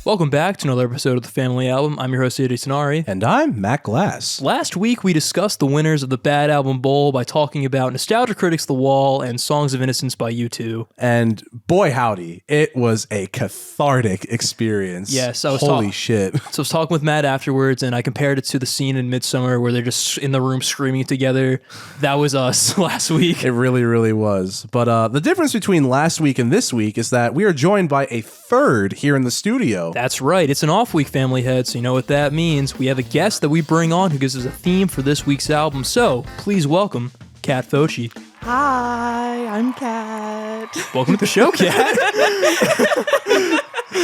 Welcome back to another episode of the Family Album. I'm your host, Diatribes. And I'm Matt Glass. Last week, we discussed the winners of the Bad Album Bowl by talking about Nostalgia Critics' The Wall and Songs of Innocence by U2. And boy, howdy, it was a cathartic experience. Yes, Holy shit. So I was talking with Matt afterwards, and I compared it to the scene in Midsommar where they're just in the room screaming together. That was us last week. It really, really was. But the difference between last week and this week is that we are joined by a third here in the studio. That's right. It's an off week, family head, so you know what that means. We have a guest that we bring on who gives us a theme for this week's album. So please welcome Kat Fochi. Hi, I'm Kat. Welcome to the show, Kat.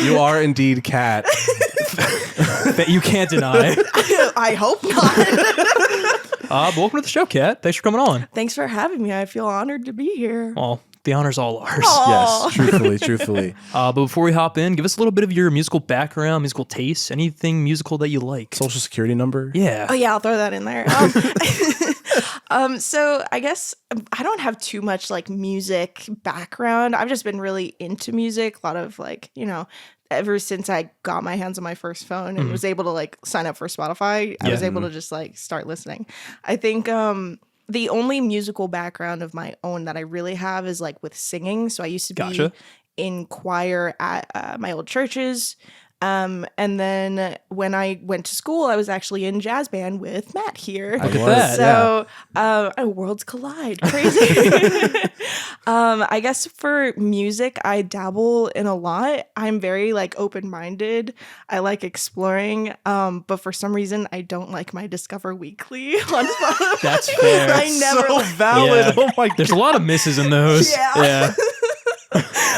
You are indeed Kat. That you can't deny. I hope not. But welcome to the show, Kat. Thanks for coming on. Thanks for having me. I feel honored to be here. Well, the honor's all ours. Yes, truthfully. But before we hop in, give us a little bit of your musical background, musical tastes, anything musical that you like. Social security number? Yeah. Oh yeah, I'll throw that in there. So I guess I don't have too much like music background. I've just been really into music. A lot of like, ever since I got my hands on my first phone and was able to like sign up for Spotify, I was able to just like start listening. I think the only musical background of my own that I really have is like with singing. So I used to be in choir at my old churches. And then when I went to school, I was actually in jazz band with Matt here. Look at that. So worlds collide. Crazy. I guess for music, I dabble in a lot. I'm very like open-minded. I like exploring. But for some reason, I don't like my Discover Weekly on Spotify. That's fair. I never so valid. Yeah. Oh my There's a lot of misses in those. Yeah.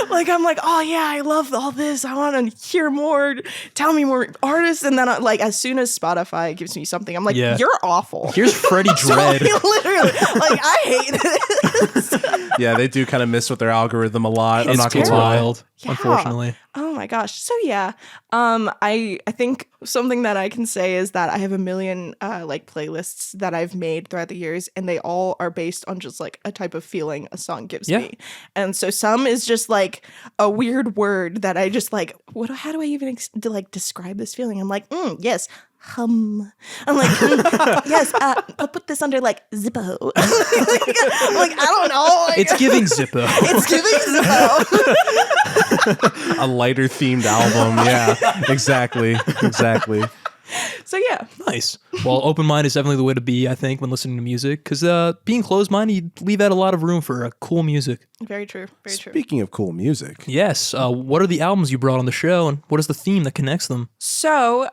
Like I'm like, oh yeah, I love all this. I want to hear more. Tell me more artists. And then like as soon as Spotify gives me something, I'm like, you're awful. Here's Freddie Dredd. Literally, like I hate this. Yeah, they do kind of mess with their algorithm a lot. I'm not gonna It's lie. wild, unfortunately. Oh my gosh. So yeah, I think something that I can say is that I have a million like playlists that I've made throughout the years, and they all are based on just like a type of feeling a song gives me. And so some is just like a weird word that I just like. How do I even describe this feeling? I'm like, yes. Hum. I'm like, yes, I'll put this under like Zippo. like, I don't know. Like, It's giving Zippo. It's giving Zippo. A lighter themed album. Yeah, exactly. So yeah. Nice. Well, open mind is definitely the way to be, I think, when listening to music. Because being closed minded, you leave out a lot of room for cool music. Very true. Very true. Speaking of cool music. Yes. What are the albums you brought on the show, and what is the theme that connects them? So,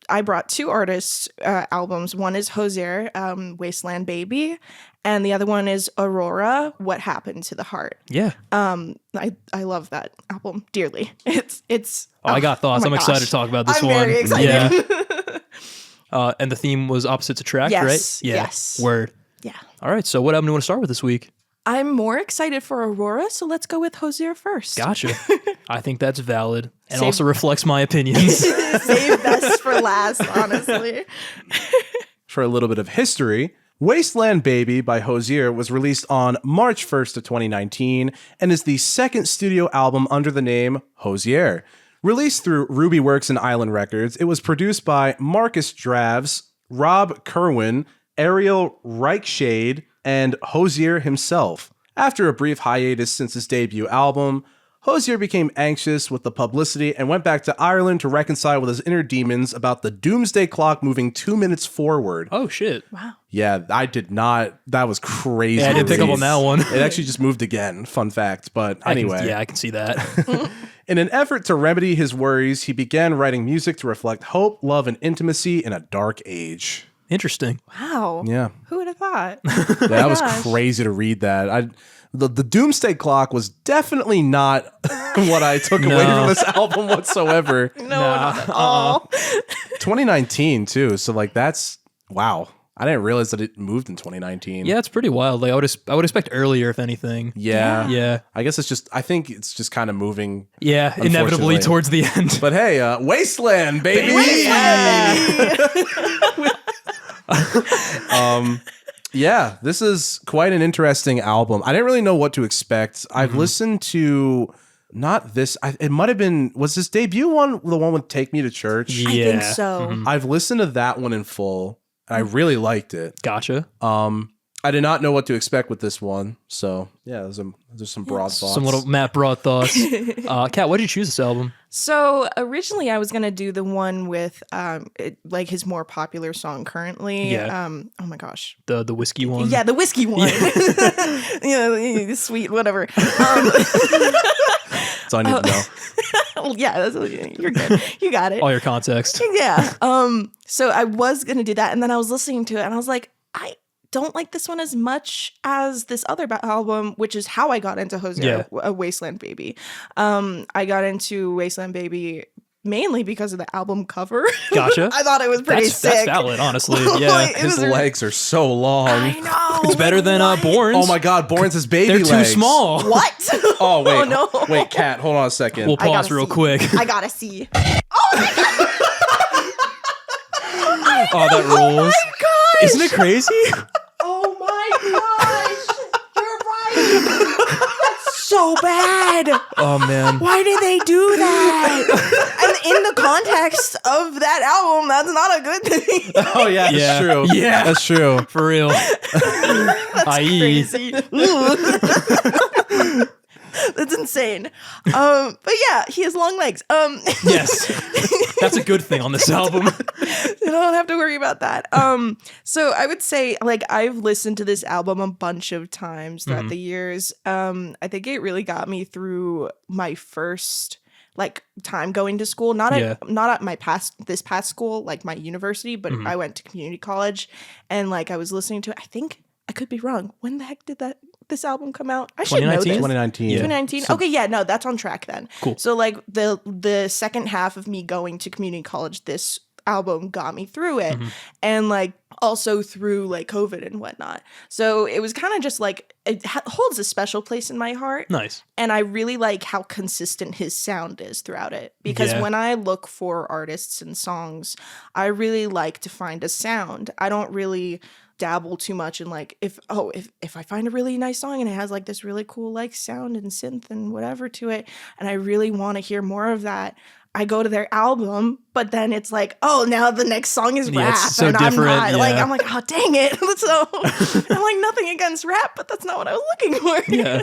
I brought two artists' albums. One is Hozier, Wasteland Baby, and the other one is Aurora, What Happened to the Heart. Yeah. I love that album dearly. It's. I got thoughts. I'm excited to talk about this one. I'm very excited. Yeah. And the theme was Opposites Attract, Yes, right? Yeah. yes. Word. Yeah. All right. So what album do you want to start with this week? I'm more excited for Aurora, so let's go with Hozier first. Gotcha. I think that's valid and also reflects my opinions. Save best for last, honestly. For a little bit of history, Wasteland Baby by Hozier was released on March 1st of 2019 and is the second studio album under the name Hozier. Released through Ruby Works and Island Records, it was produced by Marcus Draves, Rob Kerwin, Ariel Reichshade, and Hozier himself. After a brief hiatus since his debut album, Hozier became anxious with the publicity and went back to Ireland to reconcile with his inner demons about the doomsday clock moving 2 minutes forward. Oh, shit. Wow. Yeah, I did not. That was crazy. Yeah, I didn't pick up on that one. It actually just moved again. Fun fact. But anyway. I can see that. In an effort to remedy his worries, he began writing music to reflect hope, love, and intimacy in a dark age. Interesting. Wow. Yeah. Who would have thought? Yeah, that was crazy to read that. The doomsday clock was definitely not what I took away from this album whatsoever. No, not at all. 2019 too, so like that's wow. I didn't realize that it moved in 2019. Yeah, it's pretty wild. Like I would expect earlier, if anything. Yeah. I guess I think it's just kind of moving. Yeah, inevitably towards the end. But hey, Wasteland, baby. Yeah, this is quite an interesting album. I didn't really know what to expect. I've listened to Not this. It might have been. Was his debut one the one with "Take Me to Church"? Yeah. I think so. I've listened to that one in full, and I really liked it. Gotcha. I did not know what to expect with this one, so yeah, there's some broad thoughts. Some little Matt broad thoughts. Kat, why did you choose this album? So originally I was gonna do the one with like his more popular song currently. Yeah. Oh my gosh. The whiskey one. Yeah, the whiskey one. The sweet whatever. That's all I need to know. Yeah, you're good. You got it. All your context. Yeah. So I was gonna do that, and then I was listening to it, and I was like, I don't like this one as much as this other album, which is how I got into Hozier, a Wasteland Baby. I got into Wasteland Baby mainly because of the album cover. Gotcha. I thought it was pretty sick. That's valid, honestly. Yeah. Like, His legs are so long. I know. It's better than Born's. Oh my God, Born's his baby They're legs. too small. What? Oh wait, Oh, no. wait, Kat, hold on a second. We'll I pause gotta real see. quick. I gotta see. Oh, that rules. Gosh. Isn't it crazy? Oh my gosh. You're right. That's so bad. Oh, man. Why did they do that? And in the context of that album, that's not a good thing. Oh yeah, Yeah. that's true. Yeah. That's true. For real. That's I.e. crazy. That's insane. But yeah, he has long legs. Yes. That's a good thing on this album. You don't have to worry about that. So I would say, like, I've listened to this album a bunch of times throughout the years. I think it really got me through my first like time going to school. Not at my this past school, like my university, but I went to community college, and like I was listening to it. I think I could be wrong. When the heck did this album come out? I should know this. 2019. 2019. Okay, yeah, no, that's on track then. Cool. So like the second half of me going to community college, this album got me through it, and like also through like COVID and whatnot. So it was kind of just like it holds a special place in my heart. Nice. And I really like how consistent his sound is throughout it, because Yeah. when I look for artists and songs, I really like to find a sound. I don't really dabble too much in like if I find a really nice song and it has like this really cool like sound and synth and whatever to it, and I really want to hear more of that, I go to their album, but then it's like, oh, now the next song is Yeah, rap, it's so and different, I'm not like, yeah. I'm like, oh dang it. So I'm like, nothing against rap, but that's not what I was looking for. Yeah.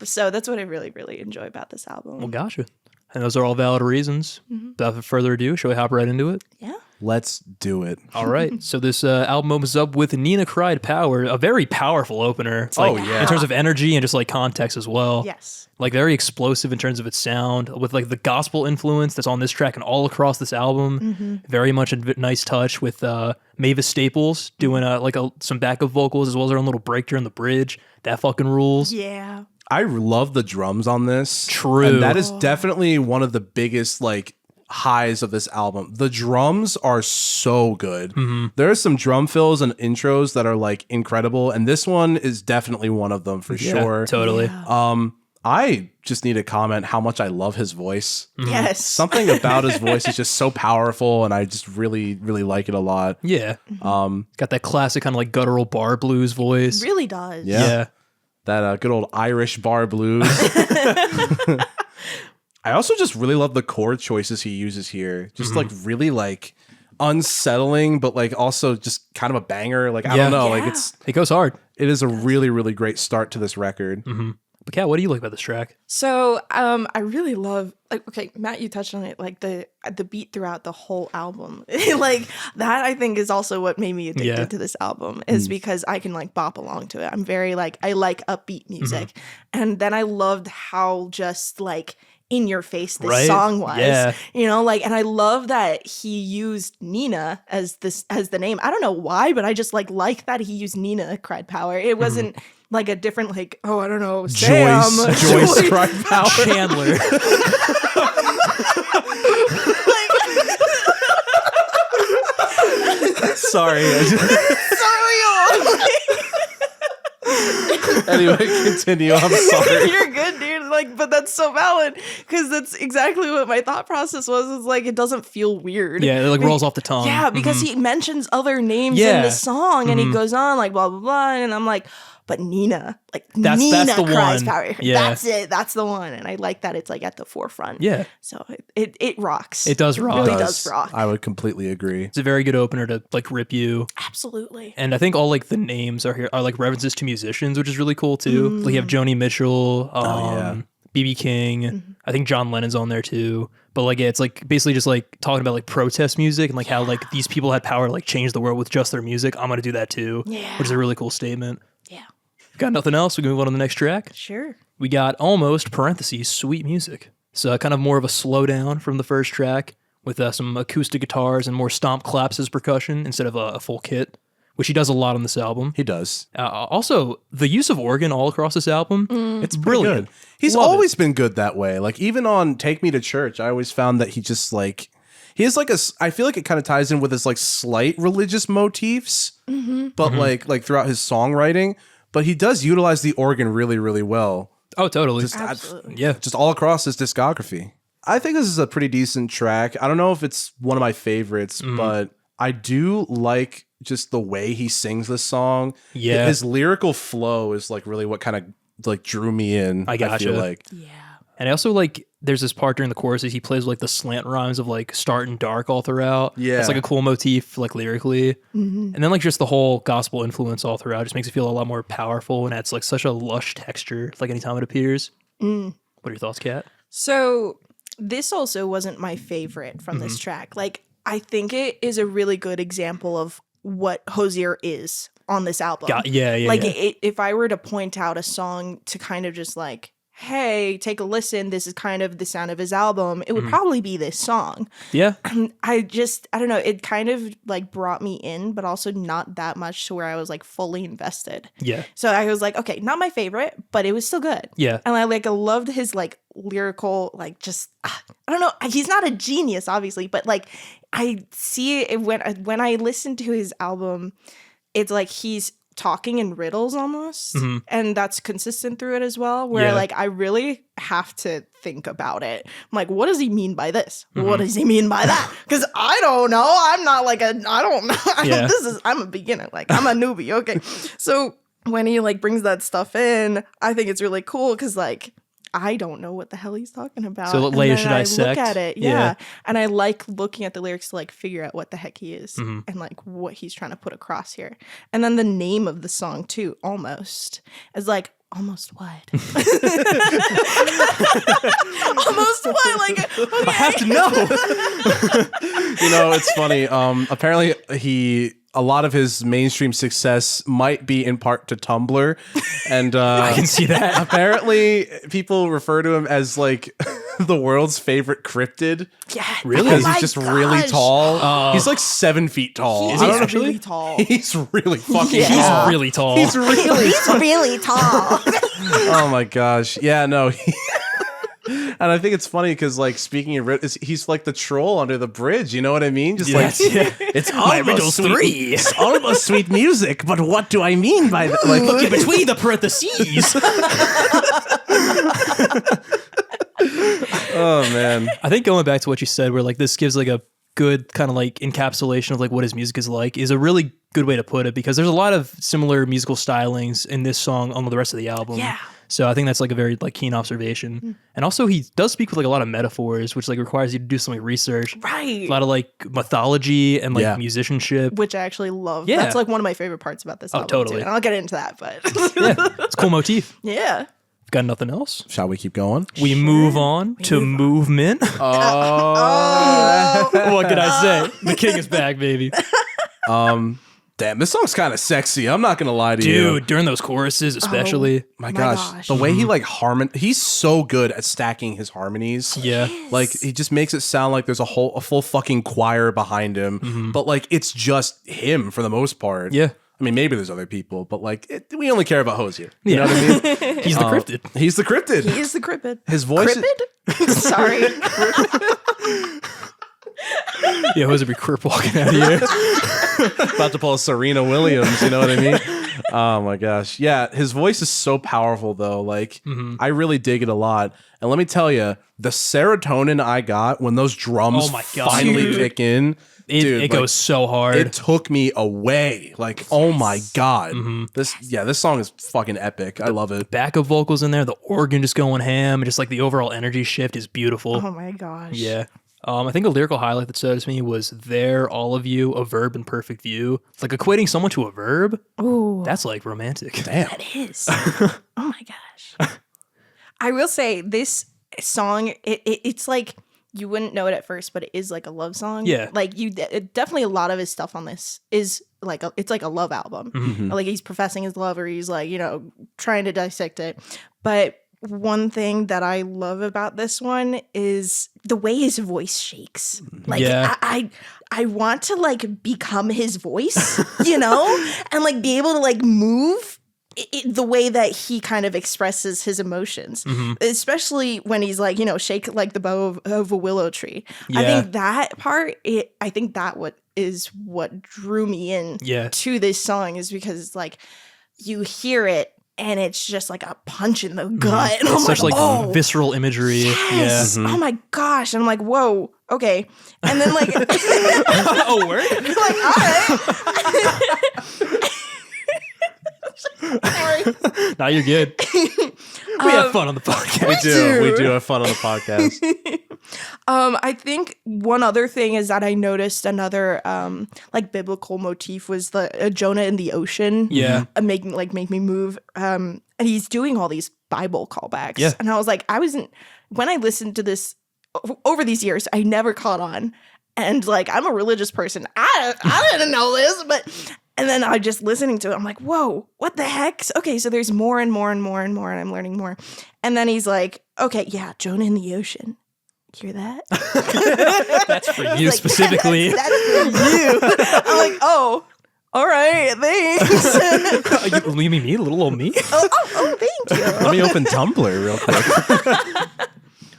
So that's what I really, really enjoy about this album. Well, gotcha. And those are all valid reasons. Without further ado, shall we hop right into it? Yeah. Let's do it. All right. So this album opens up with Nina Cried Power, a very powerful opener. It's like, yeah. in terms of energy and just like context as well. Yes. Like very explosive in terms of its sound, with like the gospel influence that's on this track and all across this album. Very much a nice touch with Mavis Staples doing some backup vocals, as well as her own little break during the bridge. That fucking rules. Yeah. I love the drums on this. True. And that is definitely one of the biggest like highs of this album. The drums are so good. There are some drum fills and intros that are like incredible, and this one is definitely one of them for sure. Totally. Yeah. I just need to comment how much I love his voice. Yes. Something about his voice is just so powerful, and I just really, really like it a lot. Yeah. Got that classic kind of like guttural bar blues voice. Really does. Yeah. That good old Irish bar blues. I also just really love the chord choices he uses here. Just like really like unsettling, but like also just kind of a banger. Like, I don't know. Yeah. Like It goes hard. it is a really, really great start to this record. But Kat, what do you like about this track? So I really love, like, okay, Matt, you touched on it, like the beat throughout the whole album. Like that I think is also what made me addicted to this album, is because I can like bop along to it. I'm very like, I like upbeat music. And then I loved how just like in your face this song was. Yeah. You know, like, and I love that he used Nina as the name. I don't know why, but I just like that he used Nina Cried Power. It wasn't like a different, like, oh, I don't know, Sam. Joyce cried power. Chandler. Sorry. Sorry. Anyway, continue. I'm sorry. You're good, dude. Like, but that's so valid, because that's exactly what my thought process was. It's like, it doesn't feel weird. Yeah, it like rolls off the tongue. Yeah, because he mentions other names in Yeah. the song, and he goes on like blah blah blah, and I'm like, but Nina, like That's Nina the cries one. power. Yeah. That's it. That's the one. And I like that it's like at the forefront. Yeah. So it rocks. It does rock. Really It does rock. I would completely agree. It's a very good opener to like rip you. Absolutely. And I think all like the names are like references to musicians, which is really cool too. Like you have Joni Mitchell, BB King. I think John Lennon's on there too. But like yeah, it's like basically just like talking about like protest music and like how like these people had power to like change the world with just their music. I'm gonna do that too. Yeah. Which is a really cool statement. Yeah. Got nothing else? We can move on to the next track. Sure. We got almost parentheses sweet music. So kind of more of a slowdown from the first track with some acoustic guitars and more stomp claps as percussion instead of a full kit, which he does a lot on this album. He does. Also, the use of organ all across this album, it's brilliant. Good. He's Love always it. been good that way. Like even on Take Me to Church, I always found that he just like he has like I feel like it kind of ties in with his like slight religious motifs, but like throughout his songwriting. But he does utilize the organ really, really well. Oh, totally. Absolutely. Yeah. Just all across his discography. I think this is a pretty decent track. I don't know if it's one of my favorites, but I do like just the way he sings this song. Yeah. His lyrical flow is like really what kind of like drew me in. I gotcha. feel like. Yeah. And I also like, there's this part during the choruses, he plays like the slant rhymes of like start and dark all throughout. Yeah. It's like a cool motif, like lyrically. And then like just the whole gospel influence all throughout just makes it feel a lot more powerful and adds like such a lush texture, like anytime it appears. What are your thoughts, Kat? So this also wasn't my favorite from this track. Like, I think it is a really good example of what Hozier is on this album. Yeah. Like, if I were to point out a song to kind of just like, hey, take a listen, this is kind of the sound of his album, it would probably be this song. Yeah. I don't know, it kind of like brought me in, but also not that much to where I was like fully invested. Yeah. So I was like, okay, not my favorite, but it was still good. Yeah. And I loved his like lyrical, like just, I don't know, he's not a genius, obviously, but like I see it when I listen to his album, it's like he's talking in riddles almost, and that's consistent through it as well, where like I really have to think about it. I'm like, what does he mean by this? What does he mean by that? Because I don't know. I'm not like I don't know. I'm a beginner, like I'm a newbie. Okay. So when he like brings that stuff in, I think it's really cool because like I don't know what the hell he's talking about. So lay it to dissect. Look at it, Yeah. and I like looking at the lyrics to like figure out what the heck he is and like what he's trying to put across here. And then the name of the song too, almost, is like almost what? Almost what? Like okay. I have to know. You know, it's funny. Apparently a lot of his mainstream success might be in part to Tumblr, and I can see that. apparently people refer to him as like the world's favorite cryptid. Yeah, Really? Because Oh he's my just really gosh. tall. He's like 7 feet tall. He's I don't know. really tall. He's really fucking Yeah. tall. He's really tall. He's really. He's really tall. Oh my gosh. Yeah. No. And I think it's funny because, like, speaking of, he's like the troll under the bridge. You know what I mean? Just Yes. like it's almost sweet. It's almost sweet music, but what do I mean by that? Like, Look in between the parentheses. oh man. I think going back to what you said, where like this gives like a good kind of like encapsulation of like what his music is like, is a really good way to put it, because there's a lot of similar musical stylings in this song on the rest of the album. Yeah. So I think that's like a very like keen observation. And also he does speak with like a lot of metaphors, which like requires you to do some like research. Right. A lot of like mythology and like Yeah. musicianship. Which I actually love. Yeah. That's like one of my favorite parts about this album. totally. Too. And I'll get into that, but Yeah, it's a cool motif. yeah. Got nothing else? Shall we keep going? We move on to movement. Oh. What can I say? The king is back, baby. Damn, this song's kind of sexy. I'm not gonna lie to you. Dude, during those choruses especially. My gosh, the way he like he's so good at stacking his harmonies. Yeah. Like he just makes it sound like there's a full fucking choir behind him, but like it's just him for the most part. Yeah. I mean, maybe there's other people, but like we only care about Hozier. You know what I mean? He's the cryptid. He's the cryptid. He is the cryptid. His voice. Cryptid? Sorry. Yeah, who's a be crip walking out of here? About to pull a Serena Williams. You know what I mean? Oh my gosh. Yeah, his voice is so powerful though. Like I really dig it a lot. And let me tell you, the serotonin I got when those drums Oh my God. finally Dude. kick in, dude, It goes so hard. it took me away. Like, oh my God. This song is fucking epic. I love it. Backup vocals in there, the organ just going ham, and just like the overall energy shift is beautiful. Oh my gosh. Yeah. I think a lyrical highlight that stood out to me was "There, all of you, a verb in perfect view." It's like equating someone to a verb. Ooh. That's like romantic. Damn. That is. Oh my gosh. I will say this song, it's like you wouldn't know it at first, but it is like a love song. Yeah. Like definitely a lot of his stuff on this is like it's like a love album. Mm-hmm. Like he's professing his love or he's like, trying to dissect it. But one thing that I love about this one is the way his voice shakes. Like Yeah. I want to like become his voice, and like be able to like move the way that he kind of expresses his emotions, especially when he's like, shake like the bow of a willow tree. I Yeah. think that part, I think that what drew me in Yeah. to this song is because it's like you hear it and it's just like a punch in the gut. And It's I'm such like oh, visceral imagery. yes. Yeah. Oh my gosh. And I'm like, whoa, okay. And then like, Oh, word? like, all right. Sorry. Now you're good. We have fun on the podcast. We do have fun on the podcast. I think one other thing is that I noticed another like biblical motif was the Jonah in the ocean. Yeah. Make me move. And he's doing all these Bible callbacks. Yeah. And I was like, when I listened to this over these years, I never caught on. And like, I'm a religious person. I didn't know this, but and then I just listening to it, I'm like, whoa, what the heck? Okay, so there's more and more and more and more, and I'm learning more. And then he's like, okay, yeah, Jonah in the ocean. Hear that? That's for you Like, specifically. That's for you. I'm like, oh, all right, thanks. You mean me? Little old me? oh, thank you. Let me open Tumblr real quick.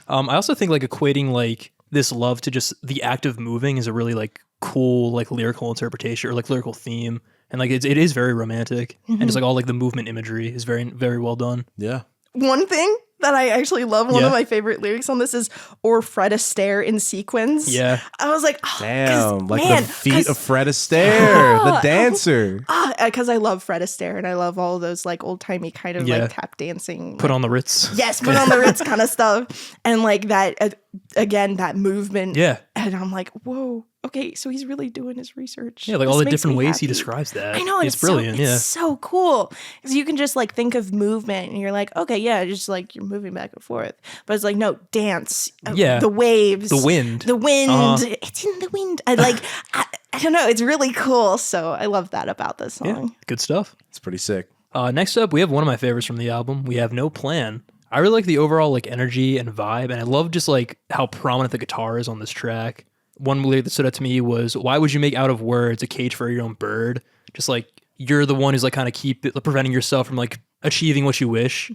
I also think like equating like this love to just the act of moving is a really like cool like lyrical interpretation or like lyrical theme, and like it is very romantic, and just like all like the movement imagery is very very well done. Yeah. One thing that I actually love, one Yeah. of my favorite lyrics on this is "or Fred Astaire in sequins." Yeah. I was like, oh, Damn. Like man, the feet of Fred Astaire, the dancer. because I love Fred Astaire and I love all those like old timey kind of Yeah. like tap dancing. Put on the Ritz. Yes, put on the Ritz kind of stuff. And like that, again, that movement. Yeah. And I'm like, whoa, okay, so he's really doing his research. Yeah, like all This the makes different me ways he happy. describes that. I know, It's brilliant. It's so cool. Because you can just like think of movement and you're like, okay, yeah, just like you're moving back and forth. But it's like, no, dance. Yeah. The waves. The wind. The wind. Uh-huh. It's in the wind. I don't know. It's really cool. So I love that about this Yeah. song. Good stuff. It's pretty sick. Next up, we have one of my favorites from the album. We have No Plan. I really like the overall like energy and vibe, and I love just like how prominent the guitar is on this track. One lyric that stood out to me was, "Why would you make out of words a cage for your own bird?" Just like you're the one who's like kind of preventing yourself from like achieving what you wish,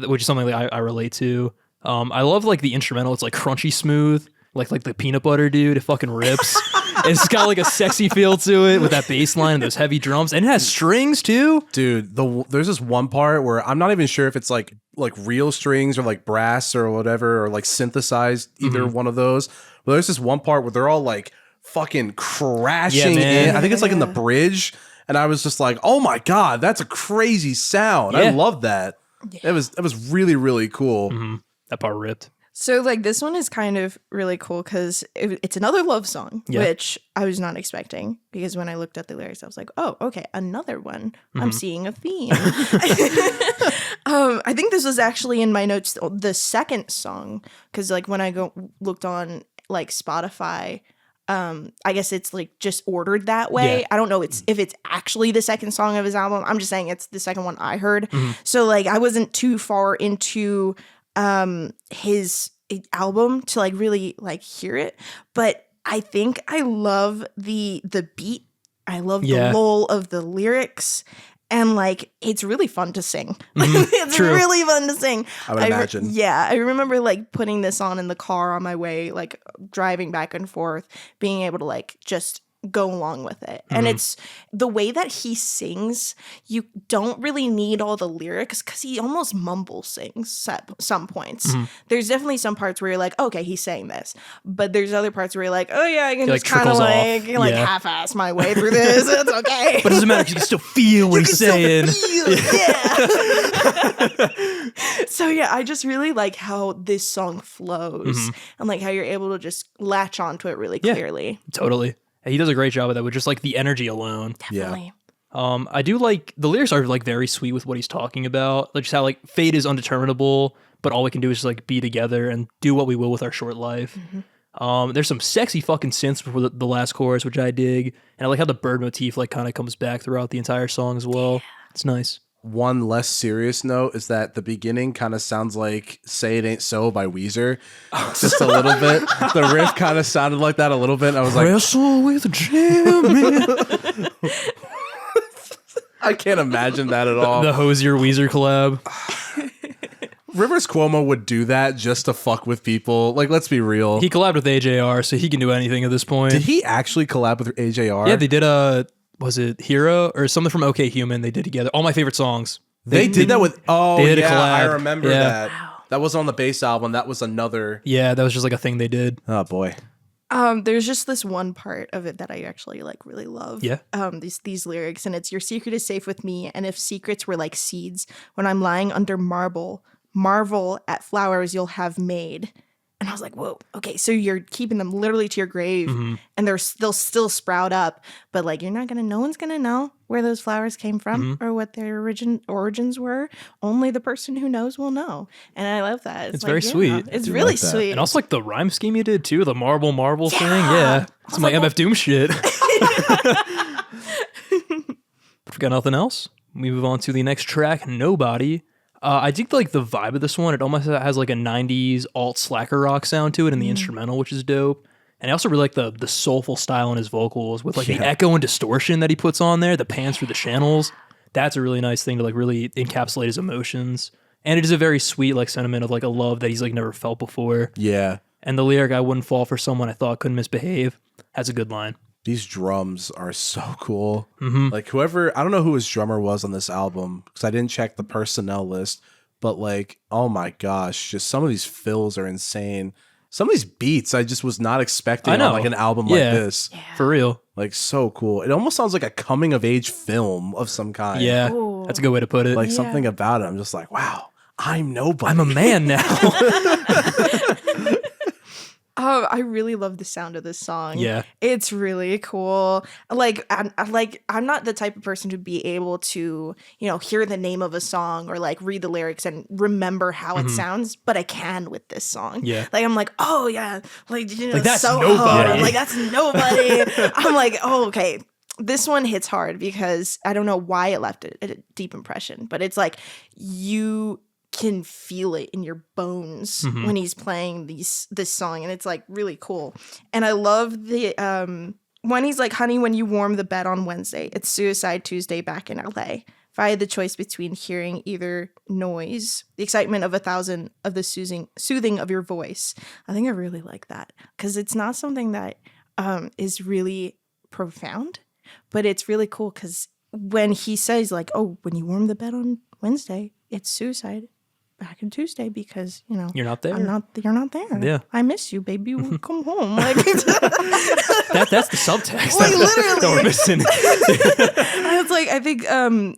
which is something that I relate to. I love like the instrumental. It's like crunchy smooth, like the peanut butter dude. It fucking rips. It's got like a sexy feel to it with that bass line and those heavy drums, and it has strings too. Dude, there's this one part where I'm not even sure if it's like real strings or like brass or whatever, or like synthesized, either one of those. But there's this one part where they're all like fucking crashing man. in. I think it's like in the bridge. And I was just like, oh my God, that's a crazy sound. I Yeah. love that. It was really, really cool. That part ripped. So like this one is kind of really cool because it's another love song, Yeah. which I was not expecting because when I looked at the lyrics, I was like, oh, okay, another one. I'm seeing a theme. I think this was actually in my notes, the second song, because like when I looked on like Spotify, I guess it's like just ordered that way. Yeah. I don't know if it's actually the second song of his album. I'm just saying it's the second one I heard. So like I wasn't too far into his album to like really like hear it, but I think I love the beat. I love Yeah. the lull of the lyrics. And like it's really fun to sing. It's True. really fun to sing. I would imagine. I remember like putting this on in the car on my way, like driving back and forth, being able to like just go along with it. And it's the way that he sings, you don't really need all the lyrics because he almost mumble sings at some points. There's definitely some parts where you're like, okay, he's saying this. But there's other parts where you're like, oh yeah, I can just kind of like half-ass my way through this. It's okay. But it doesn't matter because you can still feel what he's saying. So yeah, I just really like how this song flows and like how you're able to just latch onto it really clearly. Totally. He does a great job of that with just like the energy alone. Definitely. I do like the lyrics are like very sweet with what he's talking about. Like just how like fate is undeterminable, but all we can do is just like be together and do what we will with our short life. There's some sexy fucking synths before the last chorus, which I dig. And I like how the bird motif like kind of comes back throughout the entire song as well. Yeah. It's nice. One less serious note is that the beginning kind of sounds like Say It Ain't So by Weezer. Just a little bit. The riff kind of sounded like that a little bit. I was like, wrestle with Jimmy. I can't imagine that at all. The Hozier Weezer collab. Rivers Cuomo would do that just to fuck with people. Like, let's be real. He collabed with AJR, so he can do anything at this point. Did he actually collab with AJR? Yeah, they did was it Hero or something from OK Human they did together. All my favorite songs. They did that with, they did a collab. I remember that. Wow. That was on the bass album. That was another. Yeah, that was just like a thing they did. Oh, boy. There's just this one part of it that I actually like really love. Yeah. These lyrics, and it's your secret is safe with me, and if secrets were like seeds, when I'm lying under marble, marvel at flowers you'll have made. And I was like, whoa, okay, so you're keeping them literally to your grave, and they'll still sprout up, but like no one's gonna know where those flowers came from or what their origins were. Only the person who knows will know, and I love that. It's like, very sweet. It's really sweet, and also like the rhyme scheme you did too, the marble thing. Yeah, it's my MF Doom shit. If we got nothing else, we move on to the next track, Nobody. I think like the vibe of this one, it almost has like a 90s alt slacker rock sound to it in the instrumental, which is dope. And I also really like the soulful style in his vocals with like the echo and distortion that he puts on there, the pans through the channels. That's a really nice thing to like really encapsulate his emotions. And it is a very sweet like sentiment of like a love that he's like never felt before. Yeah. And the lyric, I wouldn't fall for someone I thought couldn't misbehave, has a good line. These drums are so cool. Like whoever, I don't know who his drummer was on this album because I didn't check the personnel list, but like, oh my gosh, just some of these fills are insane. Some of these beats I just was not expecting on like an album like this. Yeah. For real. Like so cool. It almost sounds like a coming of age film of some kind. Yeah, Ooh. that's a good way to put it. Like something about it. I'm just like, wow, I'm nobody. I'm a man now. I really love the sound of this song. Yeah. It's really cool. Like I'm not the type of person to be able to, hear the name of a song or like read the lyrics and remember how it sounds, but I can with this song. Yeah. Like I'm like, oh yeah, like that's so nobody. hard. Like that's nobody. I'm like, oh okay. This one hits hard because I don't know why it left a deep impression, but it's like you can feel it in your bones when he's playing this song, and it's like really cool. And I love the when he's like, honey, when you warm the bed on Wednesday, it's Suicide Tuesday back in LA. If I had the choice between hearing either noise, the excitement of 1,000 of the soothing of your voice, I think I really like that because it's not something that is really profound, but it's really cool because when he says like, oh, when you warm the bed on Wednesday, it's suicide back in Tuesday because you're not there. You're not there. Yeah, I miss you, baby. Come home. Like that's the subtext. Like, that we're missing. It's like I think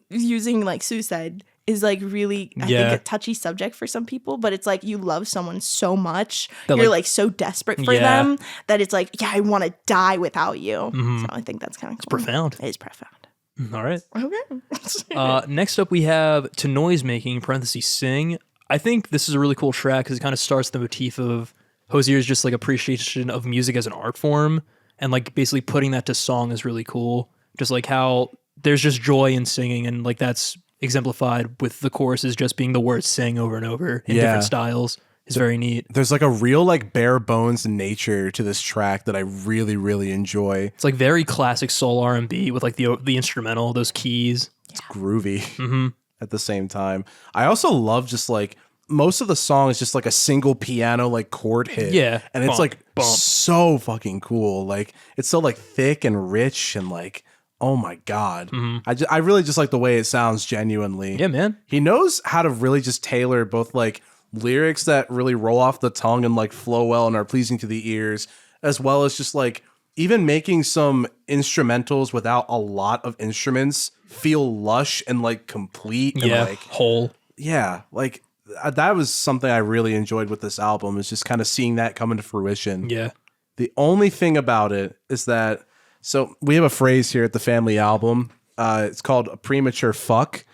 using like suicide is like really I think a touchy subject for some people, but it's like you love someone so much, that you're like so desperate for them that it's like I want to die without you. So I think that's kind of cool. Profound. It is profound. All right. Okay. Next up, we have To Noise Making (parentheses Sing). I think this is a really cool track because it kind of starts the motif of Hozier's just like appreciation of music as an art form, and like basically putting that to song is really cool. Just like how there's just joy in singing, and like that's exemplified with the choruses just being the word "sing" over and over in different styles. Is very neat. There's like a real like bare bones nature to this track that I really, really enjoy. It's like very classic soul R&B with like the instrumental, those keys. It's groovy at the same time. I also love just like most of the song is just like a single piano like chord hit. Yeah, and it's like bump. so fucking cool. Like it's so like thick and rich and like, oh my God. I really just like the way it sounds genuinely. Yeah, man. He knows how to really just tailor both like lyrics that really roll off the tongue and like flow well and are pleasing to the ears, as well as just like even making some instrumentals without a lot of instruments feel lush and like complete and like whole. Yeah, like that was something I really enjoyed with this album, is just kind of seeing that come into fruition. Yeah. The only thing about it is that, so we have a phrase here at the family album. It's called a premature fuck.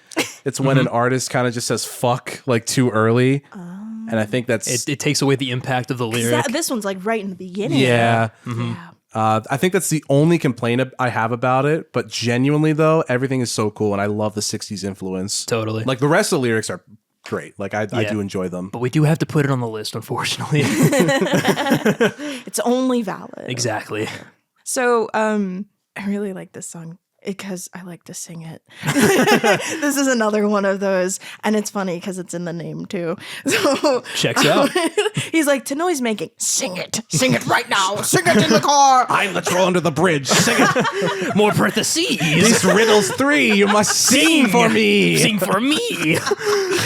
It's when an artist kind of just says fuck like too early. And I think that's... It takes away the impact of the lyric. This one's like right in the beginning. Yeah. Yeah. I think that's the only complaint I have about it. But genuinely, though, everything is so cool. And I love the 60s influence. Totally. Like the rest of the lyrics are great. Like I do enjoy them. But we do have to put it on the list, unfortunately. It's only valid. Exactly. So I really like this song because I like to sing it. This is another one of those. And it's funny because it's in the name too. So Checks out. He's like, to noise making, sing it. Sing it right now. Sing it in the car. I'm the troll under the bridge. Sing it. More parentheses. These riddles 3, you must sing for me. Sing for me.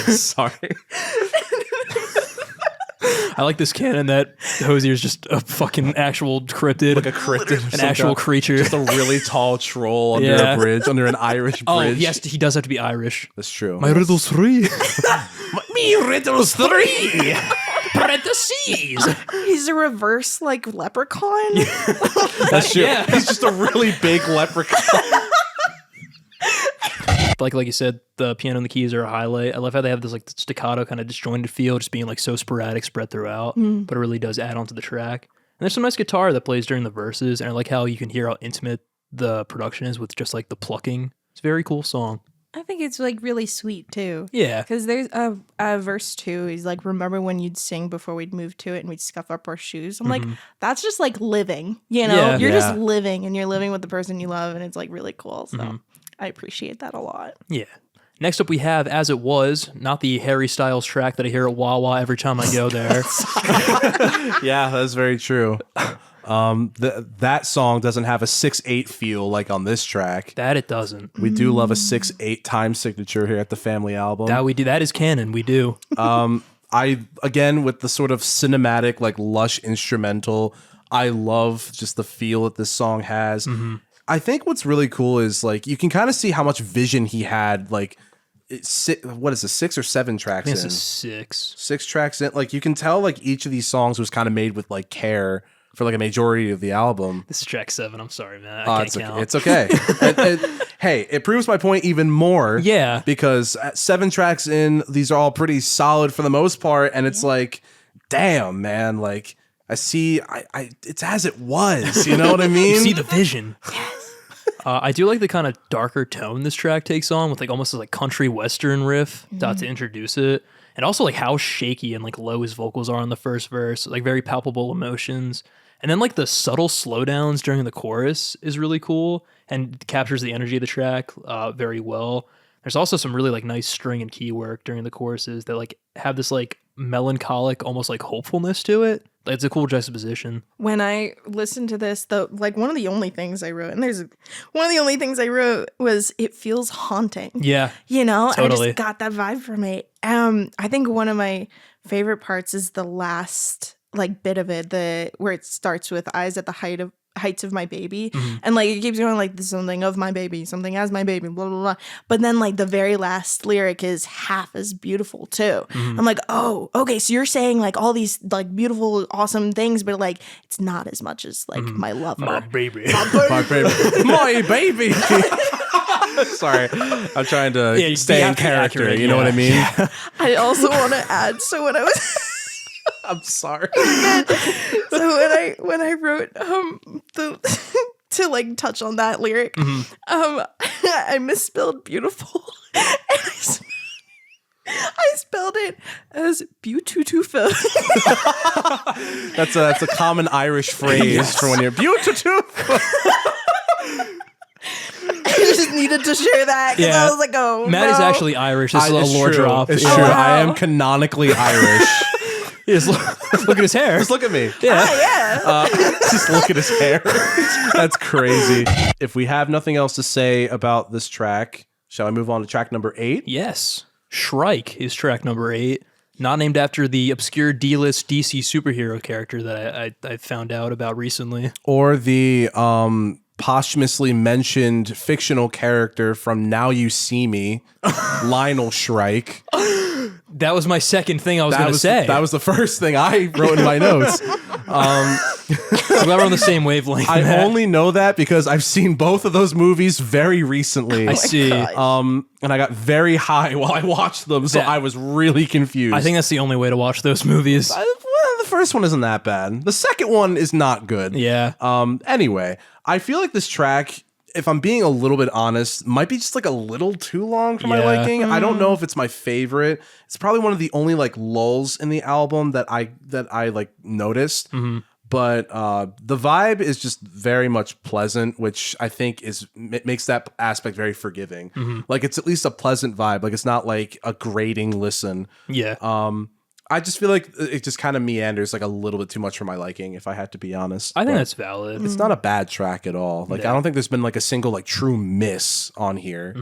Sorry. I like this canon that Hozier is just a fucking actual cryptid. Like a cryptid. An actual creature. Just a really tall troll under a bridge, under an Irish bridge. Oh, yes, he does have to be Irish. That's true. My riddles 3. Me riddles 3. Parentheses. He's a reverse like leprechaun. That's true. Yeah. He's just a really big leprechaun. Like you said, the piano and the keys are a highlight. I love how they have this like staccato kind of disjointed feel, just being like so sporadic, spread throughout, but it really does add on to the track. And there's some nice guitar that plays during the verses, and I like how you can hear how intimate the production is with just like the plucking. It's a very cool song. I think it's like really sweet too. Yeah. Because there's a verse 2. He's like, remember when you'd sing before we'd move to it and we'd scuff up our shoes? I'm like, that's just like living, you know? Yeah. You're just living and you're living with the person you love, and it's like really cool. So I appreciate that a lot. Yeah. Next up we have As It Was, not the Harry Styles track that I hear at Wawa every time I go there. Yeah, that's very true. That song doesn't have a 6/8 feel like on this track. That it doesn't. We do love a 6/8 time signature here at the family album. That we do. That is canon. We do. I again, with the sort of cinematic, like lush instrumental, I love just the feel that this song has. I think what's really cool is like you can kind of see how much vision he had. Like, what is it, 6 or 7 tracks I think in? it's a 6. 6 tracks in. Like you can tell, like each of these songs was kind of made with like care for like a majority of the album. This is track 7. I'm sorry, man. I can't count. It's okay. Hey, it proves my point even more. Yeah. Because at 7 tracks in, these are all pretty solid for the most part, and it's like, damn, man, like. I see, it's as it was, you know what I mean? You see the vision. Yes. I do like the kind of darker tone this track takes on with like almost a like country western riff to introduce it. And also like how shaky and like low his vocals are on the first verse, like very palpable emotions. And then like the subtle slowdowns during the chorus is really cool and captures the energy of the track very well. There's also some really like nice string and key work during the choruses that like have this like melancholic, almost like hopefulness to it. Like, it's a cool juxtaposition. When I listened to this, though, like one of the only things I wrote, and there's one of the only things I wrote was it feels haunting. Yeah, you know, totally. I just got that vibe from it. I think one of my favorite parts is the last like bit of it, where it starts with eyes at the heights of my baby, and like it keeps going like something of my baby, something as my baby, blah blah blah. But then like the very last lyric is half as beautiful too. I'm like, oh, okay, so you're saying like all these like beautiful, awesome things, but like it's not as much as like my lover, my baby, my baby, my baby. Sorry, I'm trying to stay in character. Accurate, you know what I mean? Yeah. I also want to add. So when I was. I'm sorry. So when I wrote to like touch on that lyric, I misspelled beautiful. And I spelled it as beautiful. That's a common Irish phrase for when you're beautiful. I just needed to share that because I was like, oh, Matt is actually Irish. This is a lore drop. It's true. I am canonically Irish. Look at his hair. Just look at me. Yeah. Just look at his hair. That's crazy. If we have nothing else to say about this track, shall I move on to track number 8? Yes. Shrike is track number 8. Not named after the obscure D-list DC superhero character that I found out about recently. Or the posthumously mentioned fictional character from Now You See Me, Lionel Shrike. That was my second thing I was going to say. That was the first thing I wrote in my notes. I'm glad we're on the same wavelength. I only know that because I've seen both of those movies very recently. I see. God. And I got very high while I watched them, so I was really confused. I think that's the only way to watch those movies. Well, the first one isn't that bad. The second one is not good. Yeah. Anyway, I feel like this track, if I'm being a little bit honest, might be just like a little too long for my liking. I don't know if it's my favorite. It's probably one of the only like lulls in the album that I like noticed. But the vibe is just very much pleasant, which I think makes that aspect very forgiving. Like it's at least a pleasant vibe. Like it's not like a grating listen. Yeah. I just feel like it just kind of meanders like a little bit too much for my liking, if I had to be honest. I think But that's valid. it's not a bad track at all. Like I don't think there's been like a single like true miss on here.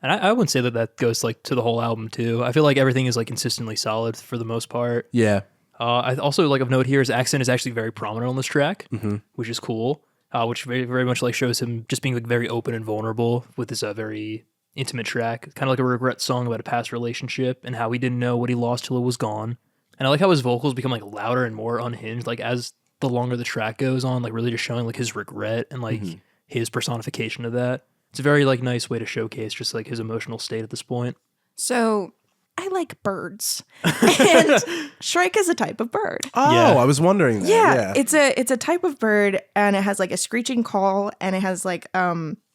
And I wouldn't say that goes like to the whole album too. I feel like everything is like consistently solid for the most part. Yeah. I also like of note here his accent is actually very prominent on this track, which is cool. Which very very much like shows him just being like very open and vulnerable with this very intimate track, kind of like a regret song about a past relationship and how he didn't know what he lost till it was gone. And I like how his vocals become like louder and more unhinged, like as the longer the track goes on, like really just showing like his regret and like his personification of that. It's a very like nice way to showcase just like his emotional state at this point. So I like birds, and Shrike is a type of bird. Oh, Yeah. I was wondering that. Yeah, it's a type of bird, and it has like a screeching call, and it has like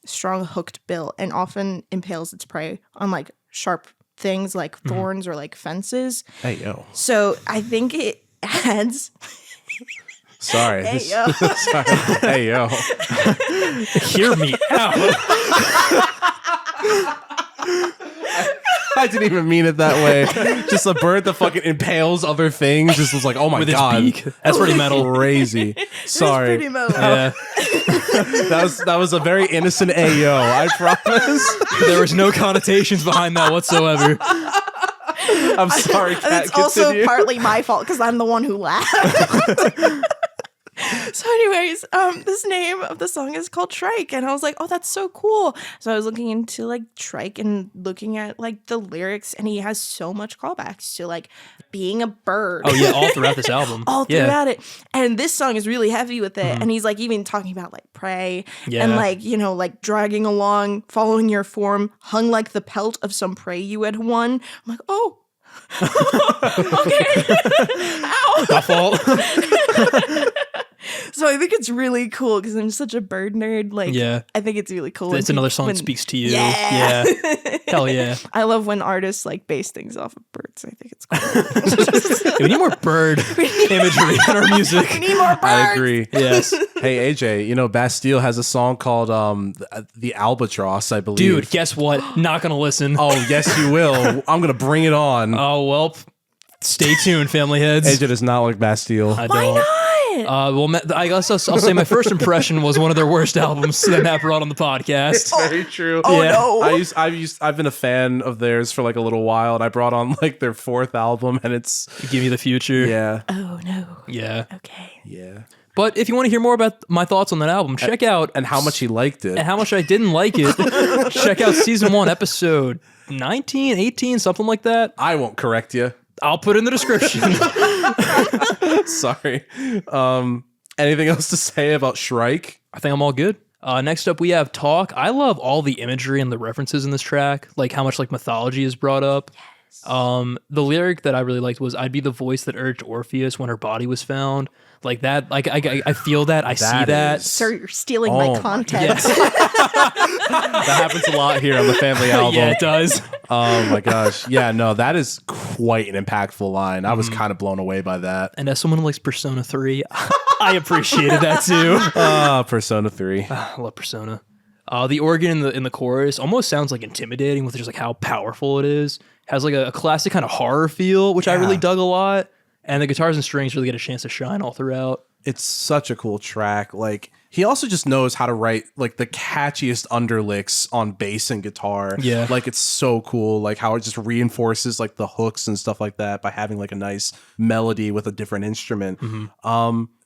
strong hooked bill, and often impales its prey on like sharp things like thorns or like fences. Hey yo. So I think it adds. Sorry. Hey, yo. Sorry. Hey yo. Hear me out. I didn't even mean it that way. Just a bird that fucking impales other things. Just was like, oh my With his god, beak. That's pretty metal. crazy. Sorry, Pretty metal. Yeah. that was a very innocent ayo. I promise. There was no connotations behind that whatsoever. I'm sorry, Kat. It's also Continue. partly my fault because I'm the one who laughed. So anyways, this name of the song is called Shrike, and I was like, oh, that's so cool. So I was looking into like Shrike and looking at like the lyrics, and he has so much callbacks to like being a bird. Oh yeah, all throughout this album. All Yeah. throughout it. And this song is really heavy with it. And he's like even talking about like prey Yeah. and like, you know, like dragging along, following your form, hung like the pelt of some prey you had won. I'm like, oh. Okay. Ow. My fault. So I think it's really cool because I'm such a bird nerd. Like, Yeah. I think it's really cool. It's another song that speaks to you. Yeah. Hell yeah. I love when artists like base things off of birds. I think it's cool. We need more bird imagery in our music. We need more birds. I agree. Yes. Hey AJ, you know Bastille has a song called the Albatross, I believe. Dude, guess what? Not gonna listen. Oh yes, you will. I'm gonna bring it on. Oh, well, stay tuned, family heads. AJ does not like Bastille. I Why don't. not? Well, I guess I'll say my first impression was one of their worst albums that Matt brought on the podcast. Very true. Oh Yeah. no. I've been a fan of theirs for like a little while, and I brought on like their 4th album, and it's Give me the future. yeah. Oh no. Yeah. Okay. Yeah. But if you want to hear more about my thoughts on that album, check out And how much he liked it. and how much I didn't like it. Check out season 1, episode 19, 18, something like that. I won't correct you. I'll put it in the description. Sorry. Anything else to say about Shrike? I think I'm all good. Next up, we have Talk. I love all the imagery and the references in this track, like how much like mythology is brought up. The lyric that I really liked was, "I'd be the voice that urged Orpheus when her body was found." Like that, like I feel that, I see that. is- Sir, you're stealing Oh, my content. Yes. That happens a lot here on the Family album. Yeah, it does. Oh my gosh. Yeah, no, that is quite an impactful line. I was kind of blown away by that. And as someone who likes Persona 3, I appreciated that too. Persona 3. I love Persona. The organ in the chorus almost sounds like intimidating with just like how powerful it is. Has like a classic kind of horror feel, which I really dug a lot. And the guitars and strings really get a chance to shine all throughout. It's such a cool track. Like, he also just knows how to write like the catchiest underlicks on bass and guitar. Yeah. Like, it's so cool. Like how it just reinforces like the hooks and stuff like that by having like a nice melody with a different instrument.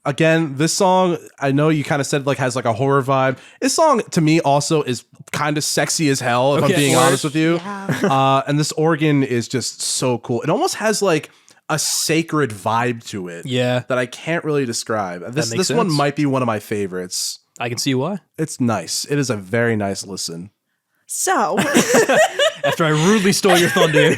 Again, this song, I know you kind of said like has like a horror vibe. This song to me also is kind of sexy as hell, if I'm being honest with you. Yeah. And this organ is just so cool. It almost has like a sacred vibe to it. Yeah. That I can't really describe. This makes one sense. might be one of my favorites. I can see why. It's nice. It is a very nice listen. So After I rudely stole your thunder.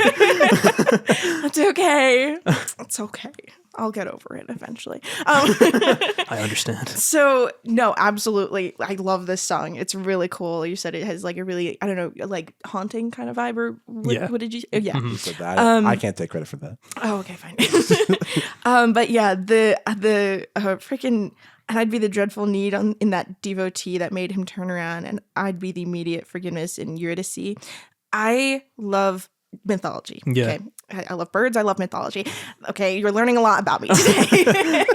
it's okay. It's okay. I'll get over it eventually. I understand. So no, absolutely. I love this song. It's really cool. You said it has like a really, I don't know, like haunting kind of vibe or what did you? Oh, yeah. You said that. I can't take credit for that. Oh, okay, fine. But yeah, the freaking, and I'd be the dreadful need in that devotee that made him turn around, and I'd be the immediate forgiveness in Eurydice. I love mythology. Yeah. Okay. I love birds. I love mythology. Okay. You're learning a lot about me today.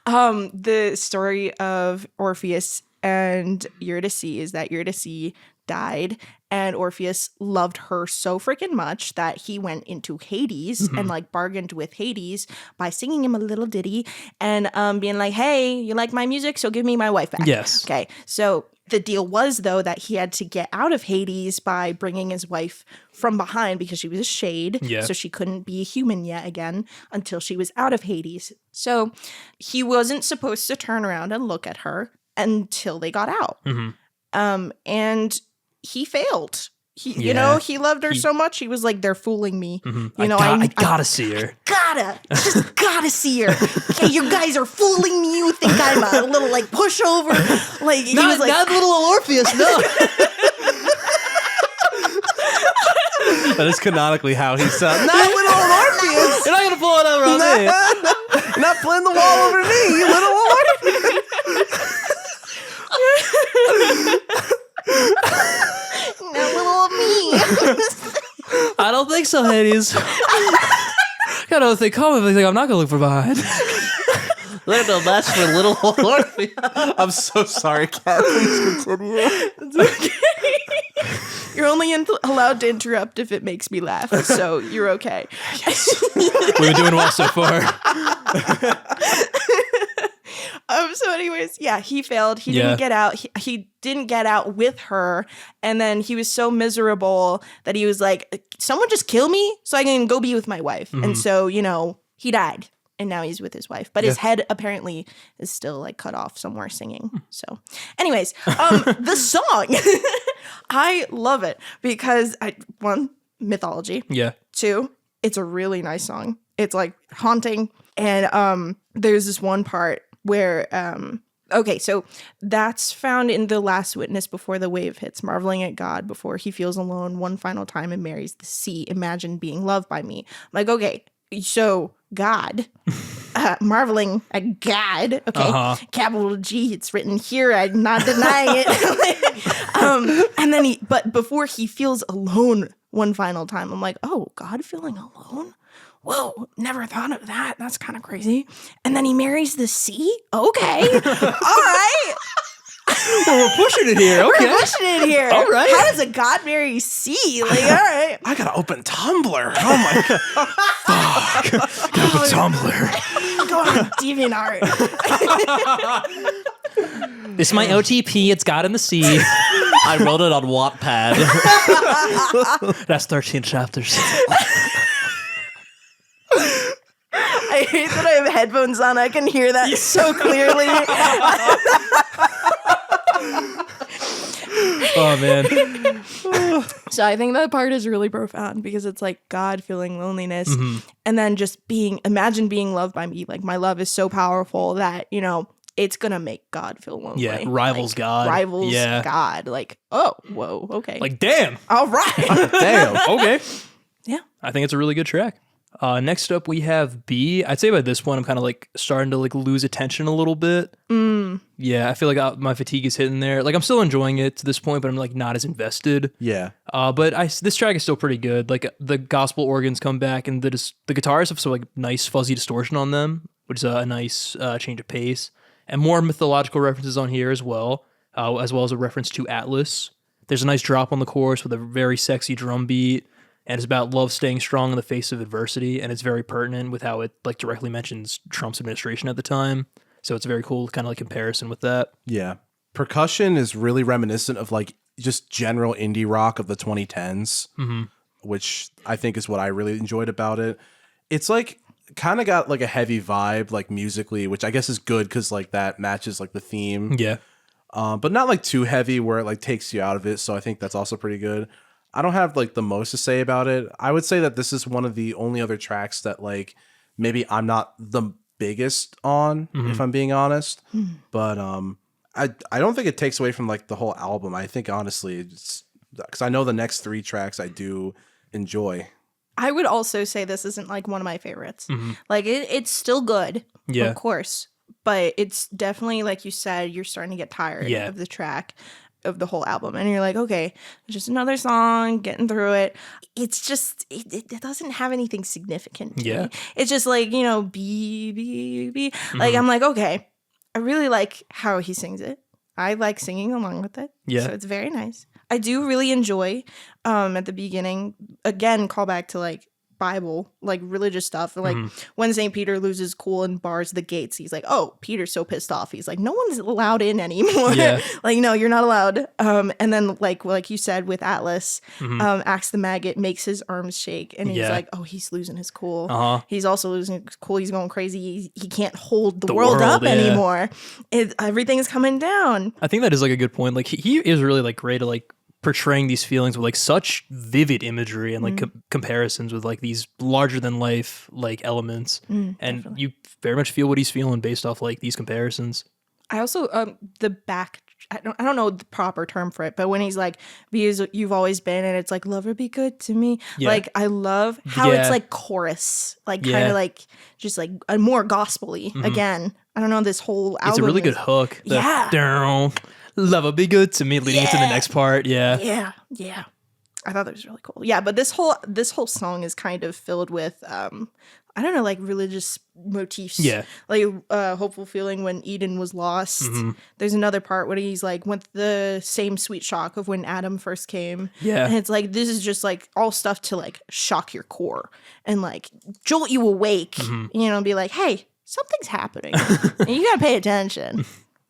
The story of Orpheus and Eurydice is that Eurydice died and Orpheus loved her so freaking much that he went into Hades and like bargained with Hades by singing him a little ditty and being like, hey, you like my music? So give me my wife back. Yes. Okay. So the deal was, though, that he had to get out of Hades by bringing his wife from behind because she was a shade. Yeah. So she couldn't be human yet again until she was out of Hades. So he wasn't supposed to turn around and look at her until they got out. And he failed. You know, he loved her so much. He was like, they're fooling me. You know, I gotta see her. Just gotta see her. Okay, you guys are fooling me. You think I'm a little like pushover? Like he was like, not little Orpheus, no. That is canonically how he sounds. Not little Orpheus. You're not gonna pull it over on me. You're not playing the wall over me, you little Orpheus. no, little me. I don't think so, Hades. I don't think I'm not gonna look for behind. They're no match for little Orpheus. I'm so sorry, Kat. Please continue. It's okay. You're only allowed to interrupt if it makes me laugh, so you're okay. We've been doing well so far. So anyways, yeah, he failed. He didn't get out. He didn't get out with her. And then he was so miserable that he was like, someone just kill me so I can go be with my wife. And so, you know, he died. And now he's with his wife. But his head apparently is still like cut off somewhere singing. So anyways, the song, I love it because one, mythology. Yeah. Two, it's a really nice song. It's like haunting. And there's this one part where okay, so that's found in The Last Witness before the wave hits, marveling at God before he feels alone one final time and marries the sea. Imagine being loved by me. I'm like, okay, so God, marveling at God, okay, capital G, it's written here, I'm not denying it. And then but before he feels alone one final time, I'm like, oh, God feeling alone? Whoa, never thought of that. That's kind of crazy. And then he marries the sea? Okay. All right. Well, we're pushing it here. Okay. We're pushing it here. All right. How does a god marry sea? Like, all right. I gotta open Tumblr. Oh my god. Fuck. Gotta put Tumblr. Go on DeviantArt. This is my OTP. It's God in the Sea. I wrote it on Wattpad. That's 13 chapters. I hate that I have headphones on. I can hear that so clearly. Oh, man. So I think that part is really profound because it's like God feeling loneliness and then just imagine being loved by me. Like my love is so powerful that, you know, it's going to make God feel lonely. Yeah, rivals like, God. Rivals God. Like, oh, whoa, okay. Like, damn. All right. Damn. Okay. Yeah. I think it's a really good track. Next up, we have B. I'd say by this point, I'm kind of like starting to like lose attention a little bit. Yeah, I feel like my fatigue is hitting there. Like I'm still enjoying it to this point, but I'm like not as invested. Yeah. But this track is still pretty good. Like the gospel organs come back, and the guitars have some like nice fuzzy distortion on them, which is a nice change of pace, and more mythological references on here as well as a reference to Atlas. There's a nice drop on the chorus with a very sexy drum beat. And it's about love staying strong in the face of adversity, and it's very pertinent with how it like directly mentions Trump's administration at the time. So it's a very cool kind of like comparison with that. Yeah. Percussion is really reminiscent of like just general indie rock of the 2010s, which I think is what I really enjoyed about it. It's like kind of got like a heavy vibe like musically, which I guess is good because like that matches like the theme. Yeah. But not like too heavy where it like takes you out of it. So I think that's also pretty good. I don't have like the most to say about it. I would say that this is one of the only other tracks that like maybe I'm not the biggest on, if I'm being honest. But I don't think it takes away from like the whole album. I think honestly, it's because I know the next 3 tracks I do enjoy. I would also say this isn't like one of my favorites. Like it's still good, of course, but it's definitely like you said, you're starting to get tired of the track. Of the whole album, and you're like, okay, just another song, getting through it. It's just it doesn't have anything significant to me. It's just like, you know, B. Like I'm like, okay, I really like how he sings it. I like singing along with it. So it's very nice. I do really enjoy at the beginning, again, call back to like Bible, like religious stuff. Like when St. Peter loses cool and bars the gates, he's like, oh, Peter's so pissed off. He's like, no one's allowed in anymore. Like, no, you're not allowed. And then like you said with Atlas, Axe the Maggot makes his arms shake and he's like, oh, he's losing his cool. He's also losing his cool. He's going crazy. He can't hold the world up anymore. Everything's coming down. I think that is like a good point. Like he is really like great at like portraying these feelings with like such vivid imagery and like comparisons with like these larger than life like elements, and definitely. You very much feel what he's feeling based off like these comparisons. I also the back. I don't know the proper term for it, but when he's like, because you've always been, and it's like, lover be good to me. Like I love how it's like chorus, like kind of like just like a more gospel-y. Again, I don't know, this whole album. It's a really good hook. Lover be good to me, leading into the next part. Yeah. I thought that was really cool. Yeah, but this whole song is kind of filled with I don't know, like religious motifs. Yeah. Like hopeful feeling when Eden was lost. There's another part when he's like went the same sweet shock of when Adam first came. Yeah. And it's like this is just like all stuff to like shock your core and like jolt you awake. You know, be like, hey, something's happening. And you gotta pay attention.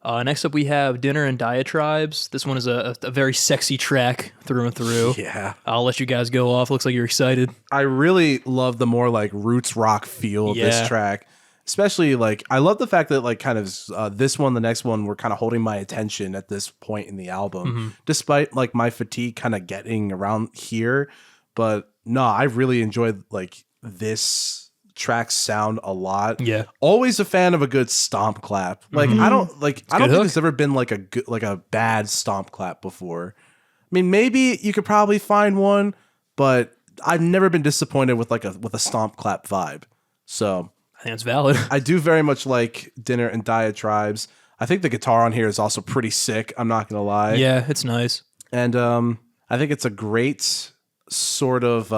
Next up, we have Dinner and Diatribes. This one is a very sexy track through and through. Yeah. I'll let you guys go off. Looks like you're excited. I really love the more like roots rock feel of this track. Especially like, I love the fact that like kind of this one, the next one, were kind of holding my attention at this point in the album, despite like my fatigue kind of getting around here. But no, I really enjoyed like this track's sound a lot. Yeah. Always a fan of a good stomp clap. Like I don't think there's ever been like a bad stomp clap before. I mean, maybe you could probably find one, but I've never been disappointed with a stomp clap vibe. So I think it's valid. I do very much like Dinner and Diatribes. I think the guitar on here is also pretty sick. I'm not gonna lie. Yeah, it's nice. And I think it's a great sort of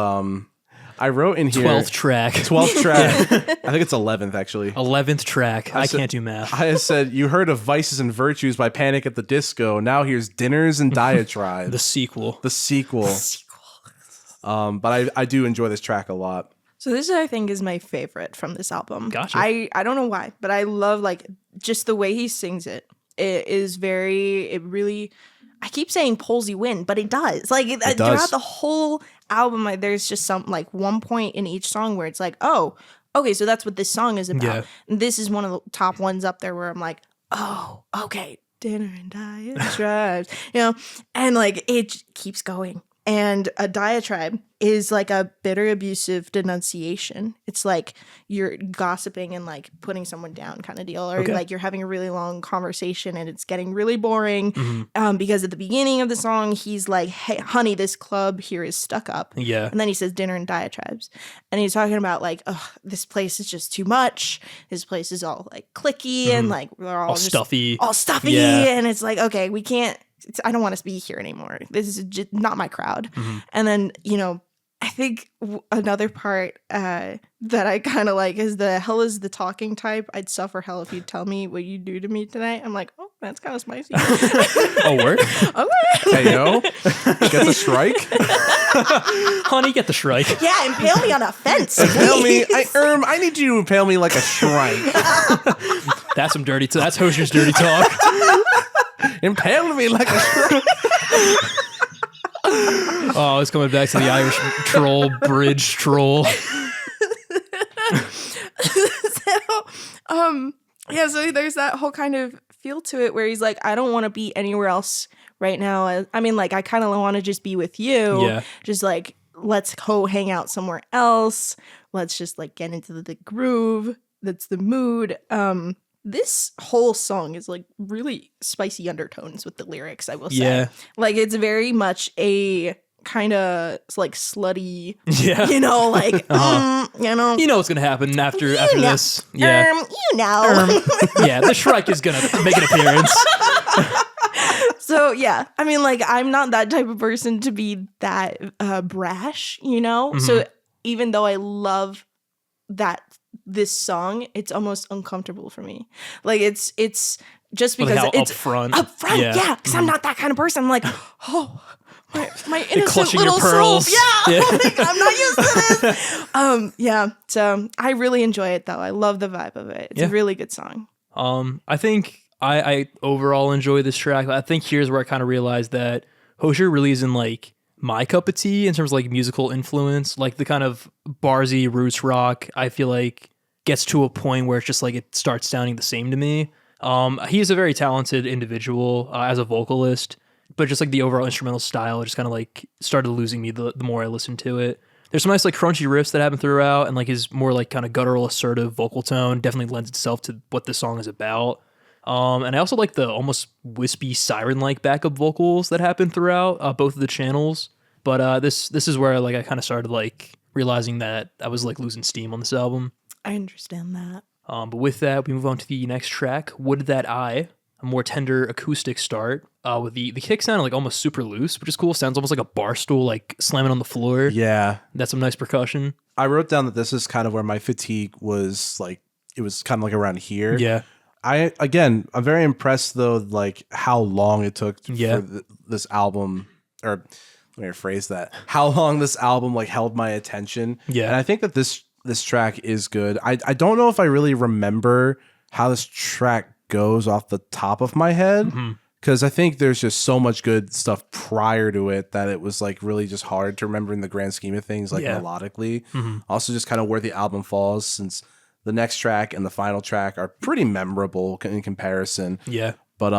I wrote in here 12th track. 12th track. I think it's 11th actually. 11th track. I can't do math. I said, you heard of Vices and Virtues by Panic at the Disco. Now here's Dinners and Diatribes. The sequel. But I do enjoy this track a lot. So this I think is my favorite from this album. Gotcha. I don't know why, but I love like just the way he sings it. It really, I keep saying pulls you in, but it does. Like throughout the whole album, like, there's just some like one point in each song where it's like, oh, okay, so that's what this song is about. Yeah. And this is one of the top ones up there where I'm like, oh, okay, Dinner and Diatribes, you know, and like it keeps going And a diatribe is like a bitter, abusive denunciation. It's like you're gossiping and like putting someone down kind of deal. Or like you're having a really long conversation and it's getting really boring. Because at the beginning of the song, he's like, hey, honey, this club here is stuck up. Yeah. And then he says dinner and diatribes. And he's talking about like, oh, this place is just too much. This place is all like cliquey and like we're all just stuffy. All stuffy. Yeah. And it's like, okay, we can't. I don't want to be here anymore. This is just not my crowd. And then, you know, I think another part that I kind of like is the hell is the talking type. I'd suffer hell if you tell me what you do to me tonight. I'm like, oh, that's kind of spicy. Oh, word? Okay. Hey, yo, get the Shrike. Honey, get the Shrike. Yeah, impale me on a fence. Impale me. I need you to impale me like a Shrike. That's some dirty talk. That's Hozier's dirty talk. Impale me like a Shrike. Oh, it's coming back to the Irish troll, bridge troll. Yeah, so there's that whole kind of feel to it where he's like, I don't want to be anywhere else right now. I mean, like, I kind of want to just be with you. Yeah. Just like, let's go hang out somewhere else. Let's just like get into the groove. That's the mood. This whole song is like really spicy undertones with the lyrics, I will say. Yeah. Like it's very much a kind of like slutty, Yeah. you know, like, you know. You know what's going to happen after know. this. Yeah. You know. Yeah, the Shrike is going to make an appearance. So, yeah. I mean, like, I'm not that type of person to be that brash, you know? So even though I love this song, it's almost uncomfortable for me. Like it's just because it's upfront. Yeah, because I'm not that kind of person. I'm like, oh, my innocent clutching little your pearls. soul. Yeah, like, I'm not used to this. Yeah. So I really enjoy it though. I love the vibe of it. It's a really good song. I think I overall enjoy this track. I think here's where I kind of realized that Hozier really isn't like my cup of tea in terms of like musical influence. Like the kind of barsy roots rock, I feel like gets to a point where it's just like it starts sounding the same to me. He is a very talented individual as a vocalist, but just like the overall instrumental style just kind of like started losing me the more I listened to it. There's some nice like crunchy riffs that happen throughout, and like his more like kind of guttural assertive vocal tone definitely lends itself to what this song is about. And I also like the almost wispy siren-like backup vocals that happen throughout both of the channels. But this is where like I kind of started like realizing that I was like losing steam on this album. I understand that. But with that, we move on to the next track, Would That I, a more tender acoustic start with the kick sound like almost super loose, which is cool. Sounds almost like a bar stool like slamming on the floor. Yeah. That's some nice percussion. I wrote down that this is kind of where my fatigue was like, it was kind of like around here. Yeah. I'm very impressed though, like how long it took Yeah. for this album, or let me rephrase that, how long this album like held my attention. Yeah. And I think that this track is good. I don't know if I really remember how this track goes off the top of my head, because I think there's just so much good stuff prior to it that it was like really just hard to remember in the grand scheme of things, like melodically. Also just kind of where the album falls, since the next track and the final track are pretty memorable in comparison. Yeah. But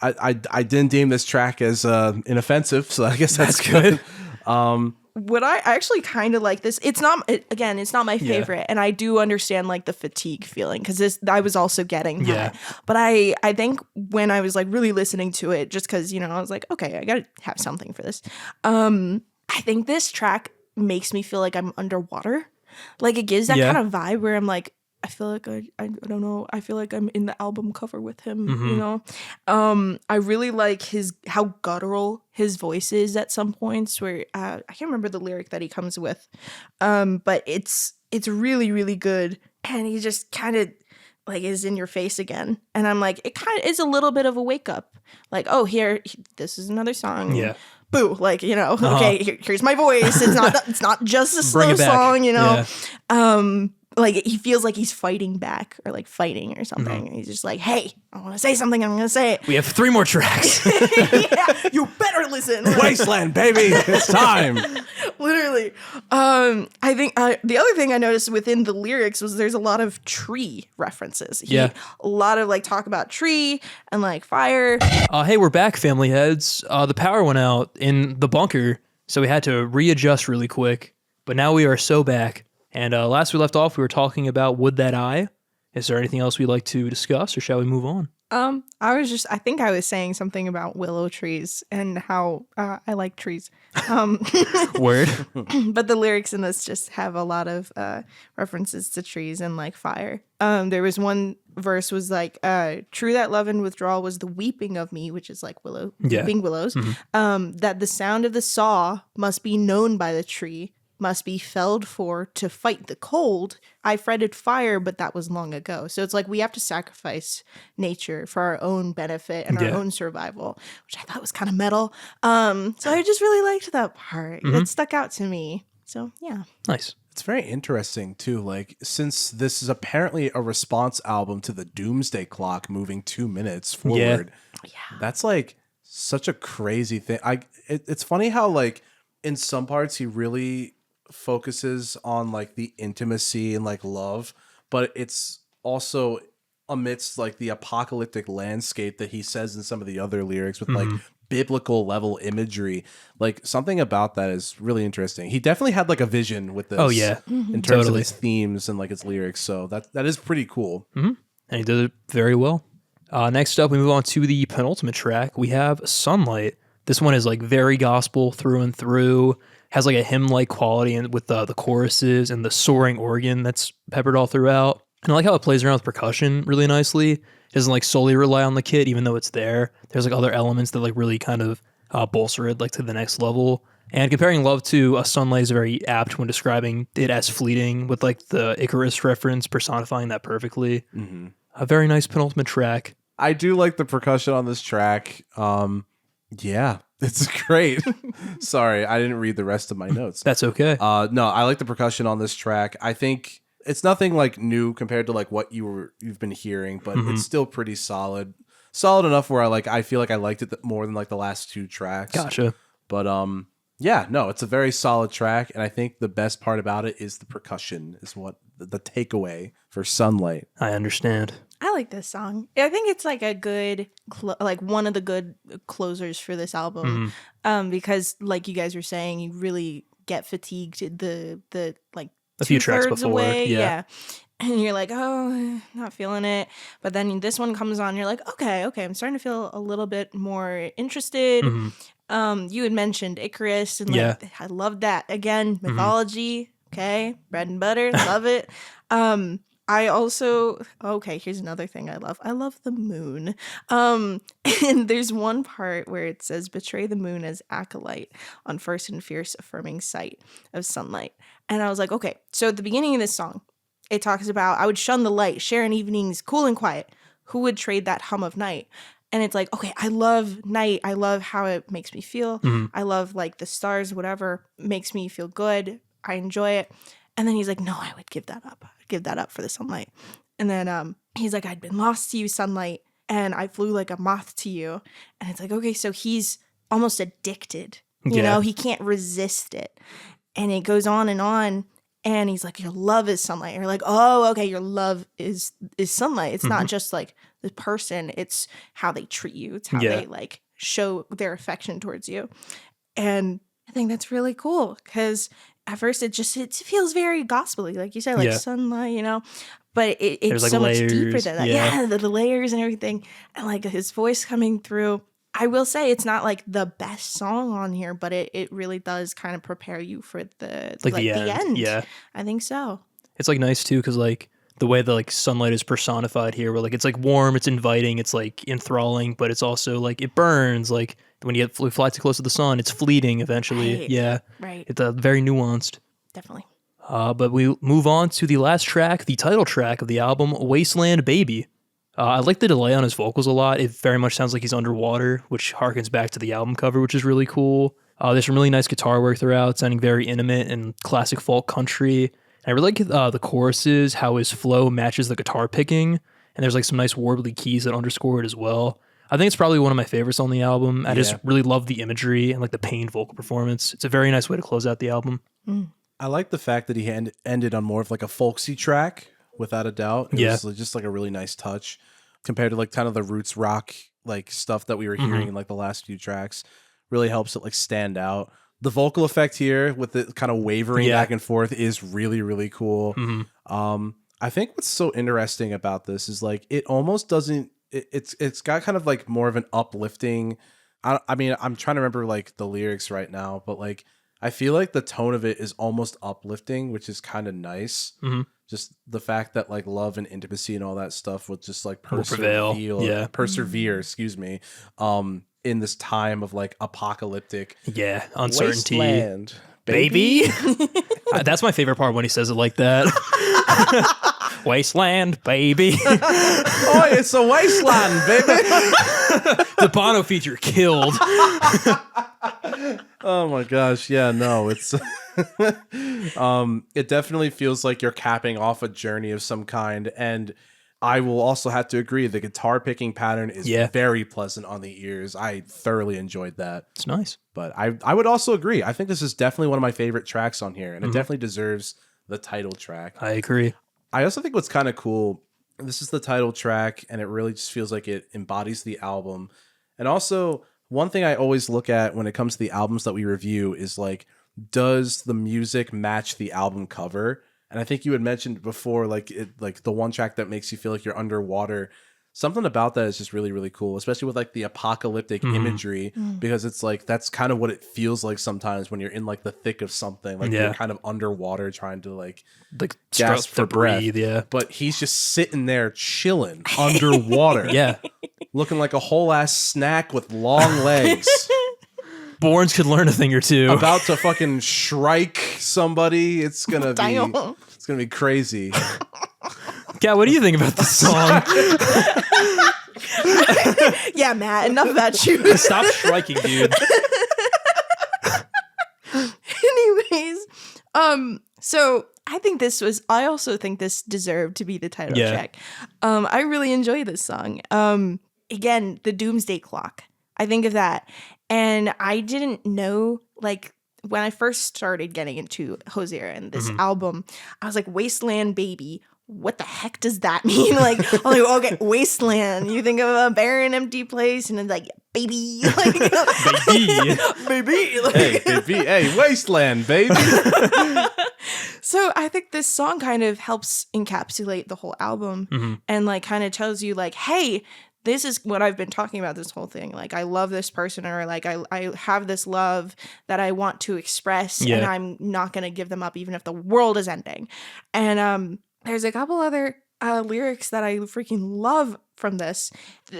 I didn't deem this track as inoffensive, so I guess that's good. What I actually kind of like this. It's not my favorite, and I do understand like the fatigue feeling because I was also getting that. Yeah. But I think when I was like really listening to it, just because I was like, okay, I gotta have something for this. I think this track makes me feel like I'm underwater. Like it gives that kind of vibe where I'm like, I feel like I don't know. I feel like I'm in the album cover with him, I really like how guttural his voice is at some points where I can't remember the lyric that he comes with. But it's really, really good. And he just kind of like is in your face again. And I'm like, it kind of is a little bit of a wake up. Like, oh, this is another song. Yeah. Boo, like, okay, here's my voice. It's not just a slow Bring it back. song, Yeah. Like he feels like he's fighting back or like fighting or something. And he's just like, hey, I want to say something. I'm going to say it. We have 3 more tracks. Yeah, you better listen. Wasteland, baby, it's time. Literally. I think the other thing I noticed within the lyrics was there's a lot of tree references. A lot of like talk about tree and like fire. Hey, we're back, family heads. The power went out in the bunker. So we had to readjust really quick, but now we are so back. And last we left off, we were talking about Would That I? Is there anything else we'd like to discuss, or shall we move on? I think I was saying something about willow trees and how I like trees. Word. But the lyrics in this just have a lot of references to trees and like fire. There was one verse was like, true that love and withdrawal was the weeping of me, which is like weeping willows. That the sound of the saw must be known by the tree, must be felled for to fight the cold. I fretted fire, but that was long ago. So it's like we have to sacrifice nature for our own benefit and our own survival, which I thought was kind of metal. So I just really liked that part. It stuck out to me. So yeah. Nice. It's very interesting too. Like, since this is apparently a response album to the Doomsday Clock moving 2 minutes forward, that's like such a crazy thing. It's funny how like in some parts he really focuses on like the intimacy and like love, but it's also amidst like the apocalyptic landscape that he says in some of the other lyrics with like biblical level imagery. Like, something about that is really interesting. He definitely had like a vision with this. Oh yeah, in terms of its themes and like its lyrics. So that is pretty cool. And he did it very well. Next up, we move on to the penultimate track. We have Sunlight. This one is like very gospel through and through. Has like a hymn-like quality and with the choruses and the soaring organ that's peppered all throughout. And I like how it plays around with percussion really nicely. It doesn't like solely rely on the kit, even though it's there. There's like other elements that like really kind of bolster it like to the next level. And comparing Love to a Sunlight is very apt when describing it as fleeting, with like the Icarus reference personifying that perfectly. A very nice penultimate track. I do like the percussion on this track. Yeah, it's great. Sorry, I didn't read the rest of my notes. That's okay. No, I like the percussion on this track. I think it's nothing like new compared to like what you've been hearing, but it's still pretty solid. Solid enough where I feel like I liked it more than like the last 2 tracks. Gotcha. But yeah, no, it's a very solid track, and I think the best part about it is the percussion is what the takeaway for Sunlight. I understand. I like this song. I think it's like a good, like one of the good closers for this album, because like you guys were saying, you really get fatigued the like a few tracks before, away. Yeah. And you're like, oh, not feeling it. But then this one comes on, you're like, okay, I'm starting to feel a little bit more interested. You had mentioned Icarus, and like I love that. Again, mythology, okay, bread and butter, love it. I also, here's another thing I love. I love the moon. And there's one part where it says, betray the moon as acolyte on first and fierce affirming sight of sunlight. And I was like, okay, so at the beginning of this song, it talks about, I would shun the light, share in evenings, cool and quiet. Who would trade that hum of night? And it's like, okay, I love night. I love how it makes me feel. I love like the stars, whatever makes me feel good. I enjoy it. And then he's like, no, I would give that up. I'd give that up for the sunlight. And then he's like, I'd been lost to you, sunlight, and I flew like a moth to you. And it's like, okay, so he's almost addicted. You know, he can't resist it. And it goes on. And he's like, your love is sunlight. And you're like, oh, okay, your love is sunlight. It's not just like the person. It's how they treat you. It's how they like show their affection towards you. And I think that's really cool because at first it feels very gospel-y, like you said, like sunlight, you know, but it's like so much deeper than that. Yeah, the layers and everything, and like his voice coming through. I will say it's not like the best song on here, but it really does kind of prepare you for the end. Yeah, I think so. It's like nice too because like the way the like sunlight is personified here, where like it's like warm, it's inviting, it's like enthralling, but it's also like it burns. Like when you fly too close to the sun, it's fleeting eventually. Right. It's very nuanced. Definitely. But we move on to the last track, the title track of the album, Wasteland Baby. I like the delay on his vocals a lot. It very much sounds like he's underwater, which harkens back to the album cover, which is really cool. There's some really nice guitar work throughout, sounding very intimate and classic folk country. I really like the choruses, how his flow matches the guitar picking, and there's like some nice warbly keys that underscore it as well. I think it's probably one of my favorites on the album. I just really love the imagery and like the pained vocal performance. It's a very nice way to close out the album. I like the fact that he ended on more of like a folksy track, without a doubt. It was just like a really nice touch compared to like kind of the roots rock like stuff that we were hearing in like the last few tracks. Really helps it like stand out. The vocal effect here with the kind of wavering Yeah. back and forth is really, really cool. Mhm. I think what's so interesting about this is like it almost doesn't. It's got kind of like more of an uplifting. I mean, I'm trying to remember like the lyrics right now, but like I feel like the tone of it is almost uplifting, which is kind of nice. Mhm. Just the fact that like love and intimacy and all that stuff would just like Will prevail. Yeah. persevere, excuse me, in this time of like apocalyptic Yeah, uncertainty. wasteland, Baby. That's my favorite part when he says it like that. Wasteland, baby. Oh, it's a wasteland, baby. The Bono feature killed. Oh my gosh, yeah, no, it's it definitely feels like you're capping off a journey of some kind, and I will also have to agree the guitar picking pattern is very pleasant on the ears. I thoroughly enjoyed that. It's nice. But I would also agree. I think this is definitely one of my favorite tracks on here, and it definitely deserves the title track. I agree. I also think what's kind of cool, this is the title track, and it really just feels like it embodies the album. And also, one thing I always look at when it comes to the albums that we review is like, does the music match the album cover? And I think you had mentioned before, like the one track that makes you feel like you're underwater. Something about that is just really, really cool, especially with like the apocalyptic imagery, because it's like that's kind of what it feels like sometimes when you're in like the thick of something, like you're kind of underwater trying to like gasp for breath. Yeah. But he's just sitting there chilling underwater, Yeah. looking like a whole ass snack with long legs. Borns could learn a thing or two. About to fucking Shrike somebody. It's gonna be crazy. Kat, what do you think about this song? Yeah, Matt, enough about you. Stop striking, dude. Anyways, so I also think this deserved to be the title track. I really enjoy this song. Again, the Doomsday Clock. I think of that. And I didn't know, like, when I first started getting into Hozier and this album, I was like, Wasteland, baby. What the heck does that mean? Like, I'm like, okay, Wasteland. You think of a barren, empty place, and it's like, baby. Like, Baby. baby. Like, Hey, baby. Hey, Wasteland, baby. So I think this song kind of helps encapsulate the whole album and, like, kind of tells you, like, hey, this is what I've been talking about this whole thing. Like, I love this person, or like I have this love that I want to express, and I'm not going to give them up even if the world is ending. And there's a couple other lyrics that I freaking love from this.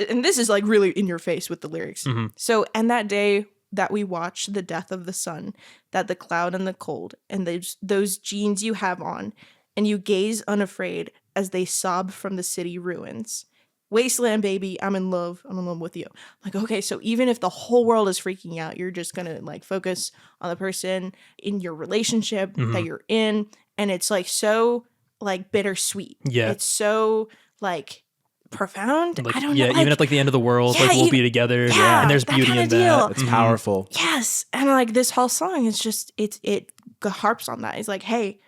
And this is like really in your face with the lyrics. So, and that day that we watch the death of the sun, that the cloud and the cold, and those jeans you have on, and you gaze unafraid as they sob from the city ruins. Wasteland, baby, I'm in love with you. Like, okay, so even if the whole world is freaking out, you're just gonna like focus on the person in your relationship that you're in, and it's like so like bittersweet. Yeah, it's so like profound. Like, I don't know. Yeah, like, even at like the end of the world, like we'll be together. Yeah, and there's that beauty kinda in deal. that. It's powerful. Yes, and like this whole song is just it harps on that. It's like, hey,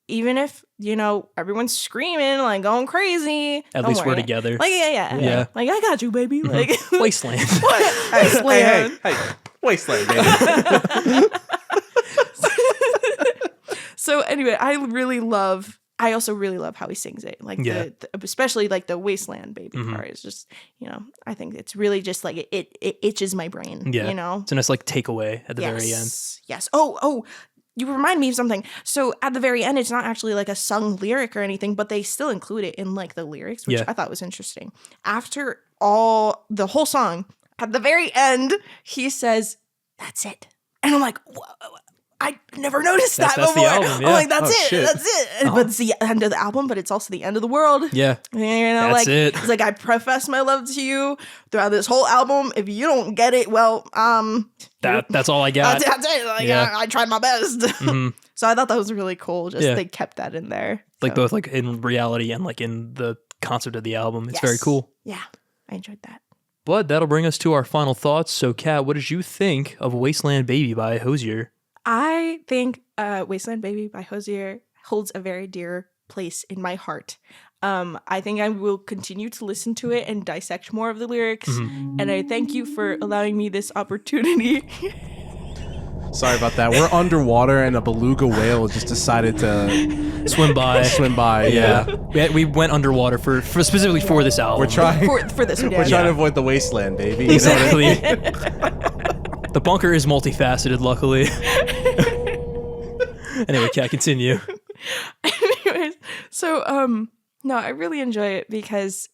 even if, you know, everyone's screaming, like going crazy. At least we're together. Like, yeah. Like, I got you, baby. Like, Wasteland. Wasteland. Hey, Wasteland, baby. So anyway, I also really love how he sings it. Like, especially like the Wasteland baby part is just, you know, I think it's really just like it itches my brain. Yeah. You know? It's a nice like takeaway at the very end. Yes. Oh, you remind me of something. So at the very end, it's not actually like a sung lyric or anything, but they still include it in like the lyrics, which I thought was interesting. After the whole song, at the very end, he says, "That's it." And I'm like, whoa, I never noticed that that's before. the album, yeah. I'm like, that's Oh, it. shit. That's it. But it's the end of the album, but it's also the end of the world. Yeah. You know, That's like, it. It's like, I profess my love to you throughout this whole album. If you don't get it, well, That's all I got. that's it. Like, I tried my best. So I thought that was really cool. Just they kept that in there. Like So, both like in reality and like in the concept of the album. It's very yes. cool. Yeah, I enjoyed that. But that'll bring us to our final thoughts. So Kat, what did you think of Wasteland Baby by Hozier? I think Wasteland Baby by Hozier holds a very dear place in my heart. I think I will continue to listen to it and dissect more of the lyrics. And I thank you for allowing me this opportunity. Sorry about that. We're underwater and a beluga whale just decided to Swim by. Yeah. We went underwater for specifically for this album. We're trying For this one, yeah. we're trying to avoid the wasteland, baby. You know what I mean? Exactly. The bunker is multifaceted, luckily. Anyway, Kat, continue. Anyways, so no, I really enjoy it because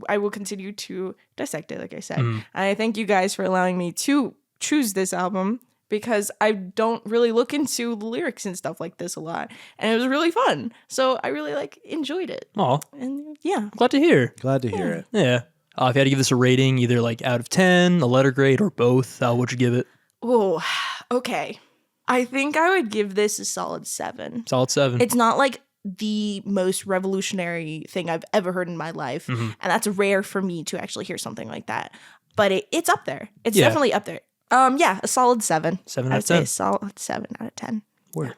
I will continue to dissect it, like I said. And I thank you guys for allowing me to choose this album because I don't really look into the lyrics and stuff like this a lot. And it was really fun. So I really enjoyed it. Aw, And yeah. glad to hear. Glad to hear it. Yeah. If you had to give this a rating, either like out of 10, a letter grade, or both, what'd you give it? Oh, okay. I think I would give this a solid 7. Solid 7. It's not like the most revolutionary thing I've ever heard in my life. And that's rare for me to actually hear something like that. But it's up there. It's definitely up there. Yeah, a solid 7. 7 I out would of 10. say a solid 7 out of 10. Word.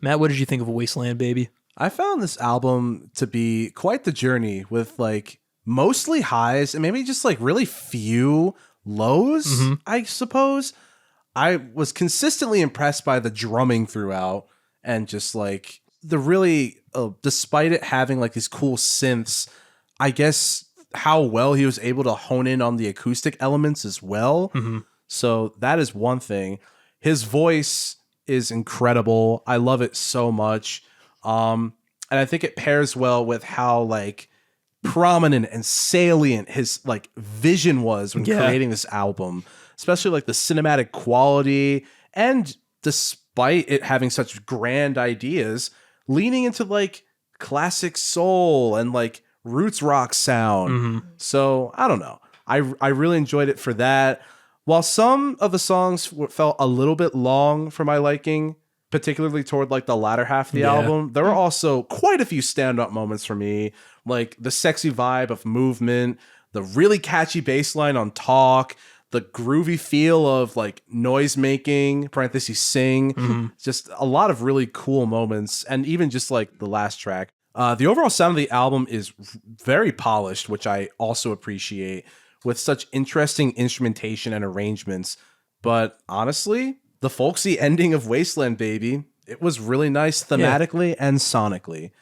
Matt, what did you think of Wasteland, baby? I found this album to be quite the journey with like mostly highs and maybe just like really few lows, I suppose. I was consistently impressed by the drumming throughout and just like the really, despite it having like these cool synths, I guess how well he was able to hone in on the acoustic elements as well. So that is one thing. His voice is incredible. I love it so much. And I think it pairs well with how like prominent and salient his like vision was when creating this album, especially like the cinematic quality, and despite it having such grand ideas, leaning into like classic soul and like roots rock sound. So I don't know. I really enjoyed it for that. While some of the songs felt a little bit long for my liking, particularly toward like the latter half of the album, there were also quite a few stand-up moments for me, like the sexy vibe of movement, the really catchy bass line on Talk, the groovy feel of like noise making, parentheses sing, just a lot of really cool moments. And even just like the last track, the overall sound of the album is very polished, which I also appreciate, with such interesting instrumentation and arrangements. But honestly, the folksy ending of Wasteland, baby, it was really nice thematically and sonically.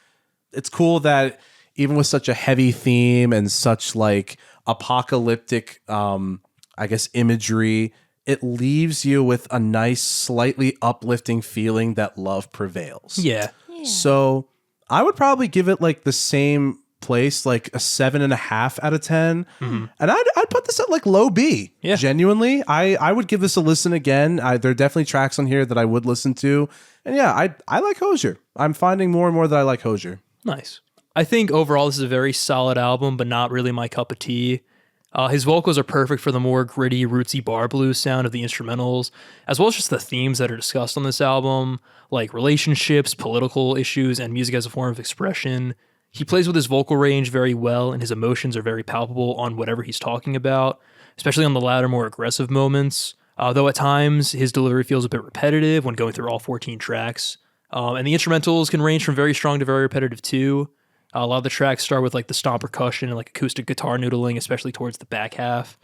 It's cool that even with such a heavy theme and such like apocalyptic, I guess, imagery, it leaves you with a nice, slightly uplifting feeling that love prevails. Yeah. So I would probably give it like the same place, like a 7.5 out of 10. And I'd put this at like low B. Yeah. Genuinely, I would give this a listen again. There are definitely tracks on here that I would listen to. And yeah, I like Hozier. I'm finding more and more that I like Hozier. Nice. I think overall this is a very solid album, but not really my cup of tea. His vocals are perfect for the more gritty, rootsy bar blues sound of the instrumentals, as well as just the themes that are discussed on this album, like relationships, political issues, and music as a form of expression. He plays with his vocal range very well, and his emotions are very palpable on whatever he's talking about, especially on the latter, more aggressive moments. Though at times, his delivery feels a bit repetitive when going through all 14 tracks. And the instrumentals can range from very strong to very repetitive too. A lot of the tracks start with like the stomp percussion and like acoustic guitar noodling, especially towards the back half,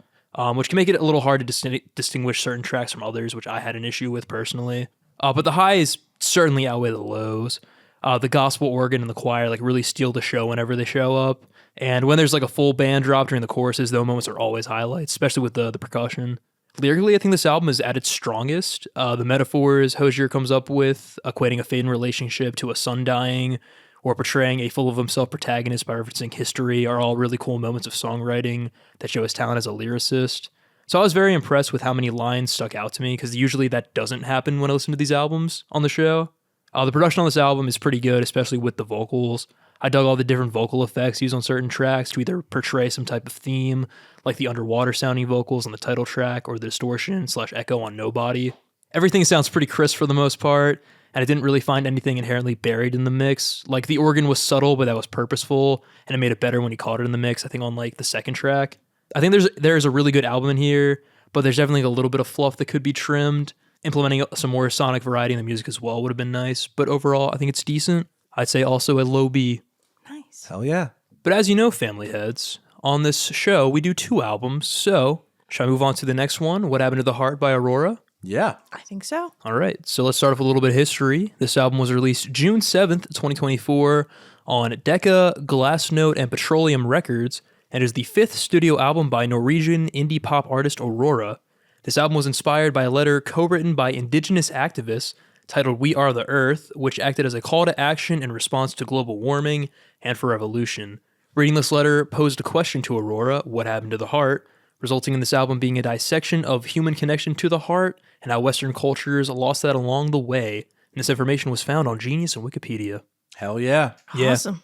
which can make it a little hard to distinguish certain tracks from others, which I had an issue with personally. But the highs certainly outweigh the lows. The gospel organ and the choir like really steal the show whenever they show up. And when there's like a full band drop during the choruses, those moments are always highlights, especially with the percussion. Lyrically, I think this album is at its strongest. The metaphors Hozier comes up with, equating a fading relationship to a son dying, or portraying a full of himself protagonist by referencing history, are all really cool moments of songwriting that show his talent as a lyricist. So I was very impressed with how many lines stuck out to me, because usually that doesn't happen when I listen to these albums on the show. The production on this album is pretty good, especially with the vocals. I dug all the different vocal effects used on certain tracks to either portray some type of theme, like the underwater sounding vocals on the title track, or the distortion/echo on Nobody. Everything sounds pretty crisp for the most part, and I didn't really find anything inherently buried in the mix. Like the organ was subtle, but that was purposeful, and it made it better when he caught it in the mix, I think on like the second track. I think there's a really good album in here, but there's definitely a little bit of fluff that could be trimmed. Implementing some more sonic variety in the music as well would have been nice, but overall, I think it's decent. I'd say also a low B. Nice. Hell yeah. But as you know, family heads, on this show, we do 2 albums, so shall I move on to the next one, What Happened to the Heart by Aurora? Yeah. I think so. All right, so let's start off with a little bit of history. This album was released June 7th, 2024 on Decca, Glassnote, and Petroleum Records, and is the 5th studio album by Norwegian indie pop artist Aurora. This album was inspired by a letter co-written by indigenous activists titled We Are the Earth, which acted as a call to action in response to global warming and for revolution. Reading this letter posed a question to Aurora, what happened to the heart, resulting in this album being a dissection of human connection to the heart and how Western cultures lost that along the way. And this information was found on Genius and Wikipedia. Hell yeah. Yeah. Awesome.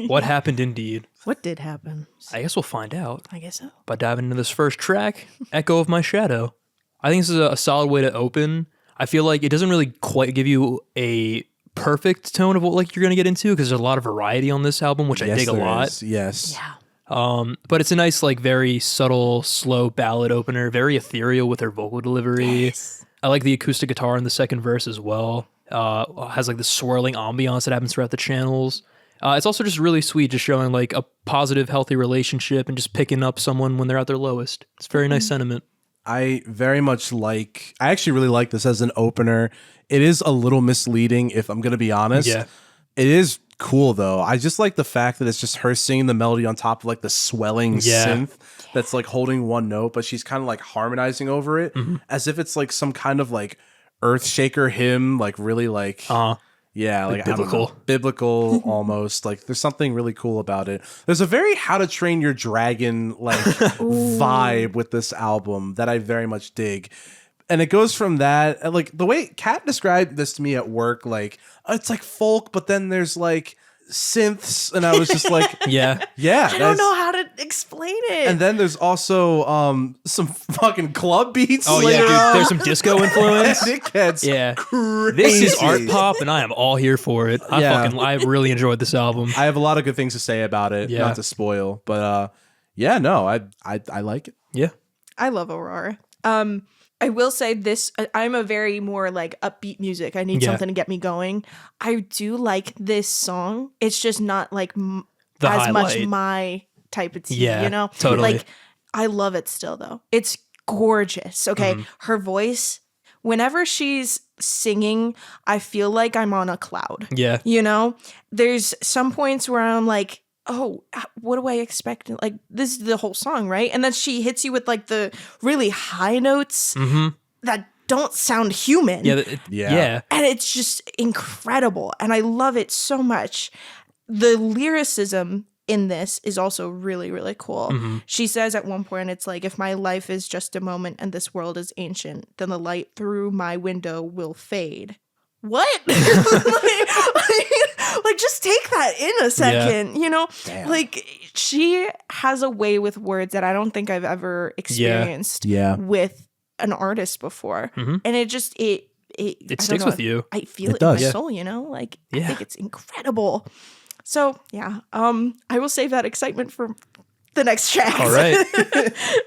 What happened indeed? What did happen? I guess we'll find out I guess so. by diving into this first track, Echo of My Shadow. I think this is a solid way to open. I feel like it doesn't really quite give you a perfect tone of what like you're going to get into because there's a lot of variety on this album, which I dig a lot. Is. Yes. Yeah. But it's a nice, like, very subtle, slow ballad opener, very ethereal with her vocal delivery. Yes. I like the acoustic guitar in the second verse as well. Has like this swirling ambiance that happens throughout the channels. It's also just really sweet, just showing like a positive, healthy relationship and just picking up someone when they're at their lowest. It's a very nice sentiment. I actually really like this as an opener. It is a little misleading, if I'm going to be honest. Yeah. It is cool, though. I just like the fact that it's just her singing the melody on top of like the swelling synth that's like holding one note, but she's kind of like harmonizing over it as if it's like some kind of like earth shaker hymn, like really like... Yeah, like biblical. I don't know, biblical almost. Like there's something really cool about it. There's a very How to Train Your Dragon like vibe with this album that I very much dig. And it goes from that, like the way Kat described this to me at work, like it's like folk, but then there's like synths, and I was just like, Yeah. I don't know how to explain it. And then there's also some fucking club beats. Oh, yeah, dude. There's some disco influence. It gets crazy. This is art pop, and I am all here for it. I really enjoyed this album. I have a lot of good things to say about it, not to spoil, but I like it. Yeah. I love Aurora. I will say this, I'm a very more like upbeat music. I need something to get me going. I do like this song. It's just not like as much my type of tea, you know? Totally. Like, I love it still though. It's gorgeous. Okay. Her voice, whenever she's singing, I feel like I'm on a cloud. Yeah. You know? There's some points where I'm like, oh, what do I expect? Like, this is the whole song, right? And then she hits you with like the really high notes that don't sound human. Yeah. And it's just incredible. And I love it so much. The lyricism in this is also really, really cool. She says at one point, it's like, if my life is just a moment and this world is ancient, then the light through my window will fade. What? like, just take that in a second, you know? Damn. Like, she has a way with words that I don't think I've ever experienced with an artist before. And it just, it sticks with you. I feel it in my soul, you know? Like, I think it's incredible. So, yeah, I will save that excitement for the next track. All right.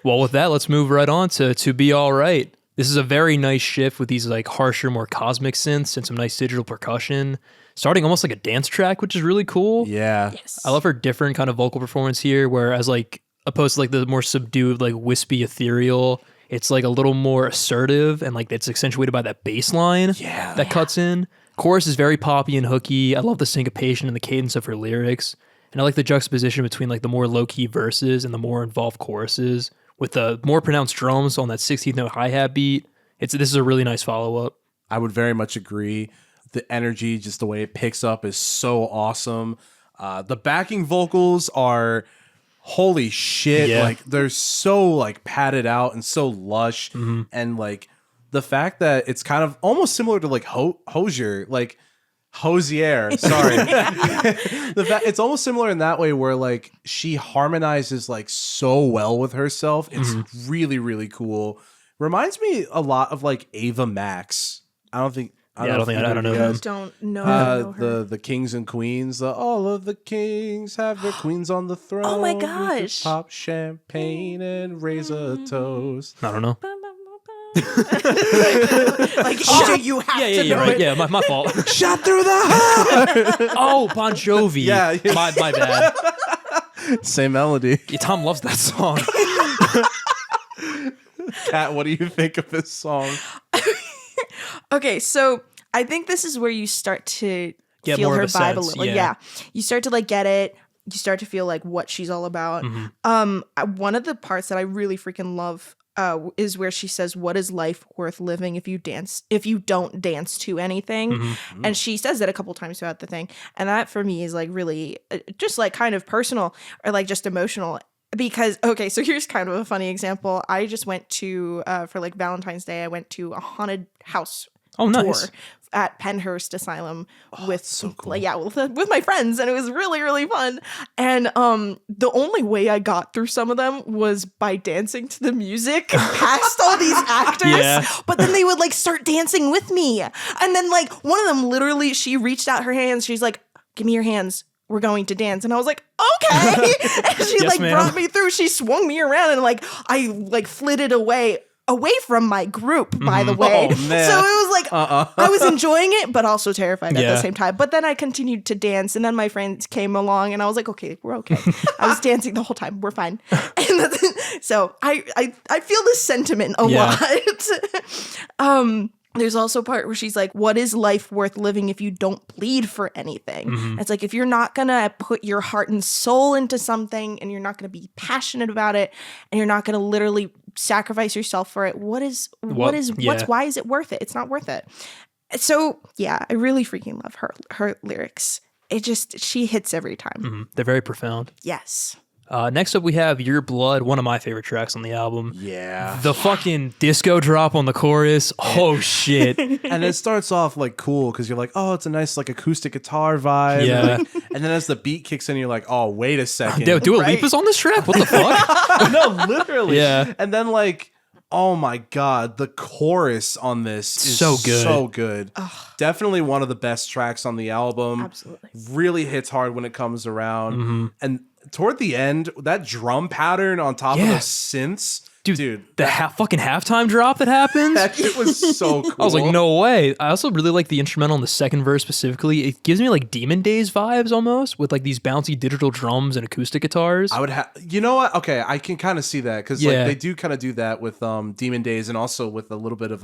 Well, with that, let's move right on to Be All Right. This is a very nice shift with these like harsher, more cosmic synths and some nice digital percussion, starting almost like a dance track, which is really cool. Yeah. Yes. I love her different kind of vocal performance here, whereas like opposed to like the more subdued, like wispy, ethereal, it's like a little more assertive and like it's accentuated by that bass line that cuts in. Chorus is very poppy and hooky. I love the syncopation and the cadence of her lyrics. And I like the juxtaposition between like the more low-key verses and the more involved choruses, with the more pronounced drums on that 16th note hi-hat beat. This is a really nice follow-up. I would very much agree. The energy, just the way it picks up is so awesome. The backing vocals are holy shit. Yeah. Like they're so like padded out and so lush. And like the fact that it's kind of almost similar to like Hozier, like Hozier, sorry. It's almost similar in that way where like she harmonizes like so well with herself. It's really, really cool. Reminds me a lot of like Ava Max. I don't know. I don't know. I don't know her. The kings and queens. All of the kings have their queens on the throne. Oh my We could gosh. pop champagne and raise a toast. I don't know. Like, you have to know right. it. Yeah, my fault. Shot through the heart. Oh, Bon Jovi. Yeah. My bad. Same melody. Yeah, Tom loves that song. Kat, what do you think of this song? Okay, so I think this is where you start to Get feel more her of a vibe a sense, little. yeah. Yeah. You start to like get it. You start to feel like what she's all about. One of the parts that I really freaking love is where she says, "What is life worth living if you don't dance to anything?" And she says that a couple times throughout the thing. And that for me is like really just like kind of personal or like just emotional. Because, okay, so here's kind of a funny example. I just went to, for like Valentine's Day, I went to a haunted house tour nice. at Penhurst Asylum with, so cool. yeah, with my friends. And it was really, really fun. And the only way I got through some of them was by dancing to the music past all these actors. Yeah. But then they would like start dancing with me. And then like one of them literally, she reached out her hands. She's like, "Give me your hands. We're going to dance." And I was like, okay. And she Yes, like ma'am. brought me through. She swung me around and like I like flitted away from my group, by the way. Oh, man. So it was like I was enjoying it, but also terrified at Yeah. the same time. But then I continued to dance, and then my friends came along, and I was like, okay, we're okay. I was dancing the whole time. We're fine. And so I feel this sentiment a Yeah. lot. There's also a part where she's like, "What is life worth living if you don't bleed for anything?" It's like, if you're not gonna put your heart and soul into something, and you're not gonna be passionate about it, and you're not gonna literally sacrifice yourself for it, why is it worth it? It's not worth it. So yeah, I really freaking love her lyrics. She hits every time. They're very profound. Yes. Next up, we have Your Blood, one of my favorite tracks on the album. Yeah. The fucking disco drop on the chorus. Oh, shit. And it starts off like cool because you're like, oh, it's a nice like acoustic guitar vibe. Yeah. And then as the beat kicks in, you're like, oh, wait a second. Dua Right. Lipa's on this track? What the fuck? No, literally. Yeah. And then like, oh my God, the chorus on this is So good. So good. Definitely one of the best tracks on the album. Absolutely. Really hits hard when it comes around. And toward the end, that drum pattern on top of the Yeah. synths. Dude, the fucking halftime drop that happens. That shit was so cool. I was like, no way. I also really like the instrumental in the second verse specifically. It gives me like Demon Days vibes almost with like these bouncy digital drums and acoustic guitars. I would have, you know what? Okay, I can kind of see that because Yeah. like they do kind of do that with Demon Days and also with a little bit of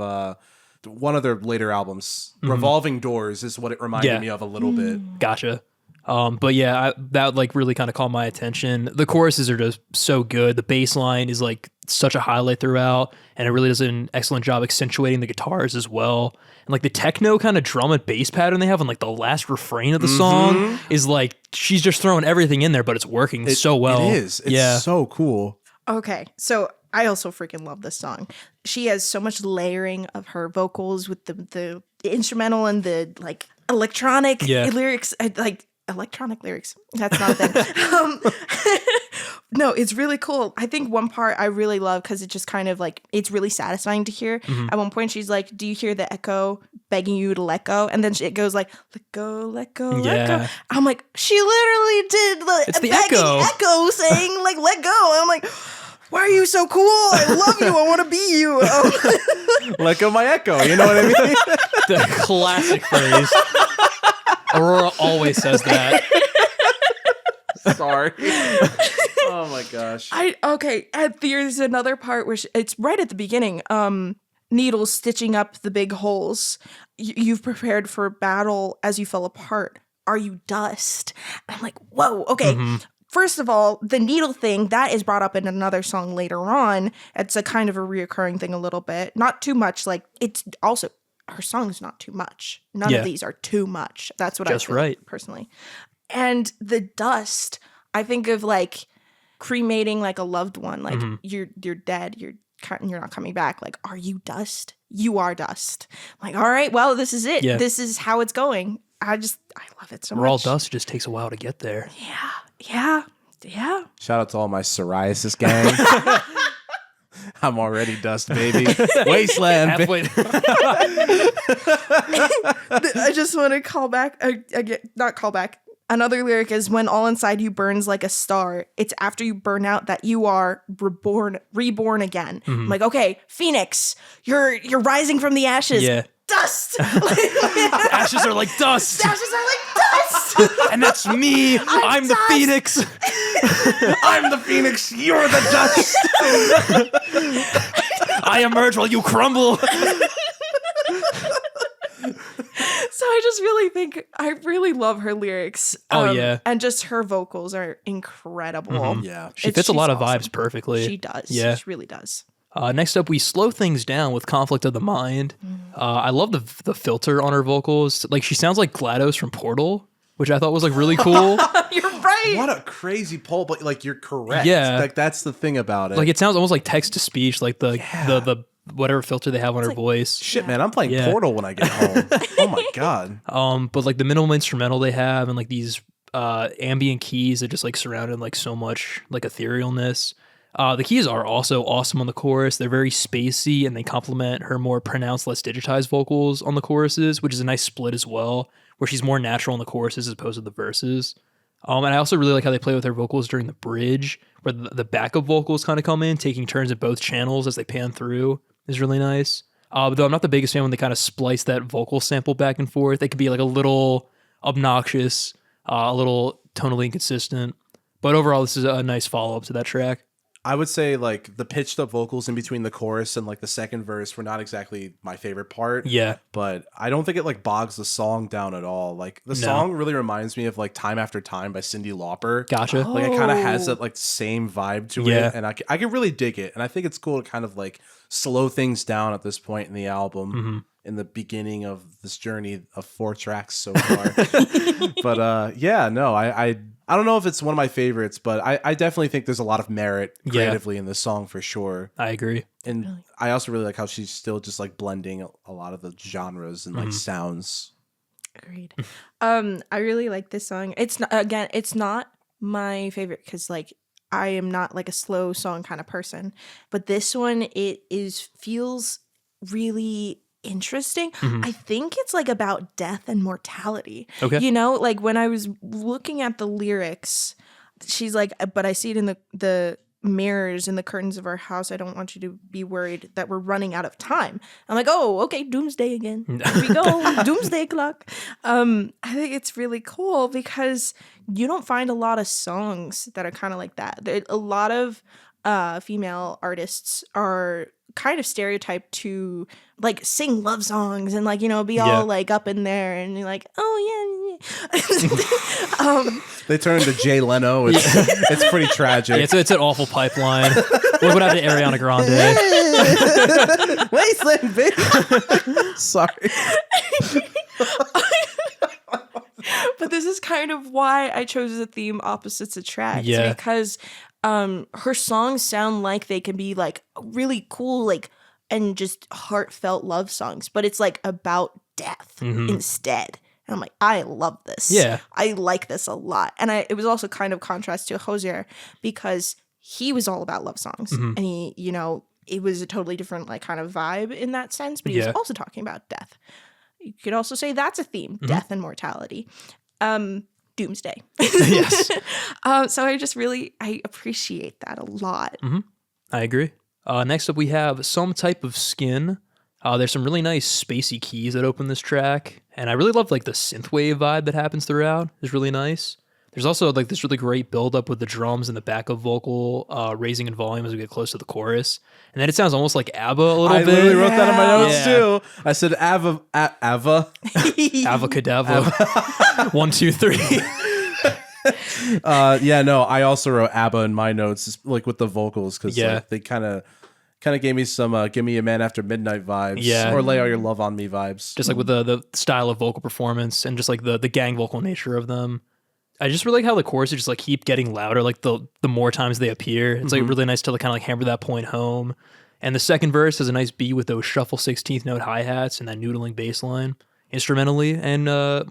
one of their later albums. Revolving Doors is what it reminded Yeah. me of a little bit. Gotcha. But yeah, that like really kind of caught my attention. The choruses are just so good. The bass line is like such a highlight throughout, and it really does an excellent job accentuating the guitars as well. And like the techno kind of drum and bass pattern they have on like the last refrain of the song is like she's just throwing everything in there, but it's working so well. It is. It's so cool. Okay, so I also freaking love this song. She has so much layering of her vocals with the instrumental and the like electronic lyrics. Electronic lyrics. That's not a thing. No, it's really cool. I think one part I really love because it just kind of like, it's really satisfying to hear. At one point, she's like, "Do you hear the echo begging you to let go?" And then it goes like, "Let go, let go, let go." I'm like, she literally did It's the begging echo saying like, "Let go." I'm like, why are you so cool? I love you. I want to be you. Let go my echo. You know what I mean? The classic phrase. Aurora always says that. Sorry. Oh my gosh. There's another part where it's right at the beginning. Needles stitching up the big holes. You've prepared for battle as you fell apart. Are you dust? I'm like, whoa. Okay. First of all, the needle thing, that is brought up in another song later on. It's a kind of a reoccurring thing a little bit. Not too much. Like, it's also, her song's not too much. None of these are too much. That's what I feel personally. And the dust, I think of like cremating like a loved one. Like you're dead. You're not coming back. Like, are you dust? You are dust. I'm like, all right, well, this is it. Yeah. This is how it's going. I love it so much. We're all dust. It just takes a while to get there. Yeah. Shout out to all my psoriasis gang. I'm already dust, baby. Wasteland. Halfway. I just want to call back. Not call back. Another lyric is, "When all inside you burns like a star, it's after you burn out that you are reborn again." I'm like, okay, Phoenix, you're rising from the ashes. Yeah. Dust. The ashes are like dust. The ashes are like dust. And that's me. I'm the dust. Phoenix. I'm the Phoenix. You're the dust. I emerge while you crumble. So I just really think I really love her lyrics. Oh, yeah. And just her vocals are incredible. Yeah. She fits a lot of she's vibes awesome. perfectly. She does. Yeah. She really does. Next up, we slow things down with Conflict of the Mind. I love the filter on her vocals. Like, she sounds like GLaDOS from Portal, which I thought was like really cool. You're right. What a crazy poll, but like you're correct. Yeah. Like that's the thing about it. Like, it sounds almost like text to speech, like the whatever filter they have on her voice. Shit, man, I'm playing Yeah. Portal when I get home. Oh my god. But like the minimal instrumental they have and like these ambient keys that just like surrounded like so much like etherealness. The keys are also awesome on the chorus. They're very spacey and they complement her more pronounced, less digitized vocals on the choruses, which is a nice split as well, where she's more natural in the choruses as opposed to the verses. And I also really like how they play with her vocals during the bridge, where the backup vocals kind of come in, taking turns at both channels as they pan through. Is really nice. Though I'm not the biggest fan when they kind of splice that vocal sample back and forth. They could be like a little obnoxious, a little tonally inconsistent. But overall, this is a nice follow-up to that track. I would say like the pitched up vocals in between the chorus and like the second verse were not exactly my favorite part. Yeah. But I don't think it like bogs the song down at all. Like the song really reminds me of like Time After Time by Cyndi Lauper. Gotcha. Like it kind of has that like same vibe to Yeah. it. And I can really dig it. And I think it's cool to kind of like slow things down at this point in the album. In the beginning of this journey of 4 tracks so far. But yeah, no, I don't know if it's one of my favorites, but I definitely think there's a lot of merit creatively in this song for sure. I agree. And I also really like how she's still just like blending a lot of the genres and like sounds. Agreed. I really like this song. It's not my favorite because like I am not like a slow song kind of person, but this one feels really interesting. I think it's like about death and mortality. Okay. You know, like when I was looking at the lyrics, she's like, but I see it in the mirrors in the curtains of our house. I don't want you to be worried that we're running out of time. I'm like, oh, okay, doomsday again. Here we go. Doomsday clock. I think it's really cool because you don't find a lot of songs that are kind of like that. A lot of female artists are kind of stereotyped to like sing love songs and like, you know, be all like up in there and you're like, oh yeah. They turn into Jay Leno. It's pretty tragic. It's an awful pipeline. Look what happened to Ariana Grande. Wasteland, baby. Sorry. But this is kind of why I chose the theme opposites attract. Yeah. Because her songs sound like they can be like really cool, like, and just heartfelt love songs, but it's like about death instead. And I'm like, I love this. Yeah. I like this a lot. And it was also kind of contrast to Hozier because he was all about love songs. And he, you know, it was a totally different like kind of vibe in that sense, but he was also talking about death. You could also say that's a theme, death and mortality. Doomsday. Yes. So I appreciate that a lot. I agree. Next up, we have Some Type of Skin. There's some really nice spacey keys that open this track, and I really love like the synthwave vibe that happens throughout. It's really nice. There's also like this really great build up with the drums and the backup vocal raising in volume as we get close to the chorus, and then it sounds almost like ABBA a little bit. I literally wrote that in my notes Yeah. too. I said Ava. Avacadabra. 1, 2, 3. Yeah, no, I also wrote ABBA in my notes, like with the vocals, because like, they kind of gave me some "Give Me a Man After Midnight" vibes, or "Lay All Your Love on Me" vibes. Just like with the style of vocal performance and just like the gang vocal nature of them. I just really like how the choruses just like keep getting louder, like the more times they appear. It's like really nice to like kind of like hammer that point home. And the second verse has a nice beat with those shuffle 16th note hi-hats and that noodling bass line. Instrumentally and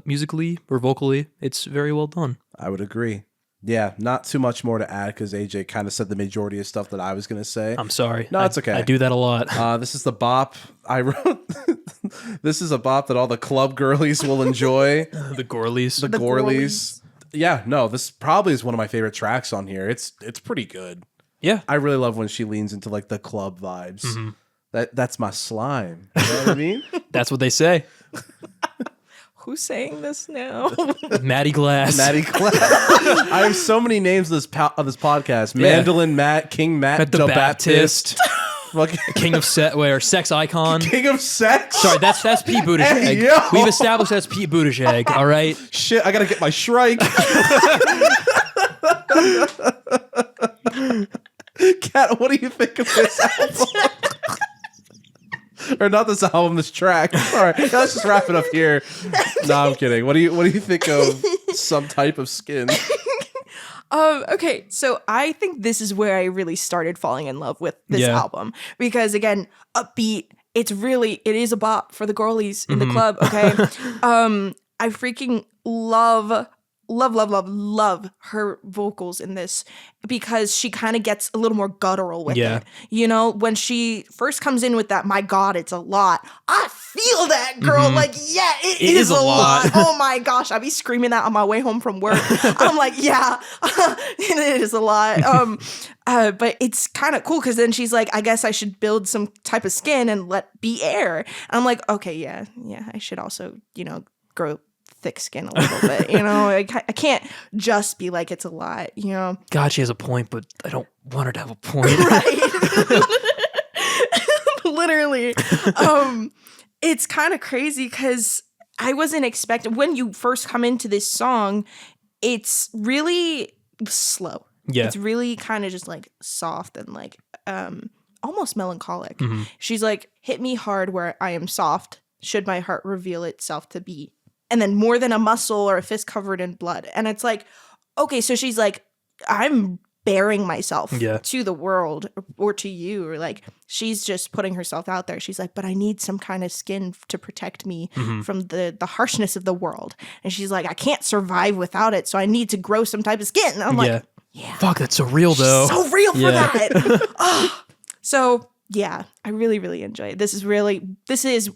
musically or vocally, it's very well done. I would agree. Yeah, not too much more to add because AJ kind of said the majority of stuff that I was going to say. I'm sorry. No, it's okay. I do that a lot. This is the bop I wrote. This is a bop that all the club girlies will enjoy. The Gorleys. The Gorleys. Yeah, no, this probably is one of my favorite tracks on here. It's pretty good. Yeah. I really love when she leans into like the club vibes. That's my slime. You know what I mean? That's what they say. Who's saying this now? Maddie Glass. Maddie Glass. I have so many names of this podcast. Mandolin Matt, King Matt, the Baptist. Fucking King of sex icon. King of sex. Sorry, that's Pete Buttigieg. Hey, yo. We've established that's Pete Buttigieg. All right. Shit, I gotta get my Shrike. Kat, what do you think of this album? Or not this album, this track. All right, let's just wrap it up here. No, I'm kidding. What do you think of Some Type of Skin? Okay, so I think this is where I really started falling in love with this album because again, upbeat. It is a bop for the girlies in the club. Okay, I freaking love her vocals in this because she kind of gets a little more guttural with it. You know, when she first comes in with that, my God, it's a lot. I feel that, girl. Like, yeah, it is a lot. Oh my gosh, I'd be screaming that on my way home from work. I'm like, yeah, it is a lot. But it's kind of cool because then she's like, I guess I should build some type of skin and let be air. And I'm like, okay, yeah, I should also, grow thick skin a little bit, I can't just be like it's a lot, God, she has a point, but I don't want her to have a point. Right. Literally. It's kind of crazy because I wasn't expecting when you first come into this song, it's really slow. Yeah. It's really kind of just like soft and like almost melancholic. She's like, hit me hard where I am soft, should my heart reveal itself to be. And then more than a muscle or a fist covered in blood. And it's like, okay, so she's like, I'm bearing myself to the world or to you. Or like, she's just putting herself out there. She's like, but I need some kind of skin to protect me from the harshness of the world. And she's like, I can't survive without it. So I need to grow some type of skin. And I'm like, yeah. Fuck, that's so real though. So real for that. So yeah, I really, really enjoy it. This is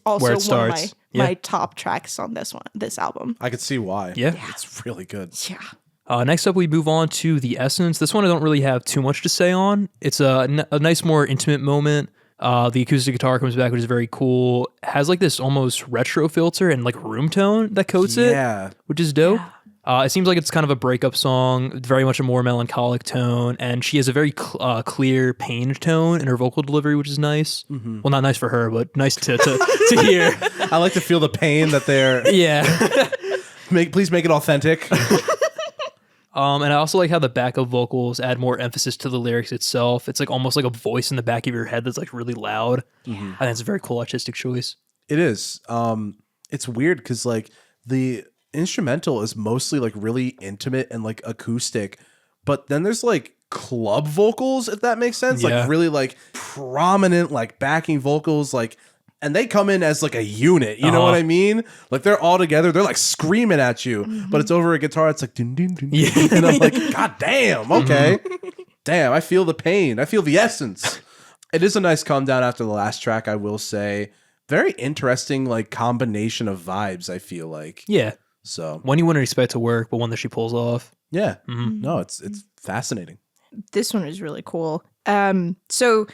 also one of my top tracks on this album. I could see why. Yeah. It's really good. Yeah. Next up, we move on to The Essence. This one I don't really have too much to say on. It's a nice, more intimate moment. The acoustic guitar comes back, which is very cool. Has like this almost retro filter and like room tone that coats it, which is dope. Yeah. It seems like it's kind of a breakup song, very much a more melancholic tone, and she has a very clear pained tone in her vocal delivery, which is nice. Well, not nice for her, but nice to hear. I like to feel the pain that they're... Please make it authentic. And I also like how the backup vocals add more emphasis to the lyrics itself. It's like almost like a voice in the back of your head that's like really loud. I think it's a very cool artistic choice. It is. It's weird because like the instrumental is mostly like really intimate and like acoustic, but then there's like club vocals, if that makes sense. Like really like prominent like backing vocals, like, and they come in as like a unit, you know what I mean? Like they're all together, they're like screaming at you, but it's over a guitar, it's like dun, dun, dun, dun, and I'm like, God damn, okay. Damn, I feel the pain, I feel the essence. It is a nice calm down after the last track, I will say. Very interesting like combination of vibes, I feel like. Yeah. So one you wouldn't expect to work, but one that she pulls off. Yeah. No, it's fascinating. This one is really cool. So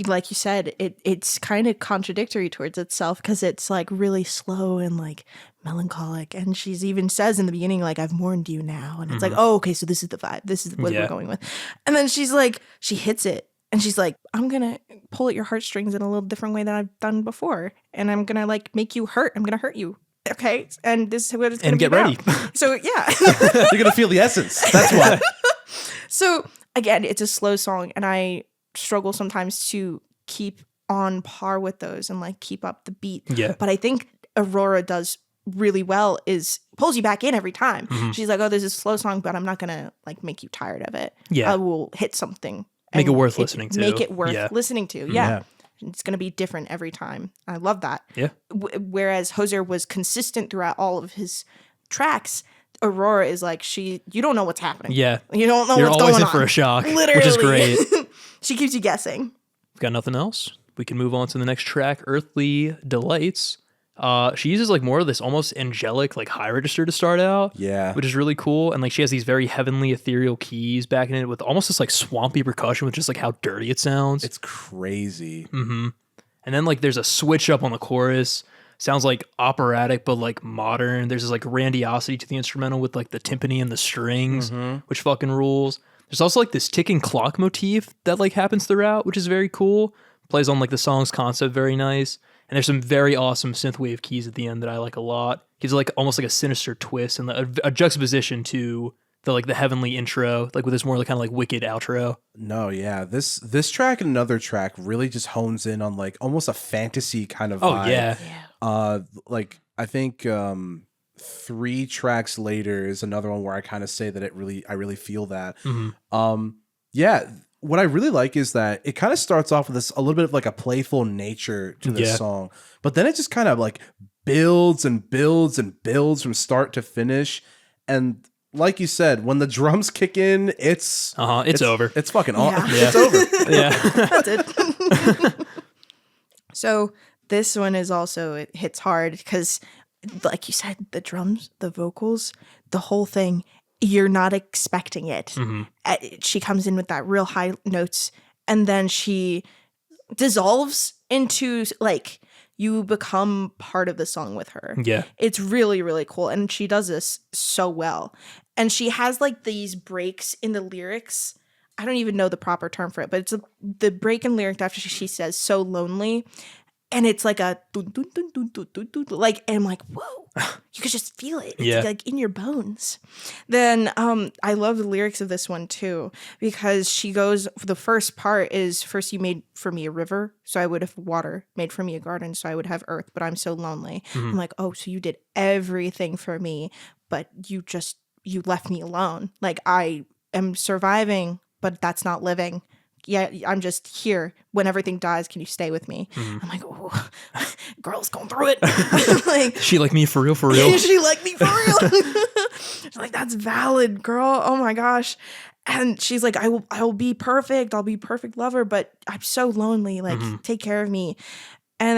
like you said, it's kind of contradictory towards itself because it's like really slow and like melancholic. And she's even says in the beginning, like, I've mourned you now. And it's like, oh, okay, so this is the vibe. This is what we're going with. And then she's like, she hits it. And she's like, I'm going to pull at your heartstrings in a little different way than I've done before. And I'm going to like make you hurt. I'm going to hurt you. Okay, and this is what it's going to be. And get ready. So yeah, you're gonna feel the essence. That's why. So again, it's a slow song, and I struggle sometimes to keep on par with those and like keep up the beat. Yeah. But I think Aurora does really well. Is pulls you back in every time. She's like, oh, this is a slow song, but I'm not gonna like make you tired of it. Yeah. I will hit something. Make it worth listening to. Make it worth listening to. Yeah. It's going to be different every time. I love that. Yeah. Whereas Hozier was consistent throughout all of his tracks, Aurora is like, you don't know what's happening. Yeah. You don't know You're what's going on. always in for a shock, Literally. which is great. She keeps you guessing. We've got nothing else. We can move on to the next track, Earthly Delights. She uses like more of this almost angelic like high register to start out, which is really cool. And like she has these very heavenly ethereal keys backing it with almost this like swampy percussion with just like how dirty it sounds. It's crazy. And then like there's a switch up on the chorus. Sounds like operatic but like modern. There's this like grandiosity to the instrumental with like the timpani and the strings, which fucking rules. There's also like this ticking clock motif that like happens throughout, which is very cool. Plays on like the song's concept very nice. And there's some very awesome synthwave keys at the end that I like a lot. Gives it like almost like a sinister twist and a juxtaposition to the like the heavenly intro, like with this more like kind of like wicked outro. No, yeah. This track and another track really just hones in on like almost a fantasy kind of vibe. Oh yeah. Like I think 3 tracks later is another one where I kind of say that I really feel that. Yeah. What I really like is that it kind of starts off with this a little bit of like a playful nature to this song, but then it just kind of like builds and builds and builds from start to finish. And like you said, when the drums kick in, it's over. It's fucking awesome. Yeah. It's over. Yeah. That's it. So this one is also, it hits hard because, like you said, the drums, the vocals, the whole thing, you're not expecting it. She comes in with that real high notes, and then she dissolves into like you become part of the song with her. Yeah. It's really, really cool. And she does this so well. And she has like these breaks in the lyrics. I don't even know the proper term for it, but it's the break in lyric after she says "so lonely." And it's like a dun, dun, dun, dun, dun, dun, dun, like, and I'm like, whoa, you could just feel it. It's like in your bones. Then I love the lyrics of this one too, because she goes, the first part is, first you made for me a river, so I would have water, made for me a garden, so I would have earth, but I'm so lonely. I'm like, oh, so you did everything for me, but you left me alone. Like I am surviving, but that's not living. Yeah, I'm just here. When everything dies, can you stay with me? I'm like, oh, girl's going through it. Like, She like me for real, for real. she like me for real. She's like, that's valid, girl. Oh my gosh. And she's like, I will be perfect. I'll be perfect lover, but I'm so lonely. Like, take care of me. And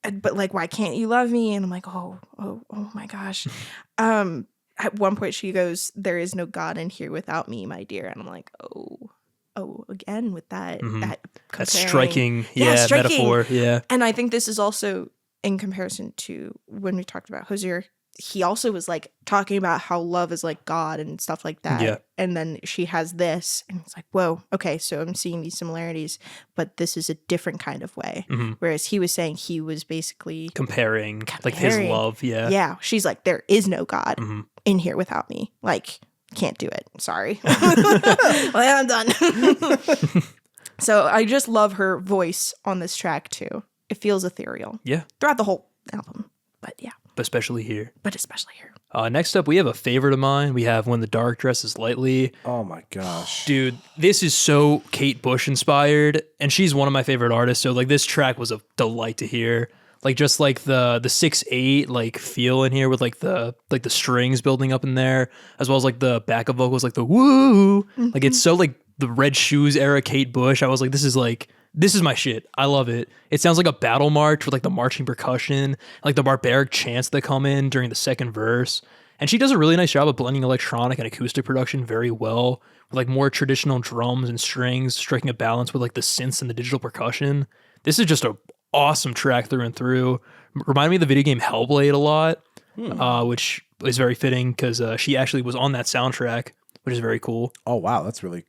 then, but like, why can't you love me? And I'm like, oh my gosh. At one point she goes, there is no God in here without me, my dear. And I'm like, oh, again with that That striking, metaphor. Yeah. And I think this is also in comparison to when we talked about Hozier. He also was like talking about how love is like God and stuff like that. Yeah. And then she has this, and it's like, whoa, okay, so I'm seeing these similarities, but this is a different kind of way. Whereas he was saying he was basically Comparing like his love. Yeah. Yeah. She's like, there is no God in here without me. Like, can't do it. Sorry. Well, I'm done. So I just love her voice on this track too. It feels ethereal. Yeah. Throughout the whole album. But yeah. But especially here. Next up, we have a favorite of mine. We have When the Dark Dresses Lightly. Oh my gosh. Dude, this is so Kate Bush inspired, and she's one of my favorite artists. So like this track was a delight to hear. Like just like the 6/8 like feel in here with like the strings building up in there, as well as like the backup vocals, like the woo. Like it's so like the Red Shoes era Kate Bush. I was like, this is my shit. I love it. It sounds like a battle march with like the marching percussion, like the barbaric chants that come in during the second verse. And she does a really nice job of blending electronic and acoustic production very well, with like more traditional drums and strings, striking a balance with like the synths and the digital percussion. This is just a awesome track through and through. Reminded me of the video game Hellblade a lot, which is very fitting because she actually was on that soundtrack, which is very cool. Oh wow, that's really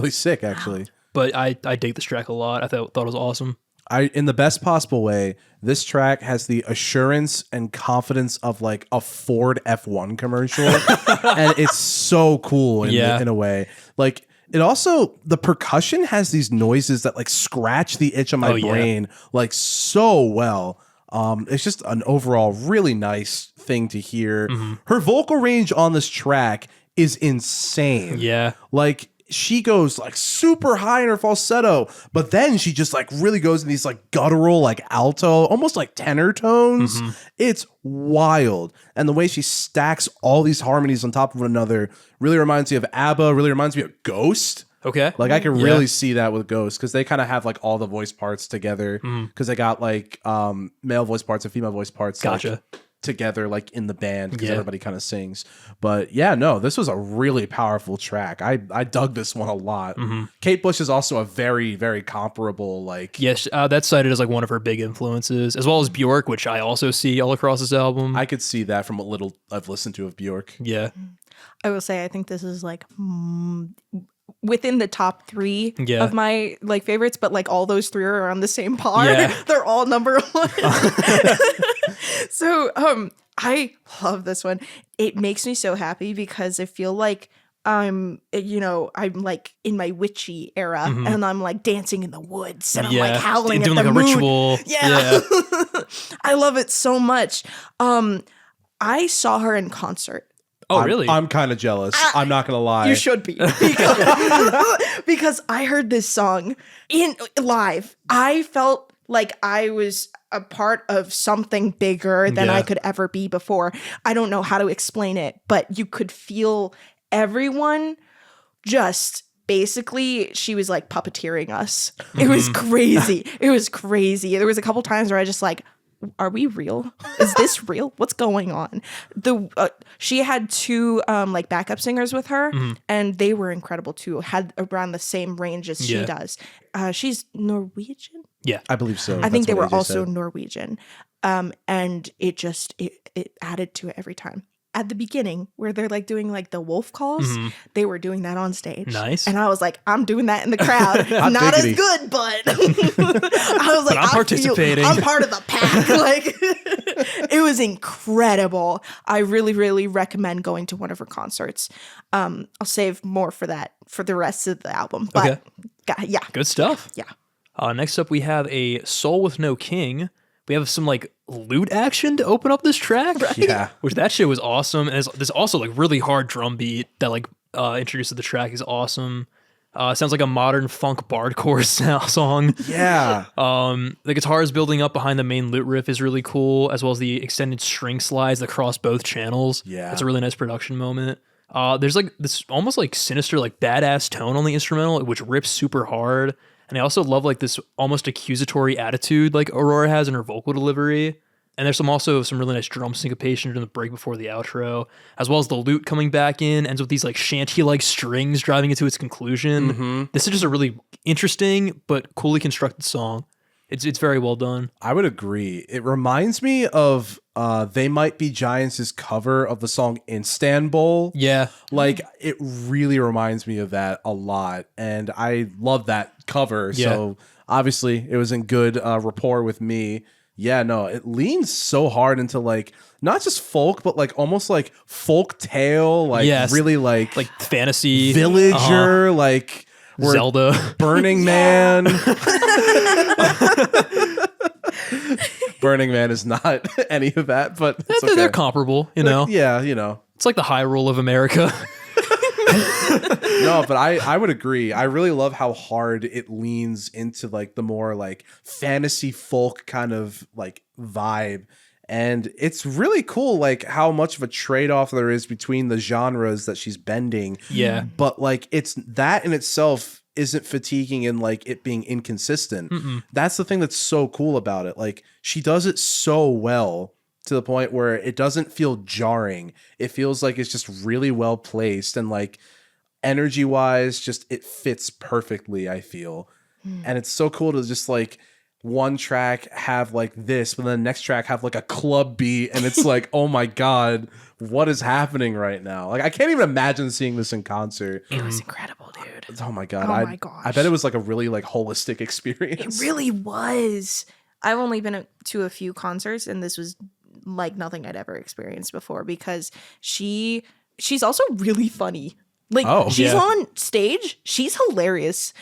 sick actually. But I dig this track a lot. I thought it was awesome. In the best possible way, this track has the assurance and confidence of like a Ford F1 commercial, and it's so cool in a way. Like it also, the percussion has these noises that like scratch the itch on my brain like so well. It's just an overall really nice thing to hear. Her vocal range on this track is insane. Yeah. Like she goes like super high in her falsetto, but then she just like really goes in these like guttural, like alto, almost like tenor tones. It's wild. And the way she stacks all these harmonies on top of one another really reminds me of ABBA, really reminds me of Ghost. Okay. Like I can really see that with Ghost because they kind of have like all the voice parts together because they got like male voice parts and female voice parts. Gotcha. Like, together like in the band because everybody kind of sings. But yeah, no, this was a really powerful track. I dug this one a lot. Kate Bush is also a very, very comparable like yes, that's cited as like one of her big influences, as well as Bjork, which I also see all across this album. I could see that from what little I've listened to of Bjork. Yeah. I will say I think this is like within the top 3 Yeah. of my like favorites, but like all those 3 are on the same par. Yeah. They're all number 1. So I love this one. It makes me so happy because I feel like I'm like in my witchy era and I'm like dancing in the woods and I'm like howling doing at the like a moon. ritual. Yeah. I love it so much. I saw her in concert. Oh, really? I'm kind of jealous. I'm not gonna lie. You should be because I heard this song in live. I felt like I was a part of something bigger than I could ever be before. I don't know how to explain it, but you could feel everyone just basically, she was like puppeteering us. It was crazy. It was crazy. There was a couple times where I just like, are we real? Is this real? What's going on? She had 2 like backup singers with her, and they were incredible too. Had around the same range as she does. She's Norwegian. Yeah, I believe so. I think they That's what were AJ also said. Norwegian, and it added to it every time. At the beginning, where they're like doing like the wolf calls, they were doing that on stage. Nice. And I was like, I'm doing that in the crowd. Not as good, but I was like, I'm participating. I'm part of the pack. Like, it was incredible. I really, really recommend going to one of her concerts. I'll save more for that for the rest of the album. But yeah, good stuff. Yeah. Next up, we have a Soul with No King. We have some like lute action to open up this track. Yeah. Which that shit was awesome. And there's also like really hard drum beat that like introduced to the track is awesome. Sounds like a modern funk bardcore song. Yeah. The guitars building up behind the main lute riff is really cool, as well as the extended string slides that cross both channels. Yeah. That's a really nice production moment. There's like this almost like sinister, like badass tone on the instrumental, which rips super hard. And I also love like this almost accusatory attitude like Aurora has in her vocal delivery. And there's also some really nice drum syncopation during the break before the outro, as well as the lute coming back in, ends with these like shanty-like strings driving it to its conclusion. This is just a really interesting but coolly constructed song. It's very well done. I would agree. It reminds me of They Might Be Giants' cover of the song Istanbul. Yeah. Like, it really reminds me of that a lot. And I love that cover. Yeah. So, obviously, it was in good rapport with me. Yeah, no, it leans so hard into, like, not just folk, but, like, almost, like, folk tale. Like, really, like fantasy. Villager, like... Zelda. Burning Man. Burning Man is not any of that, but it's okay. They're comparable, you know? Yeah, you know. It's like the high roll of America. No, but I would agree. I really love how hard it leans into like the more like fantasy folk kind of like vibe. And it's really cool, like how much of a trade-off there is between the genres that she's bending. Yeah. But like it's that in itself isn't fatiguing and like it being inconsistent. That's the thing that's so cool about it. Like she does it so well to the point where it doesn't feel jarring. It feels like it's just really well placed and like energy-wise, just it fits perfectly, I feel. And it's so cool to just like one track have like this, but then the next track have like a club beat, and it's like, oh my god, what is happening right now? Like I can't even imagine seeing this in concert. It was incredible, dude. Oh my god. Oh my gosh. I bet it was like a really like holistic experience. It really was. I've only been to a few concerts, and this was like nothing I'd ever experienced before because she's also really funny. Like she's on stage, she's hilarious.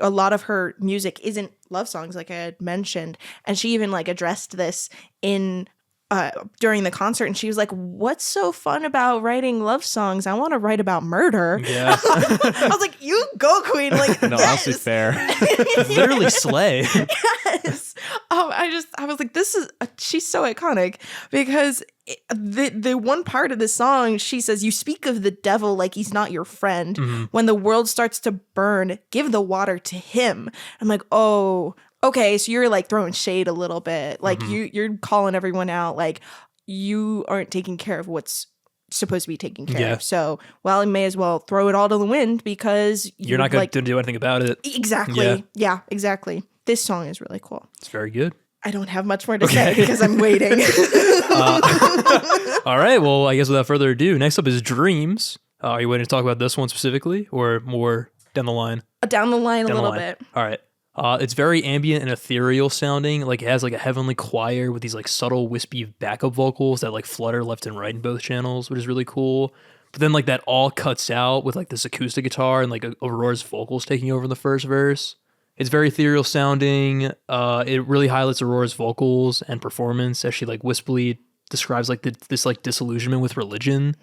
A lot of her music isn't love songs, like I had mentioned, and she even like addressed this in during the concert, and she was like, "What's so fun about writing love songs? I want to write about murder." Yeah, I was like, "You go, queen!" Like, no, yes. honestly, fair. literally slay. Yes. I was like, she's so iconic because the one part of the song, she says, "You speak of the devil like he's not your friend. When the world starts to burn, give the water to him." I'm like, oh, okay. So you're like throwing shade a little bit. Like you're calling everyone out. Like you aren't taking care of what's supposed to be taken care of. So, well, I may as well throw it all to the wind because you're not going to do anything about it. Exactly. Yeah, exactly. This song is really cool. It's very good. I don't have much more to say because I'm waiting. All right. Well, I guess without further ado, next up is Dreams Are you waiting to talk about this one specifically or more down the line? Down the line Down a the little line. bit. All right. It's very ambient and ethereal sounding. Like it has like a heavenly choir with these like subtle wispy backup vocals that like flutter left and right in both channels, which is really cool. But then like that all cuts out with like this acoustic guitar and like Aurora's vocals taking over in the first verse. It's very ethereal sounding. It really highlights Aurora's vocals and performance as she like wispily describes like this like disillusionment with religion,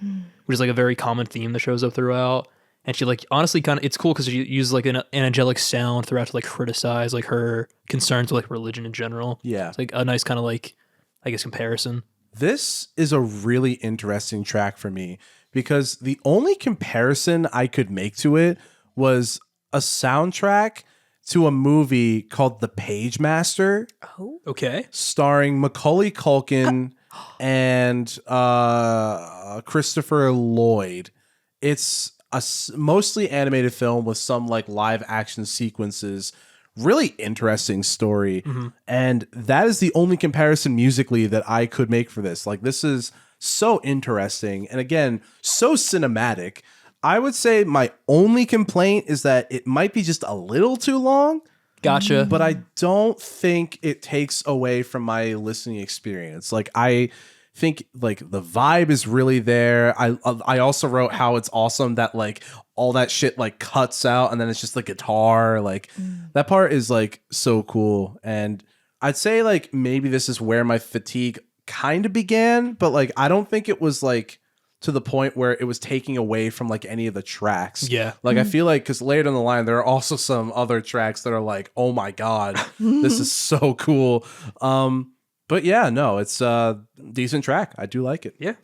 which is like a very common theme that shows up throughout. And she like honestly kind of, it's cool because she uses like an angelic sound throughout to like criticize like her concerns with like religion in general. Yeah. It's like a nice kind of like, I guess, comparison. This is a really interesting track for me because the only comparison I could make to it was a soundtrack to a movie called The Page Master, Okay. starring Macaulay Culkin and Christopher Lloyd. It's a mostly animated film with some like live action sequences. Really interesting story. And that is the only comparison musically that I could make for this. Like, this is so interesting. And again, so cinematic. I would say my only complaint is that it might be just a little too long. Gotcha. But I don't think it takes away from my listening experience. Like, I think like the vibe is really there. I also wrote how it's awesome that like all that shit like cuts out and then it's just the guitar. Like that part is like so cool. And I'd say like maybe this is where my fatigue kind of began, but like I don't think it was like to the point where it was taking away from like any of the tracks. Yeah. Like I feel like because later down the line there are also some other tracks that are like, oh my God, this is so cool. But yeah, no, it's a decent track. I do like it. Yeah.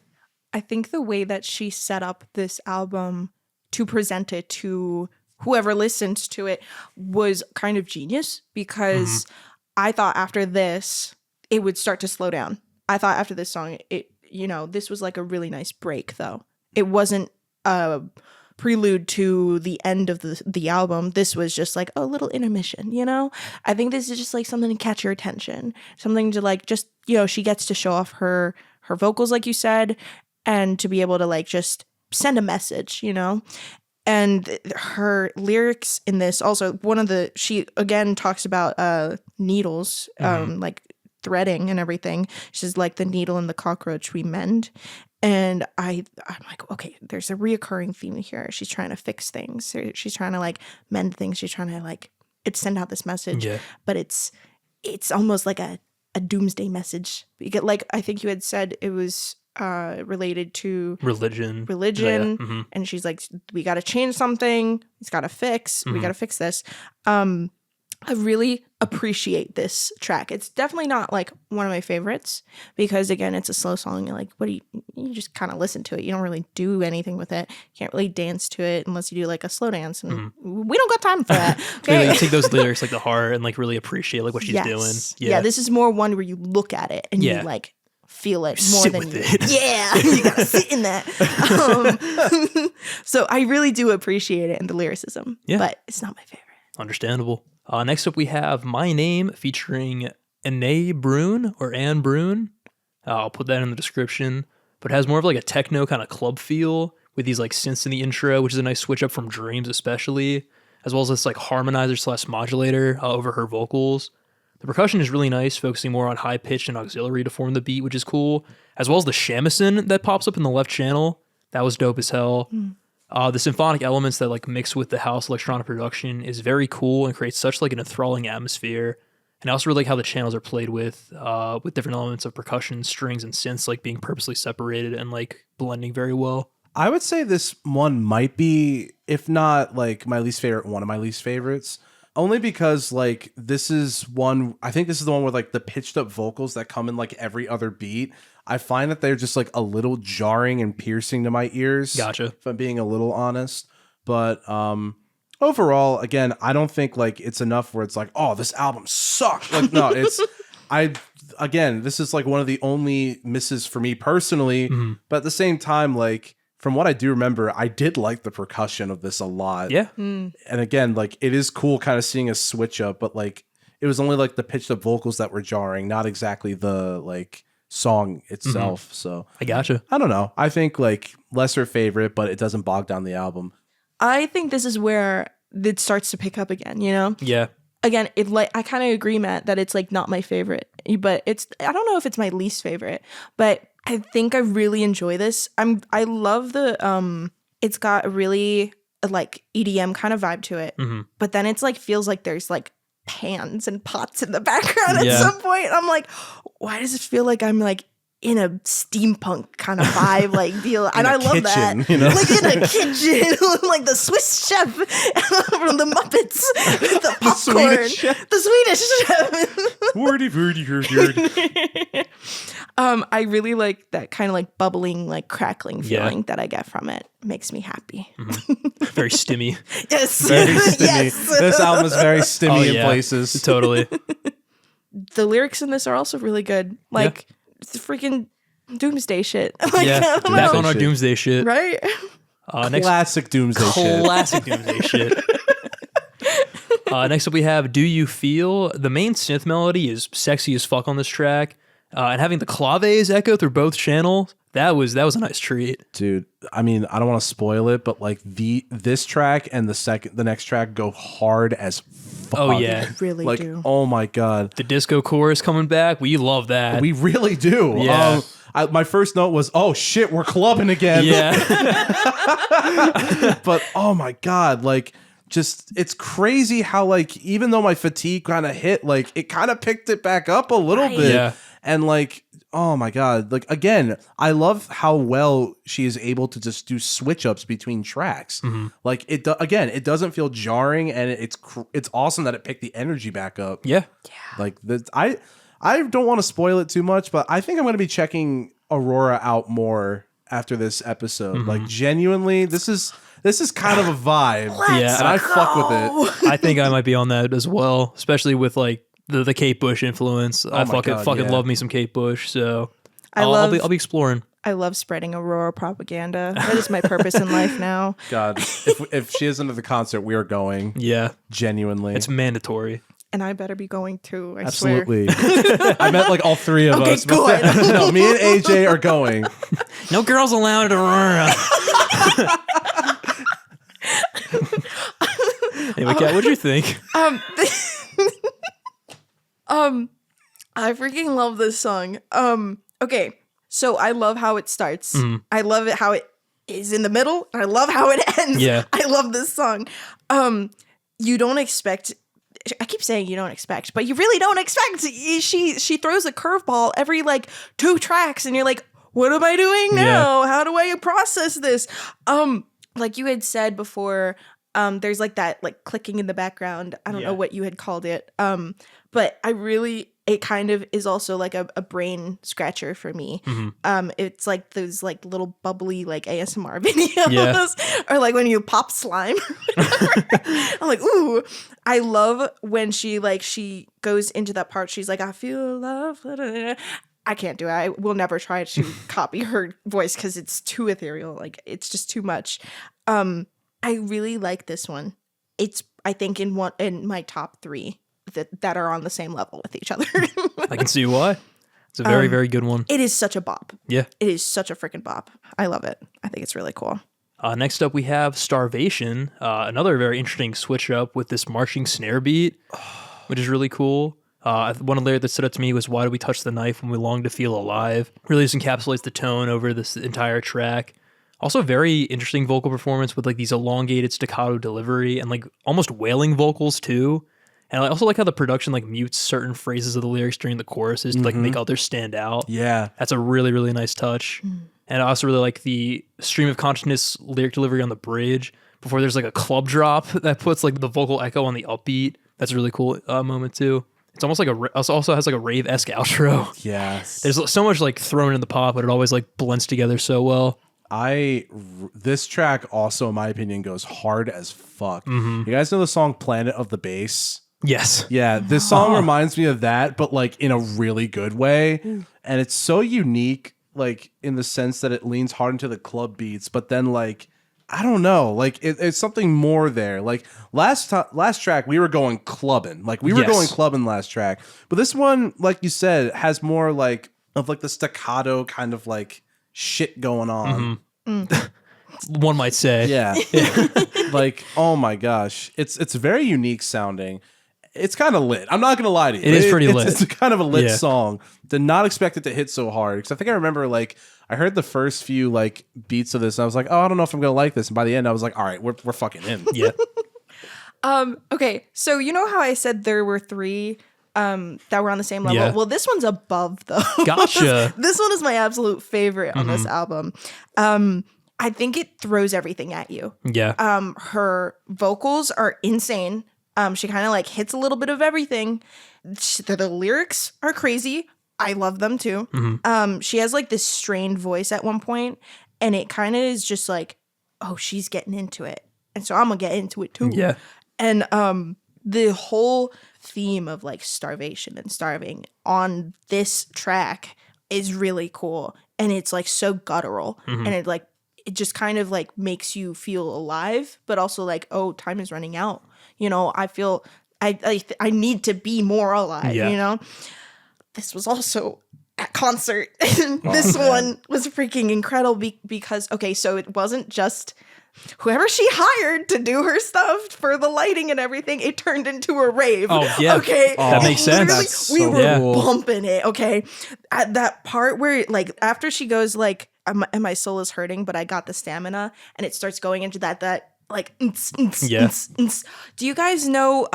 I think the way that she set up this album to present it to whoever listens to it was kind of genius because I thought after this, it would start to slow down. I thought after this song, this was like a really nice break though. It wasn't a prelude to the end of the album. This was just like a little intermission, I think this is just like something to catch your attention, something to like just, she gets to show off her vocals like you said, and to be able to like just send a message, and her lyrics in this also, she again talks about needles, like threading and everything. She's like the needle and the cockroach we mend. And I'm like, okay, there's a reoccurring theme here. She's trying to fix things. She's trying to like mend things. She's trying to like send out this message. Yeah. But it's almost like a doomsday message. Because, like I think you had said it was related to religion. Yeah. And she's like, we got to change something. It's got to fix. We got to fix this. I really appreciate this track. It's definitely not like one of my favorites because again, it's a slow song. You're like, you just kind of listen to it. You don't really do anything with it. You can't really dance to it unless you do like a slow dance, and we don't got time for that. Okay, you take those lyrics like the heart and like really appreciate like what she's doing. Yeah, this is more one where you look at it and you like feel it more sit than with you. it. Yeah, you gotta sit in that. So I really do appreciate it and the lyricism. Yeah, but it's not my favorite. Understandable. Next up, we have My Name featuring Ana Broon or Ana Broon. I'll put that in the description. But it has more of like a techno kind of club feel with these like synths in the intro, which is a nice switch up from Dreams especially, as well as this like harmonizer / modulator over her vocals. The percussion is really nice, focusing more on high pitch and auxiliary to form the beat, which is cool, as well as the shamisen that pops up in the left channel. That was dope as hell. The symphonic elements that like mix with the house electronic production is very cool and creates such like an enthralling atmosphere. And I also really like how the channels are played with different elements of percussion, strings, and synths like being purposely separated and like blending very well. I would say this one might be, if not like my least favorite, one of my least favorites. Only because like this is one, I think this is the one with like the pitched up vocals that come in like every other beat. I find that they're just like a little jarring and piercing to my ears. Gotcha. If I'm being a little honest. But overall, again, I don't think like it's enough where it's like, oh, this album sucked. Like, no, this is like one of the only misses for me personally. But at the same time, like from what I do remember, I did like the percussion of this a lot. Yeah. And again, like it is cool kind of seeing a switch up, but like it was only like the pitched up vocals that were jarring, not exactly the like song itself. So I gotcha. I don't know. I think like lesser favorite, but it doesn't bog down the album. I think this is where it starts to pick up again, you know? Yeah. Again, I kind of agree, Matt, that it's like not my favorite, but I don't know if it's my least favorite, but I think I really enjoy this. I love it's got a really like EDM kind of vibe to it, but then it's like feels like there's like pans and pots in the background at some point. I'm like, why does it feel like I'm like in a steampunk kind of vibe like deal? And I love that. You know? Like in a kitchen, like the Swiss chef from the Muppets, the popcorn, the Swedish chef. I really like that kind of like bubbling, like crackling feeling that I get from it. Makes me happy. Very stimmy. Yes. Very stimmy. Yes. This album is very stimmy in places. Totally. The lyrics in this are also really good. Like it's freaking doomsday shit. Like, back on our doomsday shit. Right? Classic doomsday shit. Classic doomsday shit. Next up we have Do You Feel? The main synth melody is sexy as fuck on this track. And having the claves echo through both channels, that was a nice treat. Dude, I mean, I don't want to spoil it, but like this track and the next track go hard as fuck. Oh yeah. They really like, do. oh my God. The disco chorus coming back, we love that. We really do. Yeah. My first note was, oh shit, we're clubbing again. Yeah. But oh my God, like just it's crazy how like even though my fatigue kind of hit, like it kind of picked it back up a little bit. Yeah. And like, oh my God, like again, I love how well she is able to just do switch ups between tracks. Like it doesn't feel jarring, and it's awesome that it picked the energy back up. Yeah. Like I don't want to spoil it too much, but I think I'm going to be checking Aurora out more after this episode. Like genuinely, this is kind of a vibe. And I fuck with it. I think I might be on that as well, especially with like the Kate Bush influence. I fucking love me some Kate Bush, so I'll be exploring. I love spreading Aurora propaganda. That is my purpose in life now. God, if she isn't at the concert, we are going. Yeah. Genuinely. It's mandatory. And I better be going too, I Absolutely. I meant like all three of us. Good. No, me and AJ are going. No girls allowed at Aurora. Anyway, Kat, what'd you think? I freaking love this song. Okay, so I love how it starts. I love it how it is in the middle. I love how it ends. Yeah. I love this song. You don't expect. I keep saying you don't expect, but you really don't expect. She throws a curveball every like 2 tracks, and you're like, what am I doing now? How do I process this? Like you had said before, there's like that like clicking in the background. I don't know what you had called it. But it kind of is also like a brain scratcher for me. It's like those like little bubbly like ASMR videos or like when you pop slime or whatever. I'm like, ooh, I love when she goes into that part. She's like, I feel love. I can't do it. I will never try to copy her voice because it's too ethereal. Like it's just too much. I really like this one. It's I think in my top 3 that are on the same level with each other. I can see why. It's a very, very good one. It is such a bop. Yeah. It is such a freaking bop. I love it. I think it's really cool. Next up, we have Starvation, another very interesting switch up with this marching snare beat, which is really cool. One lyric that stood out to me was, why do we touch the knife when we long to feel alive? Really just encapsulates the tone over this entire track. Also very interesting vocal performance with like these elongated staccato delivery and like almost wailing vocals too. And I also like how the production like mutes certain phrases of the lyrics during the choruses to like make others stand out. Yeah. That's a really, really nice touch. And I also really like the stream of consciousness lyric delivery on the bridge before there's like a club drop that puts like the vocal echo on the upbeat. That's a really cool moment too. It's almost like also has like a rave-esque outro. Yes. There's so much like thrown in the pot, but it always like blends together so well. This track also, in my opinion, goes hard as fuck. You guys know the song Planet of the Bass? Yes. Yeah, this song reminds me of that, but like in a really good way. And it's so unique, like in the sense that it leans hard into the club beats, but then like, I don't know, like it's something more there. Like last track, we were going clubbing. Like we were going clubbing last track. But this one, like you said, has more like of like the staccato kind of like shit going on. One might say. Yeah. Like, oh my gosh. It's very unique sounding. It's kind of lit. I'm not going to lie to you. It is pretty lit. It's kind of a lit Yeah. song. Did not expect it to hit so hard. Because I think I remember, like, I heard the first few, like, beats of this. And I was like, oh, I don't know if I'm going to like this. And by the end, I was like, all right, we're fucking in. Yeah. Okay, so you know how I said there were 3 that were on the same level? Yeah. Well, this one's above though. Gotcha. This one is my absolute favorite on this album. I think it throws everything at you. Yeah. Her vocals are insane. She kind of like hits a little bit of everything. The lyrics are crazy. I love them too. She has like this strained voice at one point, and it kind of is just like, oh, she's getting into it, and so I'm gonna get into it too. Yeah. And the whole theme of like starvation and starving on this track is really cool, and it's like so guttural, and it just kind of like makes you feel alive, but also like, oh, time is running out. You know, I feel I need to be more alive. Yeah. You know, this was also at concert. This one was freaking incredible because okay, so it wasn't just whoever she hired to do her stuff for the lighting and everything, it turned into a rave. Oh, yeah. Okay. That makes sense. Literally, That's we so were cool. bumping it. Okay. At that part where, like, after she goes, like, and my soul is hurting, but I got the stamina, and it starts going into that, like, Yeah. Do you guys know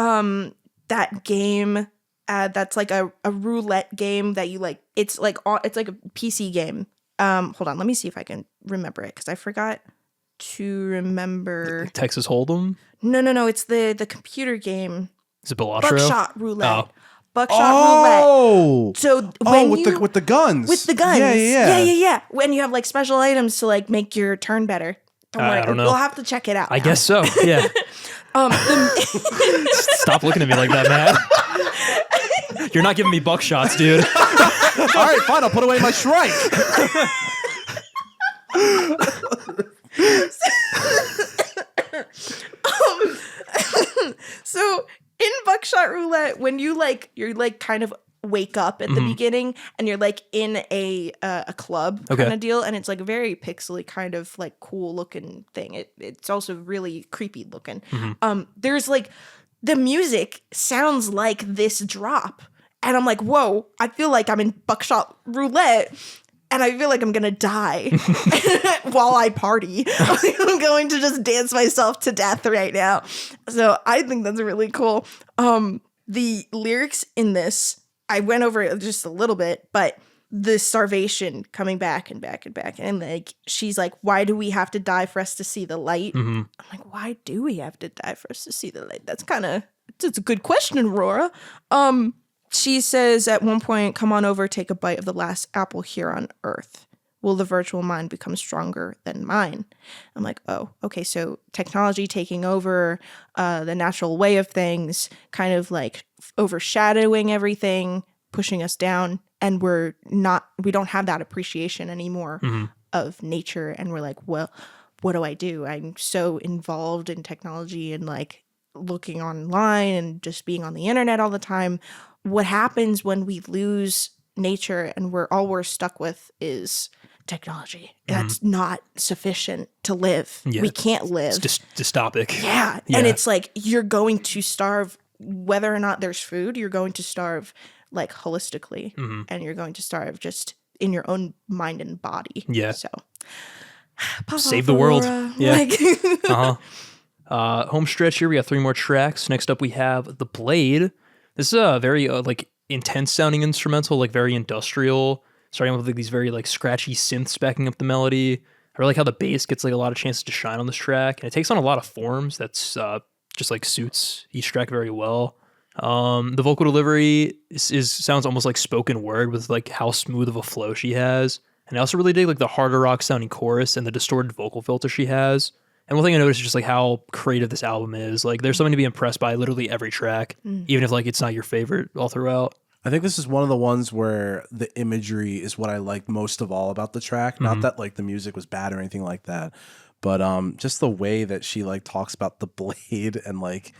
that game that's like a roulette game that you, like, it's like a PC game. Hold on. Let me see if I can remember it because I forgot to remember. Texas Hold'em? No. It's the computer game. Is it Bellatro? Buckshot roulette. Oh. Buckshot roulette. Oh. So when with you, the guns. with the guns. Yeah. When you have like special items to like make your turn better. Don't worry. I don't know. We'll have to check it out. I now. guess so. Yeah. Stop looking at me like that, Matt. You're not giving me buckshots, dude. All right, fine. I'll put away my Shrike. So in Buckshot Roulette, when you're like kind of wake up at the beginning and you're like in a club Okay. kind of deal, and it's like a very pixely kind of like cool looking thing. It's also really creepy looking. There's like the music sounds like this drop, and I'm like, whoa! I feel like I'm in Buckshot Roulette. And I feel like I'm gonna die while I party. I'm going to just dance myself to death right now. So I think that's really cool. The lyrics in this, I went over it just a little bit, but the starvation coming back and back and back. And like, she's like, why do we have to die for us to see the light? I'm like, why do we have to die for us to see the light? It's a good question, Aurora. She says at one point, come on over, take a bite of the last apple here on Earth. Will the virtual mind become stronger than mine? I'm like, oh, okay. So technology taking over, the natural way of things, kind of like overshadowing everything, pushing us down. And we don't have that appreciation anymore of nature. And we're like, well, what do I do? I'm so involved in technology and like looking online and just being on the internet all the time. What happens when we lose nature and all we're stuck with is technology? That's not sufficient to live. Yeah. We can't live. It's just dystopic. Yeah. And it's like you're going to starve whether or not there's food. You're going to starve like holistically, and you're going to starve just in your own mind and body. Yeah. So Save the world. Aurora. Yeah. Like, Home stretch here. We got 3 more tracks. Next up, we have The Blade. This is a very like intense sounding instrumental, like very industrial, starting with like these very like scratchy synths backing up the melody. I really like how the bass gets like a lot of chances to shine on this track, and it takes on a lot of forms that's just like suits each track very well. The vocal delivery sounds almost like spoken word with like how smooth of a flow she has, and I also really dig like the harder rock sounding chorus and the distorted vocal filter she has. And one thing I noticed is just like how creative this album is. Like there's something to be impressed by literally every track, even if like it's not your favorite all throughout. I think this is one of the ones where the imagery is what I like most of all about the track. Not that like the music was bad or anything like that, but just the way that she like talks about the blade and like,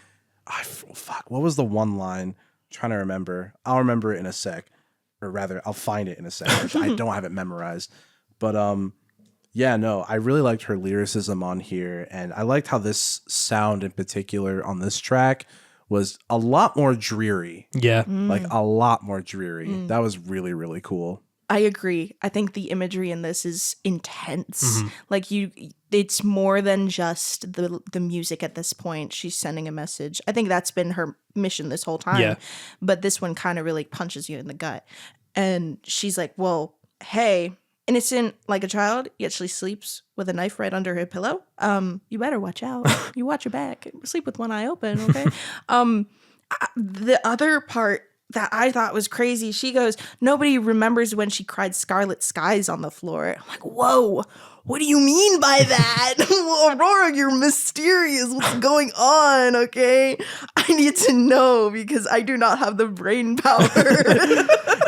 fuck, what was the one line? I'm trying to remember. I'll remember it in a sec. or rather, I'll find it in a second. I don't have it memorized. But yeah, no, I really liked her lyricism on here. And I liked how this sound in particular on this track was a lot more dreary. Yeah. Like a lot more dreary. That was really, really cool. I agree. I think the imagery in this is intense. Like it's more than just the music at this point. She's sending a message. I think that's been her mission this whole time. Yeah. But this one kind of really punches you in the gut. And she's like, well, hey, innocent like a child, yet she sleeps with a knife right under her pillow. You better watch out. You watch your back. Sleep with one eye open, okay? The other part that I thought was crazy, she goes, nobody remembers when she cried scarlet skies on the floor. I'm like, whoa, what do you mean by that? Aurora, you're mysterious. What's going on, okay? I need to know because I do not have the brain power.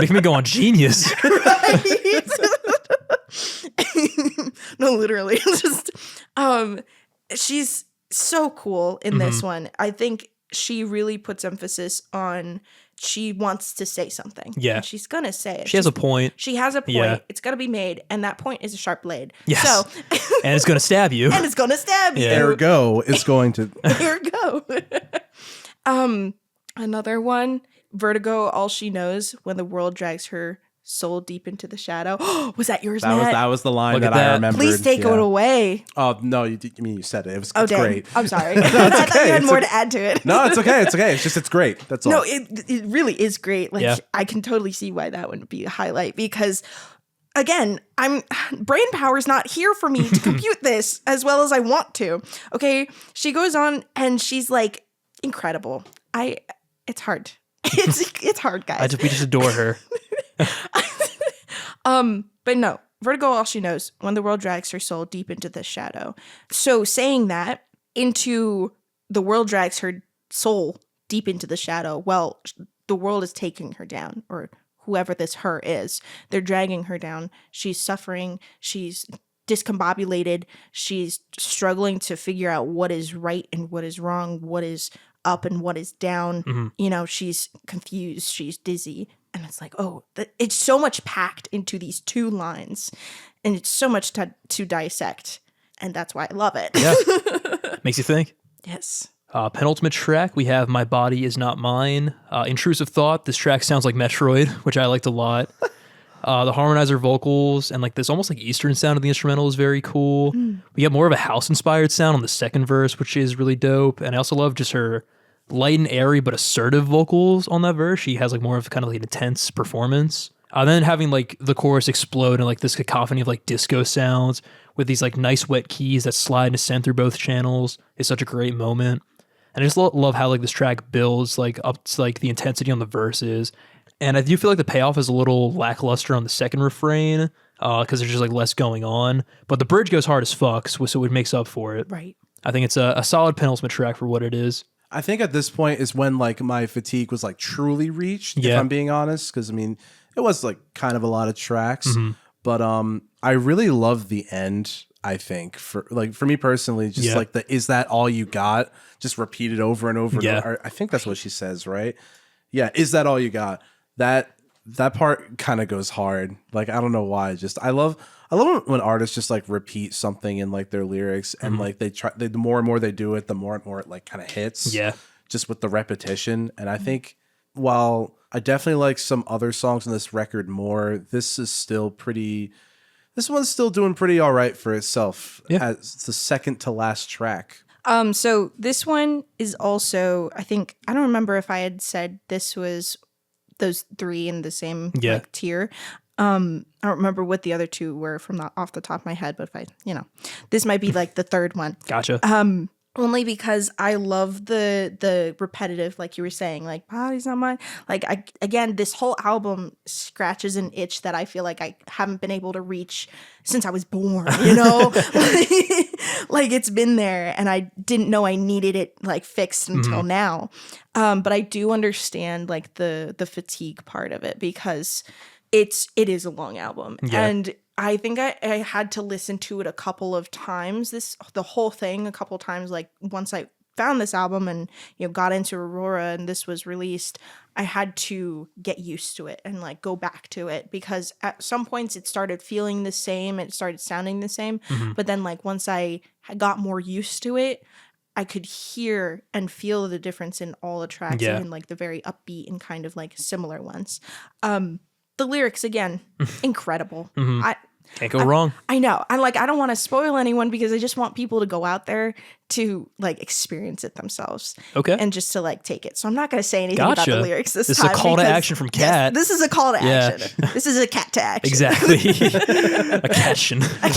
Make me go on Genius. Right? No, literally. Just she's so cool in this one. I think she really puts emphasis on she wants to say something. Yeah. And she's going to say it. She has a point. She has a point. Yeah. It's got to be made. And that point is a sharp blade. Yes. So, And it's going to stab you. and it's going to stab you. Yeah. Ergo, it's going to. Here we go. Another one, Vertigo, all she knows when the world drags her soul deep into the shadow. Was that yours, Matt? That was the line Look that at I that. remembered. Please take it away. Oh no, you said it. It's Oh, dang. great. I'm sorry. I thought you had It's more to add to it. No, it's okay. It's okay. It's just it's great. That's all. No, it really is great. Like Yeah. I can totally see why that would be a highlight because again, brain power is not here for me to compute this as well as I want to. Okay, she goes on and she's like incredible. It's hard. It's hard, guys. We just adore her. But no, Vertigo, all she knows when the world drags her soul deep into the shadow. So saying that into the world drags her soul deep into the shadow. Well, the world is taking her down, or whoever this her is. They're dragging her down. She's suffering. She's discombobulated. She's struggling to figure out what is right and what is wrong, what is up and what is down. You know, she's confused. She's dizzy. And it's like, oh, it's so much packed into these two lines. And it's so much to dissect. And that's why I love it. Yeah. Makes you think. Yes. Penultimate track, we have My Body Is Not Mine. Intrusive Thought. This track sounds like Metroid, which I liked a lot. The harmonizer vocals and like this almost like Eastern sound of the instrumental is very cool. We get more of a house-inspired sound on the second verse, which is really dope. And I also love just her light and airy but assertive vocals on that verse. She has like more of kind of like an intense performance. Then having like the chorus explode in like this cacophony of like disco sounds with these like nice wet keys that slide and ascend through both channels is such a great moment. And I just love how like this track builds like up to like the intensity on the verses. And I do feel like the payoff is a little lackluster on the second refrain because there's just like less going on. But the bridge goes hard as fuck, so it makes up for it. Right. I think it's a solid penultimate track for what it is. I think at this point is when like my fatigue was like truly reached, if Yeah. I'm being honest, because I mean it was like kind of a lot of tracks, but I really love the end. I think for me personally, just like the "Is that all you got?" just repeated over and over. And over. I think that's what she says, right? Yeah, "Is that all you got?" That part kind of goes hard. Like I don't know why. Just I love when artists just like repeat something in like their lyrics and like the more and more they do it, the more and more it like kind of hits. Yeah. Just with the repetition. And I think while I definitely like some other songs on this record more, this one's still doing pretty all right for itself. Yeah. As the second to last track. So this one is also, I think, I don't remember if I had said this was those three in the same like tier. I don't remember what the other two were off the top of my head, but this might be like the third one. Gotcha. Only because I love the repetitive, like you were saying, like body's not mine. Like again, this whole album scratches an itch that I feel like I haven't been able to reach since I was born, you know? Like it's been there and I didn't know I needed it like fixed until now. But I do understand like the fatigue part of it because it is a long album. Yeah. And I think I had to listen to it a couple of times, the whole thing a couple of times, like once I found this album and, got into Aurora and this was released, I had to get used to it and like go back to it, because at some points it started feeling the same, it started sounding the same. But then like once I got more used to it, I could hear and feel the difference in all the tracks, even like the very upbeat and kind of like similar ones. The lyrics, again, incredible. Can't go wrong. I know. I don't want to spoil anyone because I just want people to go out there to like experience it themselves. Okay. And just to like take it. So I'm not going to say anything about the lyrics this time. This is a call to action from Kat. Yes, this is a call to action. This is a cat to action. Exactly. A catchen. A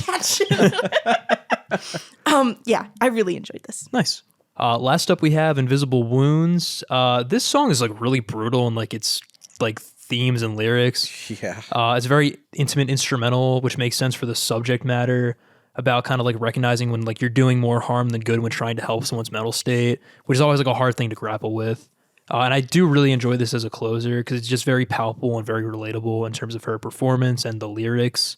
catchen. Yeah, I really enjoyed this. Nice. Last up we have Invisible Wounds. This song is like really brutal and like it's like themes and lyrics. Yeah. It's a very intimate instrumental, which makes sense for the subject matter, about kind of like recognizing when like you're doing more harm than good when trying to help someone's mental state, which is always like a hard thing to grapple with. And I do really enjoy this as a closer because it's just very palpable and very relatable in terms of her performance and the lyrics.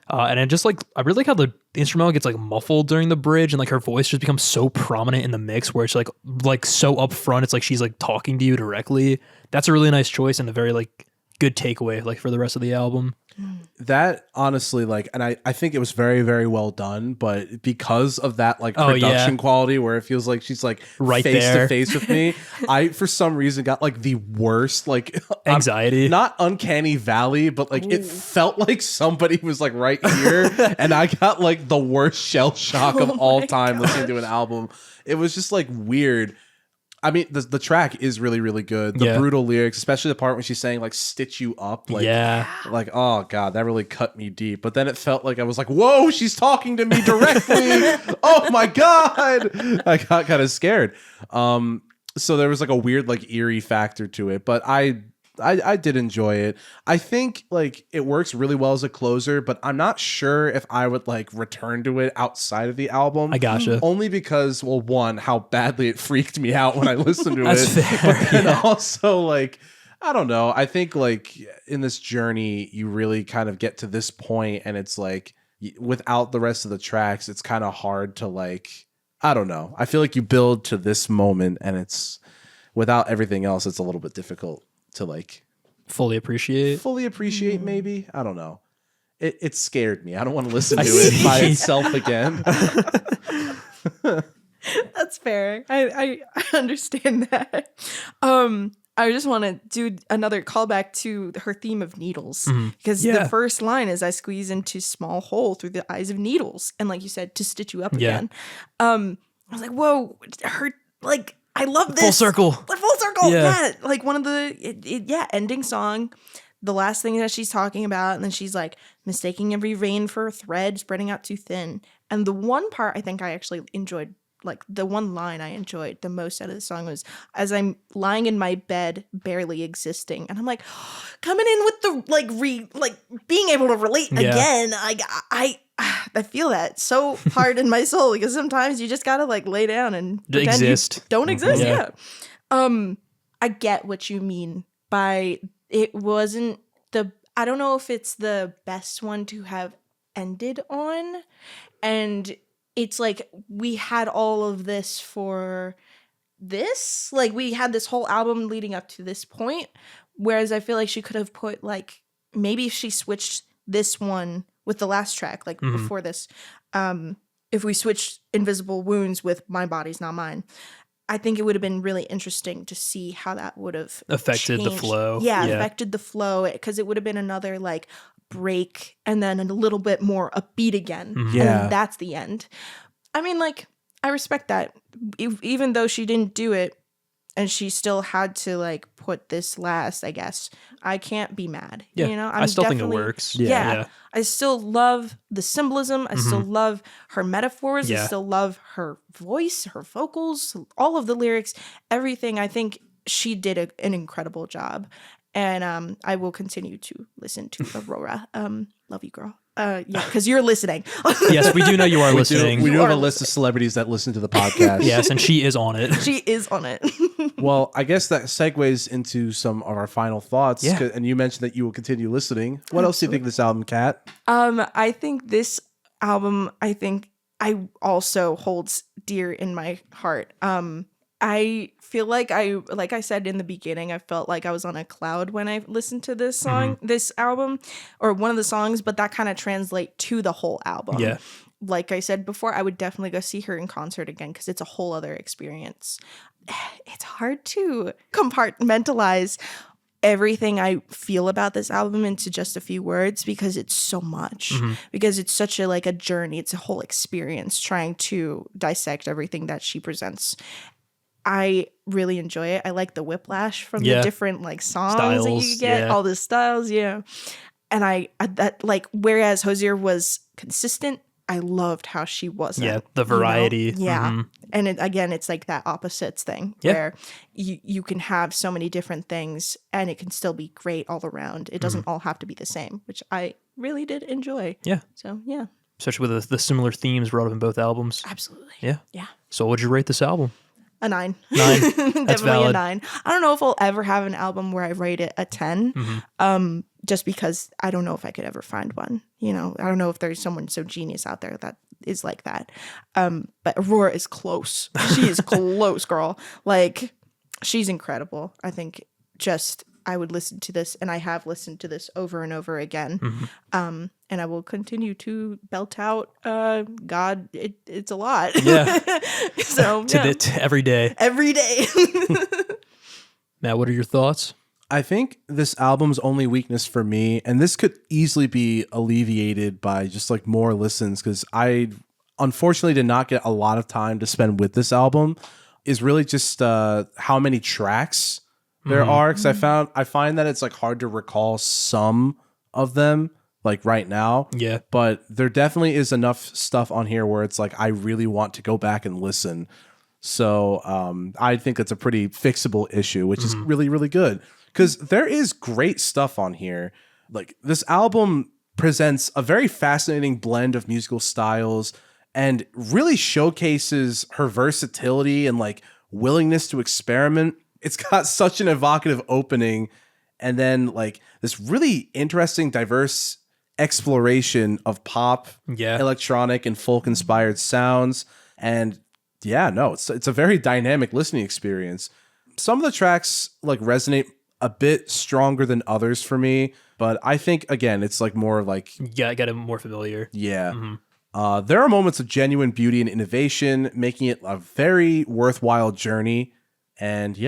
And it just like, I really like how the instrumental gets like muffled during the bridge and like her voice just becomes so prominent in the mix where it's like so upfront. It's like she's like talking to you directly. That's a really nice choice and a very like good takeaway like for the rest of the album. That honestly, like, and I think it was very, very well done, but because of that, like, production quality where it feels like she's like right face there to face with me, I for some reason got like the worst, like, anxiety, not uncanny valley, but like it felt like somebody was like right here, and I got like the worst shell shock of all time listening to an album. It was just like weird. I mean, the track is really, really good. The brutal lyrics, especially the part when she's saying like "stitch you up," like, like, oh god, that really cut me deep. But then it felt like I was like, whoa, she's talking to me directly. Oh my god, I got kind of scared. So there was like a weird like eerie factor to it, but I did enjoy it. I think like it works really well as a closer, but I'm not sure if I would like return to it outside of the album. I gotcha. Only because, well, one, how badly it freaked me out when I listened to That's it. fair. And also like, I don't know. I think like in this journey, you really kind of get to this point and it's like without the rest of the tracks, it's kind of hard to like, I don't know. I feel like you build to this moment and it's without everything else, it's a little bit difficult to like fully appreciate maybe. I don't know. It scared me. I don't want to listen to it by itself again. That's fair. I understand that. I just want to do another callback to her theme of needles, because the first line is "I squeeze into small hole through the eyes of needles," and like you said, to stitch you up again. I was like, whoa, her like. I love this. Full circle. The full circle. Yeah. Like one of the ending song. The last thing that she's talking about. And then she's like mistaking every vein for a thread, spreading out too thin. And the one part I think I actually enjoyed, like the one line I enjoyed the most out of the song was as I'm lying in my bed, barely existing. And I'm like, coming in with the being able to relate again. I feel that so hard in my soul because sometimes you just gotta like lay down and pretend you don't exist. Yeah. I get what you mean by it wasn't I don't know if it's the best one to have ended on, and it's like we had all of this for this, like we had this whole album leading up to this point, whereas I feel like she could have put like maybe if she switched this one with the last track, like before this, if we switched Invisible Wounds with My Body's Not Mine, I think it would have been really interesting to see how that would have affected the flow. Yeah, affected the flow, because it would have been another like break and then a little bit more upbeat again. Yeah. And that's the end. I mean, like, I respect that. Even though she didn't do it and she still had to like put this last, I guess, I can't be mad. Yeah. You know, I still think it works. Yeah. I still love the symbolism. I still love her metaphors. I still love her voice, her vocals, all of the lyrics, everything. I think she did an incredible job. And I will continue to listen to Aurora. Love you, girl. Yeah, because you're listening. Yes, we do know you are listening. We do have a list of celebrities that listen to the podcast. Yes, and she is on it. She is on it. Well, I guess that segues into some of our final thoughts. Yeah. And you mentioned that you will continue listening. What else do you think of this album, Kat? I think this album, I also holds dear in my heart. I feel like I said in the beginning, I felt like I was on a cloud when I listened to this song, this album, or one of the songs, but that kind of translate to the whole album. Yeah. Like I said before, I would definitely go see her in concert again because it's a whole other experience. It's hard to compartmentalize everything I feel about this album into just a few words because it's so much. Because it's such a journey. It's a whole experience trying to dissect everything that she presents. I really enjoy it. I like the whiplash from the different songs styles, that you get, all the styles, And whereas Hozier was consistent, I loved how she wasn't. Yeah, the variety. Yeah. And it's like that opposites thing where you can have so many different things and it can still be great all around. It doesn't all have to be the same, which I really did enjoy. Yeah. So, yeah. Especially with the similar themes brought up in both albums. Absolutely. Yeah. Yeah. So what would you rate this album? A 9. 9. That's Definitely valid. a 9. I don't know if I'll ever have an album where I rate it a 10. Just because I don't know if I could ever find one. I don't know if there's someone so genius out there that is like that. But Aurora is close. She is close, girl. She's incredible. I think I would listen to this, and I have listened to this over and over again. And I will continue to belt out God. It's a lot. Yeah. So Every day. Every day. Matt, what are your thoughts? I think this album's only weakness for me, and this could easily be alleviated by just more listens, because I unfortunately did not get a lot of time to spend with this album, is really just how many tracks there are. Because I find that it's hard to recall some of them right now. Yeah. But there definitely is enough stuff on here where it's I really want to go back and listen. So I think that's a pretty fixable issue, which is really, really good. Because there is great stuff on here. This album presents a very fascinating blend of musical styles and really showcases her versatility and willingness to experiment. It's got such an evocative opening, and then this really interesting, diverse exploration of pop, electronic, and folk inspired sounds. And it's a very dynamic listening experience. Some of the tracks resonate a bit stronger than others for me, but I think again it's more I got it more familiar. Yeah. There are moments of genuine beauty and innovation, making it a very worthwhile journey. And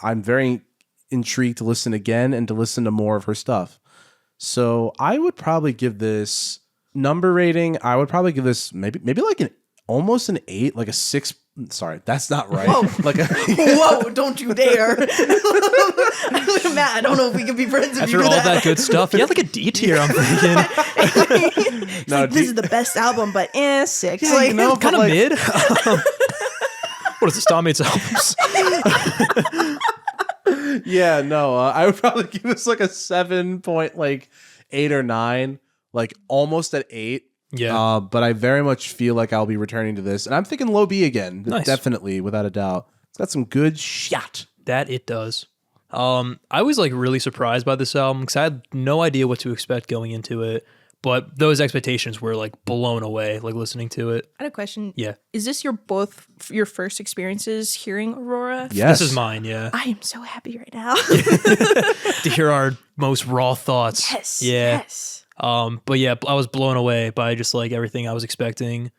I'm very intrigued to listen again and to listen to more of her stuff. So I would probably give this number rating. I would probably give this maybe almost an 8, a 6. Sorry, that's not right. Whoa. Whoa, don't you dare. Matt, I don't know if we can be friends if After you do all that. that good stuff, you had a D tier, I'm thinking. No, this is the best album, but 6. Kind of mid. What is the Starmates albums? I would probably give this a 7.8 or 9, almost at 8. Yeah. But I very much feel I'll be returning to this, and I'm thinking low B again. Nice. Definitely, without a doubt. It's got some good shit. That it does. I was really surprised by this album because I had no idea what to expect going into it, but those expectations were blown away listening to it. I had a question. Yeah. Is this your first experiences hearing Aurora? Yes. This is mine, yeah. I am so happy right now. To hear our most raw thoughts. Yes. Yeah. Yes. But yeah, I was blown away by just everything I was expecting.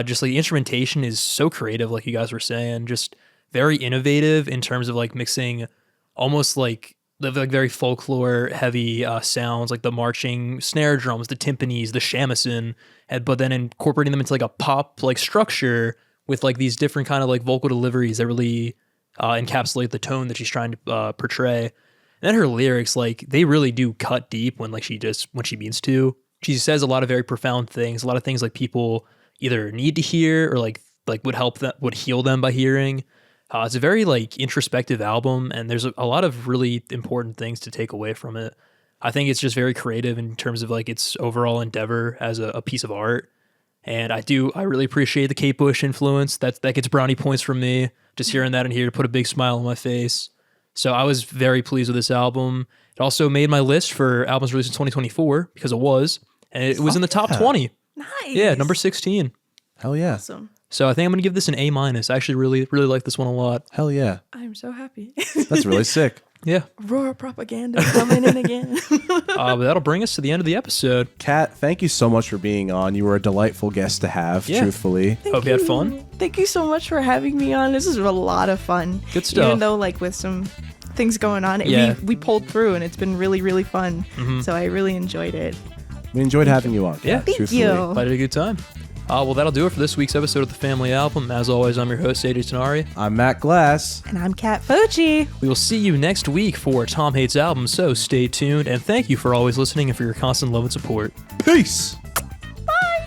Just the instrumentation is so creative, like you guys were saying, just very innovative in terms of mixing almost the very folklore heavy sounds, the marching snare drums, the timpanis, the shamisen, but then incorporating them into a pop structure with these different kind of vocal deliveries that really encapsulate the tone that she's trying to portray. And then her lyrics, they really do cut deep when she means to. She says a lot of very profound things, a lot of things people either need to hear or would heal them by hearing. It's a very introspective album, and there's a lot of really important things to take away from it. I think it's just very creative in terms of its overall endeavor as a piece of art. And I really appreciate the Kate Bush influence. That gets brownie points from me. Just hearing that in here to put a big smile on my face. So I was very pleased with this album. It also made my list for albums released in 2024 because it was. And it was in the top 20. Nice. Yeah, number 16. Hell yeah. Awesome. So I think I'm going to give this an A-. I actually really like this one a lot. Hell yeah. I'm so happy. That's really sick. Yeah. Aurora propaganda coming in again. But that'll bring us to the end of the episode. Kat, thank you so much for being on. You were a delightful guest to have, Yeah. truthfully. Hope you had fun. Thank you so much for having me on. This is a lot of fun. Good stuff. Even though like with some things going on, Yeah. we pulled through and it's been really, really fun. So I really enjoyed it. We enjoyed having you on. Yeah. Thank truthfully. you. I had a good time. Well, that'll do it for this week's episode of the Family Album. As always, I'm your host, AJ Tenari. I'm Matt Glass. And I'm Kat Fochi. We will see you next week for Tom Hates Album, so stay tuned. And thank you for always listening and for your constant love and support. Peace. Bye.